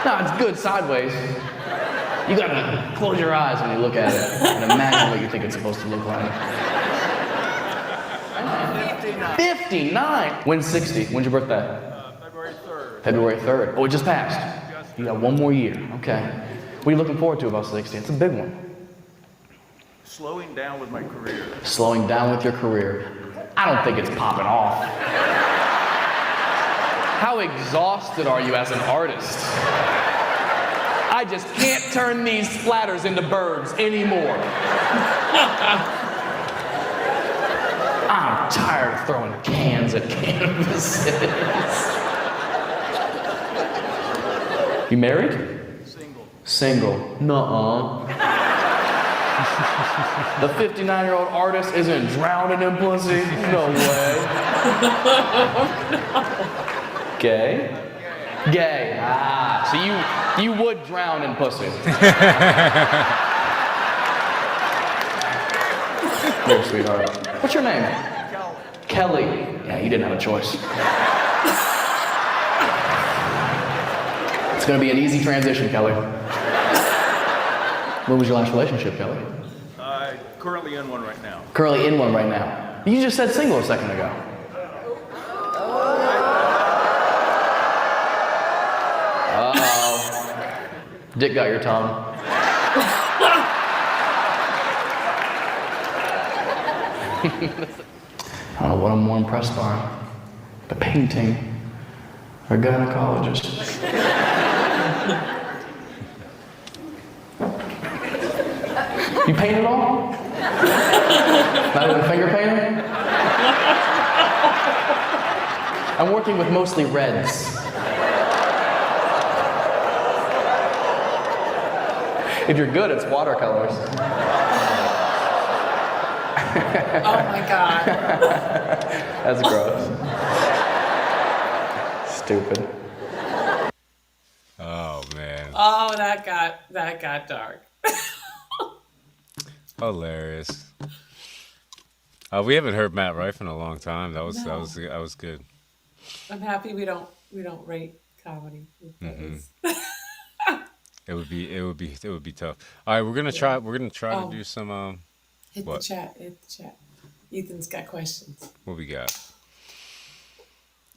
No, it's good sideways. You gotta close your eyes when you look at it and imagine what you think it's supposed to look like. 59. When's 60? When's your birthday? February 3rd. February 3rd. Oh, it just passed. You got one more year. Okay. What are you looking forward to about 60? It's a big one. Slowing down with my career. Slowing down with your career. I don't think it's popping off. How exhausted are you as an artist? I just can't turn these splatters into birds anymore. I'm tired of throwing cans at canvases. You married? Single. Single. Nuh-uh. The 59-year-old artist isn't drowning in pussy? No way. Gay? Gay. Ah, so you would drown in pussy. Dear sweetheart. What's your name? Kelly. Yeah, you didn't have a choice. It's gonna be an easy transition, Kelly. When was your last relationship, Kelly? Currently in one right now. Currently in one right now. You just said single a second ago. Uh-oh. Dick got your tongue. I don't know what I'm more impressed by. The painting or gynecologist. You paint it all? Not even finger painting? I'm working with mostly reds. If you're good, it's watercolors. Oh my God. That's gross. Stupid. Oh man. Oh, that got dark. Hilarious. We haven't heard Matt Rife in a long time. That was good. I'm happy we don't rate comedy. It would be tough. All right, we're gonna try to do some Hit what? the chat. Ethan's got questions. What we got?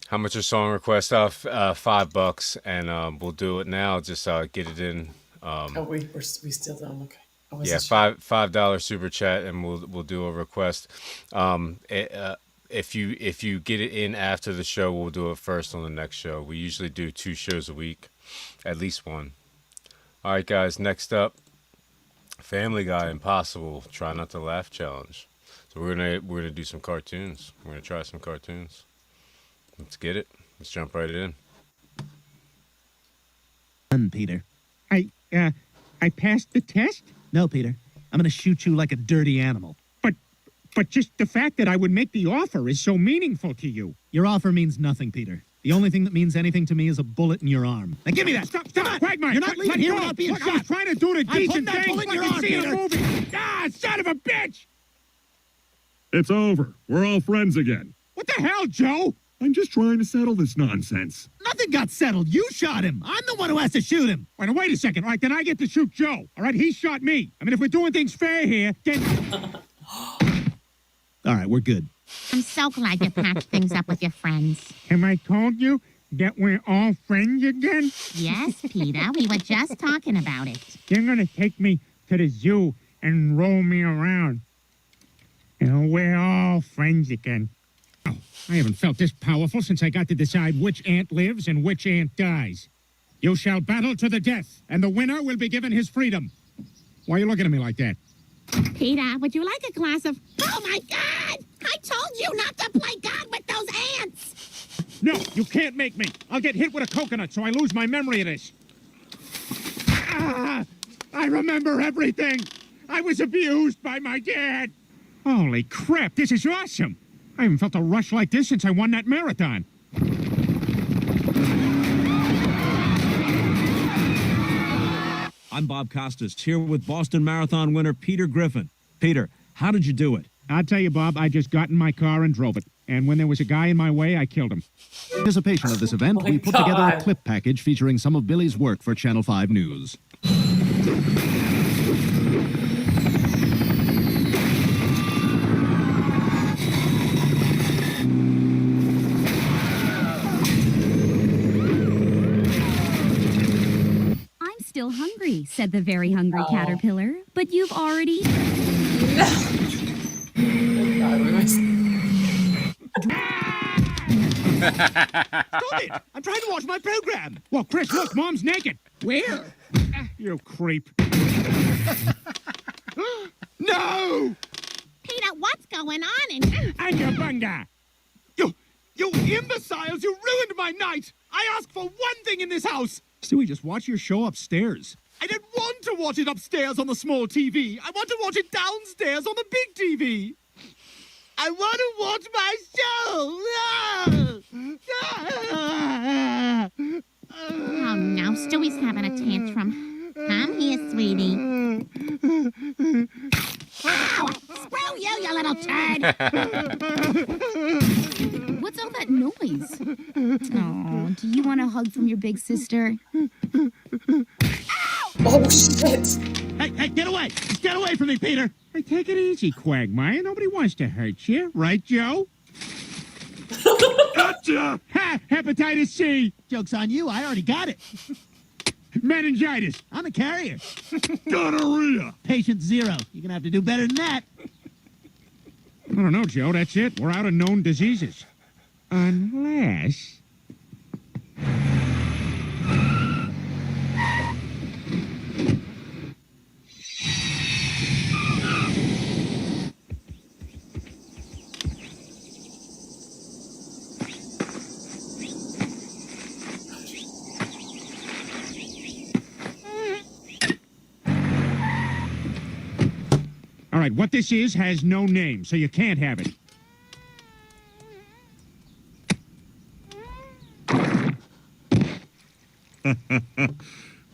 How much a song request? $5, and we'll do it now. Just get it in. We still don't. Okay. Yeah, $5 super chat, and we'll do a request. If you get it in after the show, we'll do it first on the next show. We usually do 2 shows a week, at least one. All right, guys. Next up, Family Guy Impossible Try Not to Laugh challenge. So we're gonna do some cartoons. We're gonna try some cartoons. Let's get it. Let's jump right in. Peter. I passed the test? No, Peter. I'm gonna shoot you like a dirty animal. But just the fact that I would make the offer is so meaningful to you. Your offer means nothing, Peter. The only thing that means anything to me is a bullet in your arm. Now give me that. Stop. Quagmire. You're not leaving here without being shot. I was trying to do the decent thing. I'm putting that bullet in your arm, Peter. Ah, son of a bitch! It's over. We're all friends again. What the hell, Joe? I'm just trying to settle this nonsense. Nothing got settled. You shot him. I'm the one who has to shoot him. Wait a second. All right, then I get to shoot Joe. All right, he shot me. I mean, if we're doing things fair here, then... All right, we're good. I'm so glad you patched things up with your friends. Have I told you that we're all friends again? Yes, Peter, we were just talking about it. They're gonna take me to the zoo and roll me around. And we're all friends again. Oh, I haven't felt this powerful since I got to decide which ant lives and which ant dies. You shall battle to the death, and the winner will be given his freedom. Why are you looking at me like that? Peter, would you like a glass of... Oh, my God! I told you not to play God with those ants! No, you can't make me. I'll get hit with a coconut so I lose my memory of this. Ah, I remember everything. I was abused by my dad. Holy crap, this is awesome. I haven't felt a rush like this since I won that marathon. I'm Bob Costas, here with Boston Marathon winner Peter Griffin. Peter, how did you do it? I'll tell you, Bob, I just got in my car and drove it. And when there was a guy in my way, I killed him. In anticipation of this event, we put together a clip package featuring some of Billy's work for Channel 5 News. Still hungry, said the very hungry caterpillar. But you've already... Stop it! I'm trying to watch my program. Well, Chris, look, Mom's naked. Where? You creep. No! Peter, what's going on in... Angabunga! You imbeciles! You ruined my night! I asked for one thing in this house! Stewie, just watch your show upstairs. I didn't want to watch it upstairs on the small TV. I want to watch it downstairs on the big TV. I want to watch my show. Oh, no, Stewie's having a tantrum. I'm here, sweetie. Ow! Screw you little turd! What's all that noise? Oh, do you want a hug from your big sister? Oh, shit. Hey, get away! Just get away from me, Peter! Hey, take it easy, Quagmire. Nobody wants to hurt you, right, Joe? Gotcha! Ha! Hepatitis C! Joke's on you, I already got it. Meningitis. I'm a carrier. Gonorrhea. Patient 0. You're gonna have to do better than that. I don't know, Joe. That's it. We're out of known diseases. Unless... All right, what this is has no name, so you can't have it.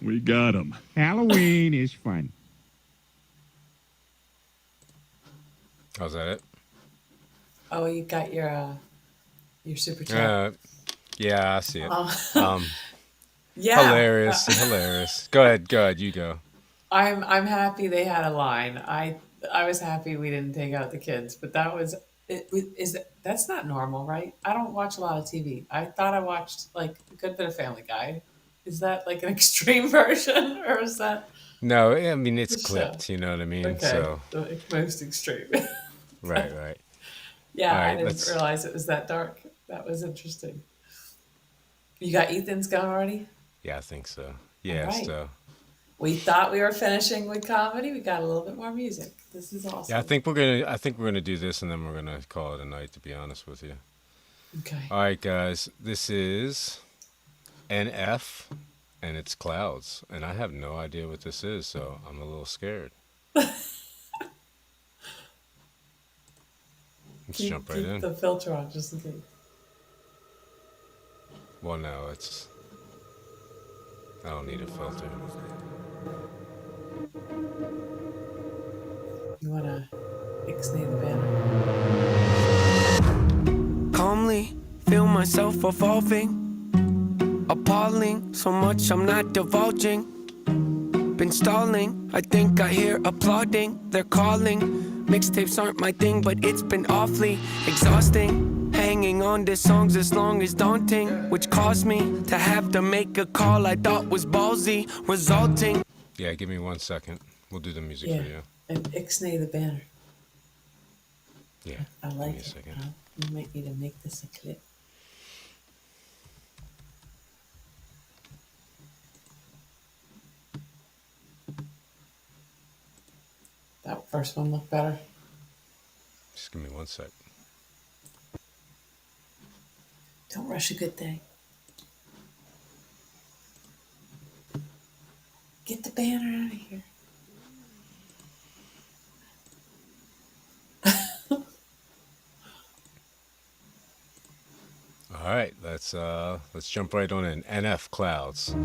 We got him. Halloween is fun. How's that it? Oh, you got your super chat. Yeah, I see it. Yeah. Hilarious. Go ahead, you go. I'm happy they had a line. I was happy we didn't take out the kids, but that's not normal, right? I don't watch a lot of TV. I thought I watched like a good bit of Family Guy. Is that like an extreme version, or is that? No, I mean it's clipped. You know what I mean? Okay, So the most extreme. right. Yeah, All right, I didn't realize it was that dark. That was interesting. You got Ethan's going already? Yeah, I think so. Yeah, right. so. We thought we were finishing with comedy. We got a little bit more music. This is awesome. Yeah, I think we're gonna do this and then we're gonna call it a night. To be honest with you. Okay. All right, guys. This is NF, and it's Clouds, and I have no idea what this is, so I'm a little scared. Let's jump right in. Keep the filter on just in case. Well, no, I don't need a filter. You wanna ixnay the band? Calmly feel my myself evolving, appalling, so much I'm not divulging. Been stalling, I think I hear applauding, they're calling. Mixtapes aren't my thing, but it's been awfully exhausting. Hanging on to songs as long as daunting, which caused me to have to make a call I thought was ballsy, resulting. Yeah, give me 1 second. We'll do the music Yeah. for you. And Ixnay the banner. Yeah. I like Give me a it. second. You might need to make this a clip. That first one looked better. Just give me 1 sec. Don't rush a good thing. Get the banner out of here. All right, let's jump right on in. NF Clouds.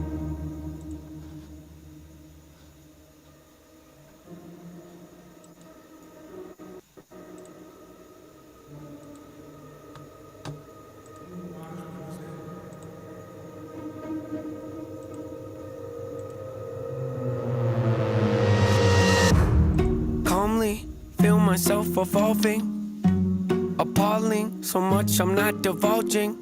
Calmly feel myself evolving, appalling, so much I'm not divulging.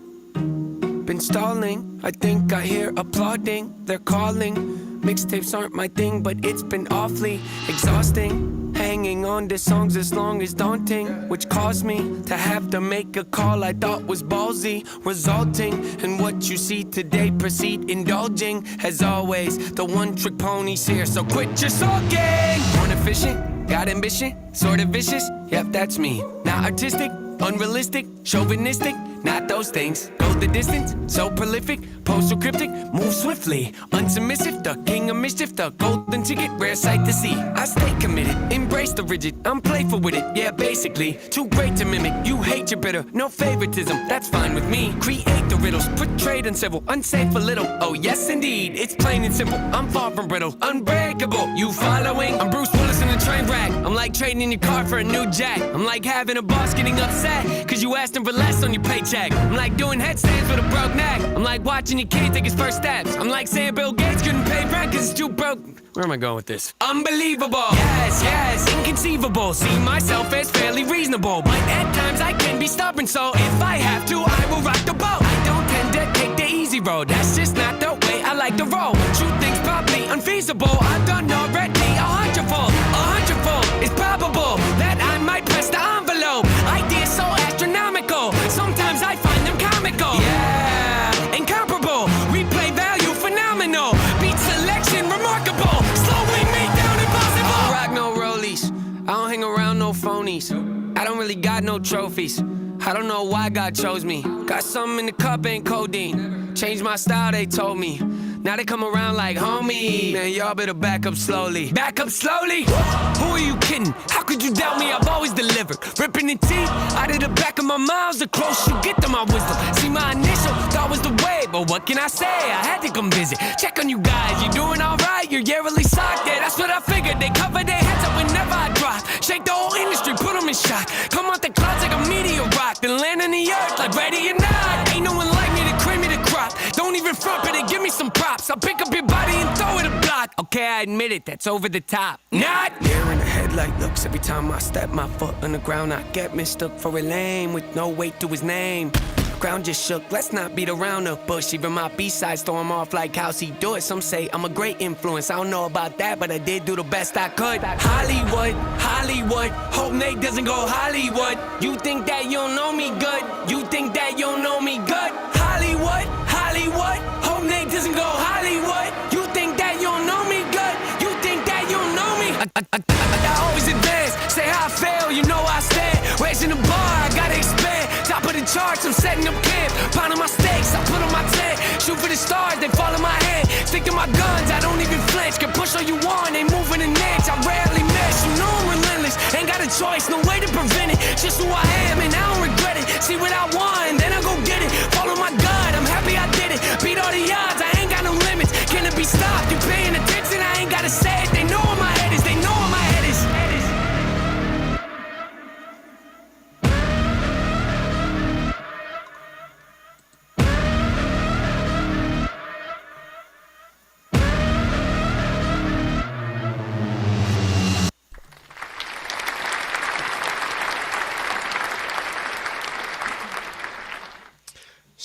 Been stalling, I think I hear applauding, they're calling. Mixtapes aren't my thing, but it's been awfully exhausting. Hanging on to songs as long as daunting, which caused me to have to make a call I thought was ballsy, resulting in what you see today. Proceed indulging, as always, the one-trick ponies here, so quit your sulking. Born efficient, got ambition, sort of vicious, yep, that's me. Not artistic, unrealistic, chauvinistic, not those things. Go the distance, so prolific, postal cryptic, move swiftly, unsubmissive, the king of mischief, the golden ticket, rare sight to see. I stay committed, embrace the rigid, I'm playful with it, yeah, basically. Too great to mimic, you hate your bitter, no favoritism, that's fine with me. Create the riddles, portrayed uncivil, unsafe a little, oh yes indeed, it's plain and simple, I'm far from brittle, unbreakable, you following? I'm Bruce Willis in a train wreck, I'm like trading in your car for a new jack, I'm like having a boss getting upset, cause you asked him for less on your paycheck. I'm like doing headstands with a broke neck. I'm like watching your kid take his first steps. I'm like saying Bill Gates couldn't pay rent cause it's too broke. Where am I going with this? Unbelievable. Yes, yes, inconceivable. See myself as fairly reasonable, but at times I can be stubborn, so if I have to, I will rock the boat. I don't tend to take the easy road. That's just not the way I like to roll. True things probably unfeasible. I've done already 100-fold. 100-fold. It's probable that I might press the envelope. Ideas so astronomical. Sometimes I find them comical. Yeah, incomparable. Replay value phenomenal. Beat selection remarkable. Slowing me down impossible. I don't rock no rollies. I don't hang around no phonies. I don't really got no trophies. I don't know why God chose me. Got something in the cup, ain't codeine. Changed my style, they told me. Now they come around like homie. Man, y'all better back up slowly. Back up slowly? Who are you kidding? How could you doubt me? I've always delivered. Ripping the teeth out of the back of my mouth. The closer you get to my wisdom. See, my initial thought was the way, but what can I say? I had to come visit. Check on you guys. You doing alright? You're yearly socked. Yeah, that's what I figured. They cover their heads up whenever I drop. Shake the whole industry, put them in shock. Come out the clouds like a meteor rock, then land on the earth like ready or not. Ain't no one like me to cream me the crop. Don't even front, but they give me some props. I'll pick up your body and throw it a block. Okay, I admit it, that's over the top. Not there in the headlight looks. Every time I step my foot on the ground, I get mistook for a lame with no weight to his name. Ground just shook, let's not beat around the bush. Even my B-sides throw him off like how's he do it. Some say I'm a great influence, I don't know about that, but I did do the best I could. Hollywood, Hollywood, hope Nate doesn't go Hollywood. You think that you don't know me good? You think that you don't know me good? Hollywood, Hollywood, hope Nate doesn't go Hollywood. You think that you don't know me good? You think that you don't know me? I always advance, say how I fail, you know I stand. Raising the bar, I gotta expand. Top of the charts, I'm setting up camp. Pounding my stakes, I put on my tent. Shoot for the stars, they fall in my hand. Stick to my guns, I don't even flinch. Can push all you want, ain't moving an inch. I rarely miss, you know I'm relentless. Ain't got a choice, no way to prevent it. Just who I am, and I don't regret it. See what I want, then I go get it. Follow my gut, I'm happy I did it. Beat all the odds, I ain't got no limits. Can it be stopped? You paying attention? I ain't gotta say it. They know where my head is, they know where my head is.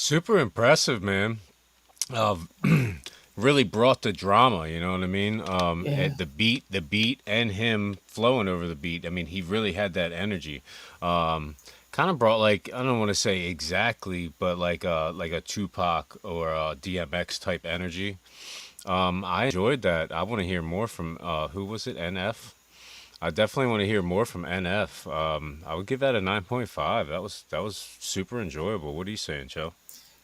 Super impressive, man. Uh, really brought the drama, you know what I mean? Yeah. The beat, and him flowing over the beat. I mean, he really had that energy. Kind of brought like I don't want to say exactly, but like a Tupac or a DMX type energy. I enjoyed that. I want to hear more from who was it? NF. I definitely want to hear more from NF. I would give that a 9.5. That was super enjoyable. What are you saying, Joe?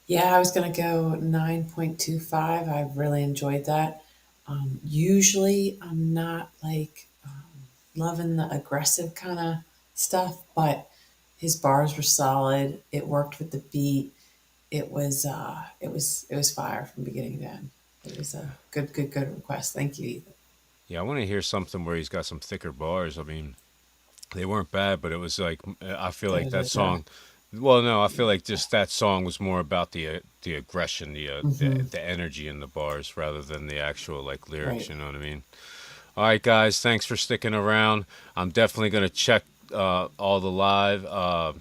Yeah, I was gonna go 9.25. I really enjoyed that. Usually, I'm not like loving the aggressive kind of stuff, but his bars were solid. It worked with the beat. It was fire from beginning to end. It was a good request. Thank you, Ethan. Yeah, I want to hear something where he's got some thicker bars. I mean, they weren't bad, but it was like I feel like that song. Well, no, I feel like just that song was more about the aggression, the energy in the bars rather than the actual like lyrics. Right. You know what I mean? All right, guys, thanks for sticking around. I'm definitely gonna check all the live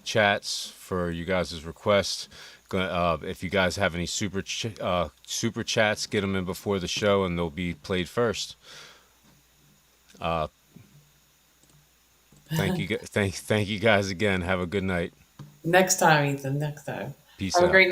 chats for you guys' requests. If you guys have any super chats, get them in before the show, and they'll be played first. Thank you, thank you guys again. Have a good night. Next time, Ethan. Next time. Peace Have a out. great night.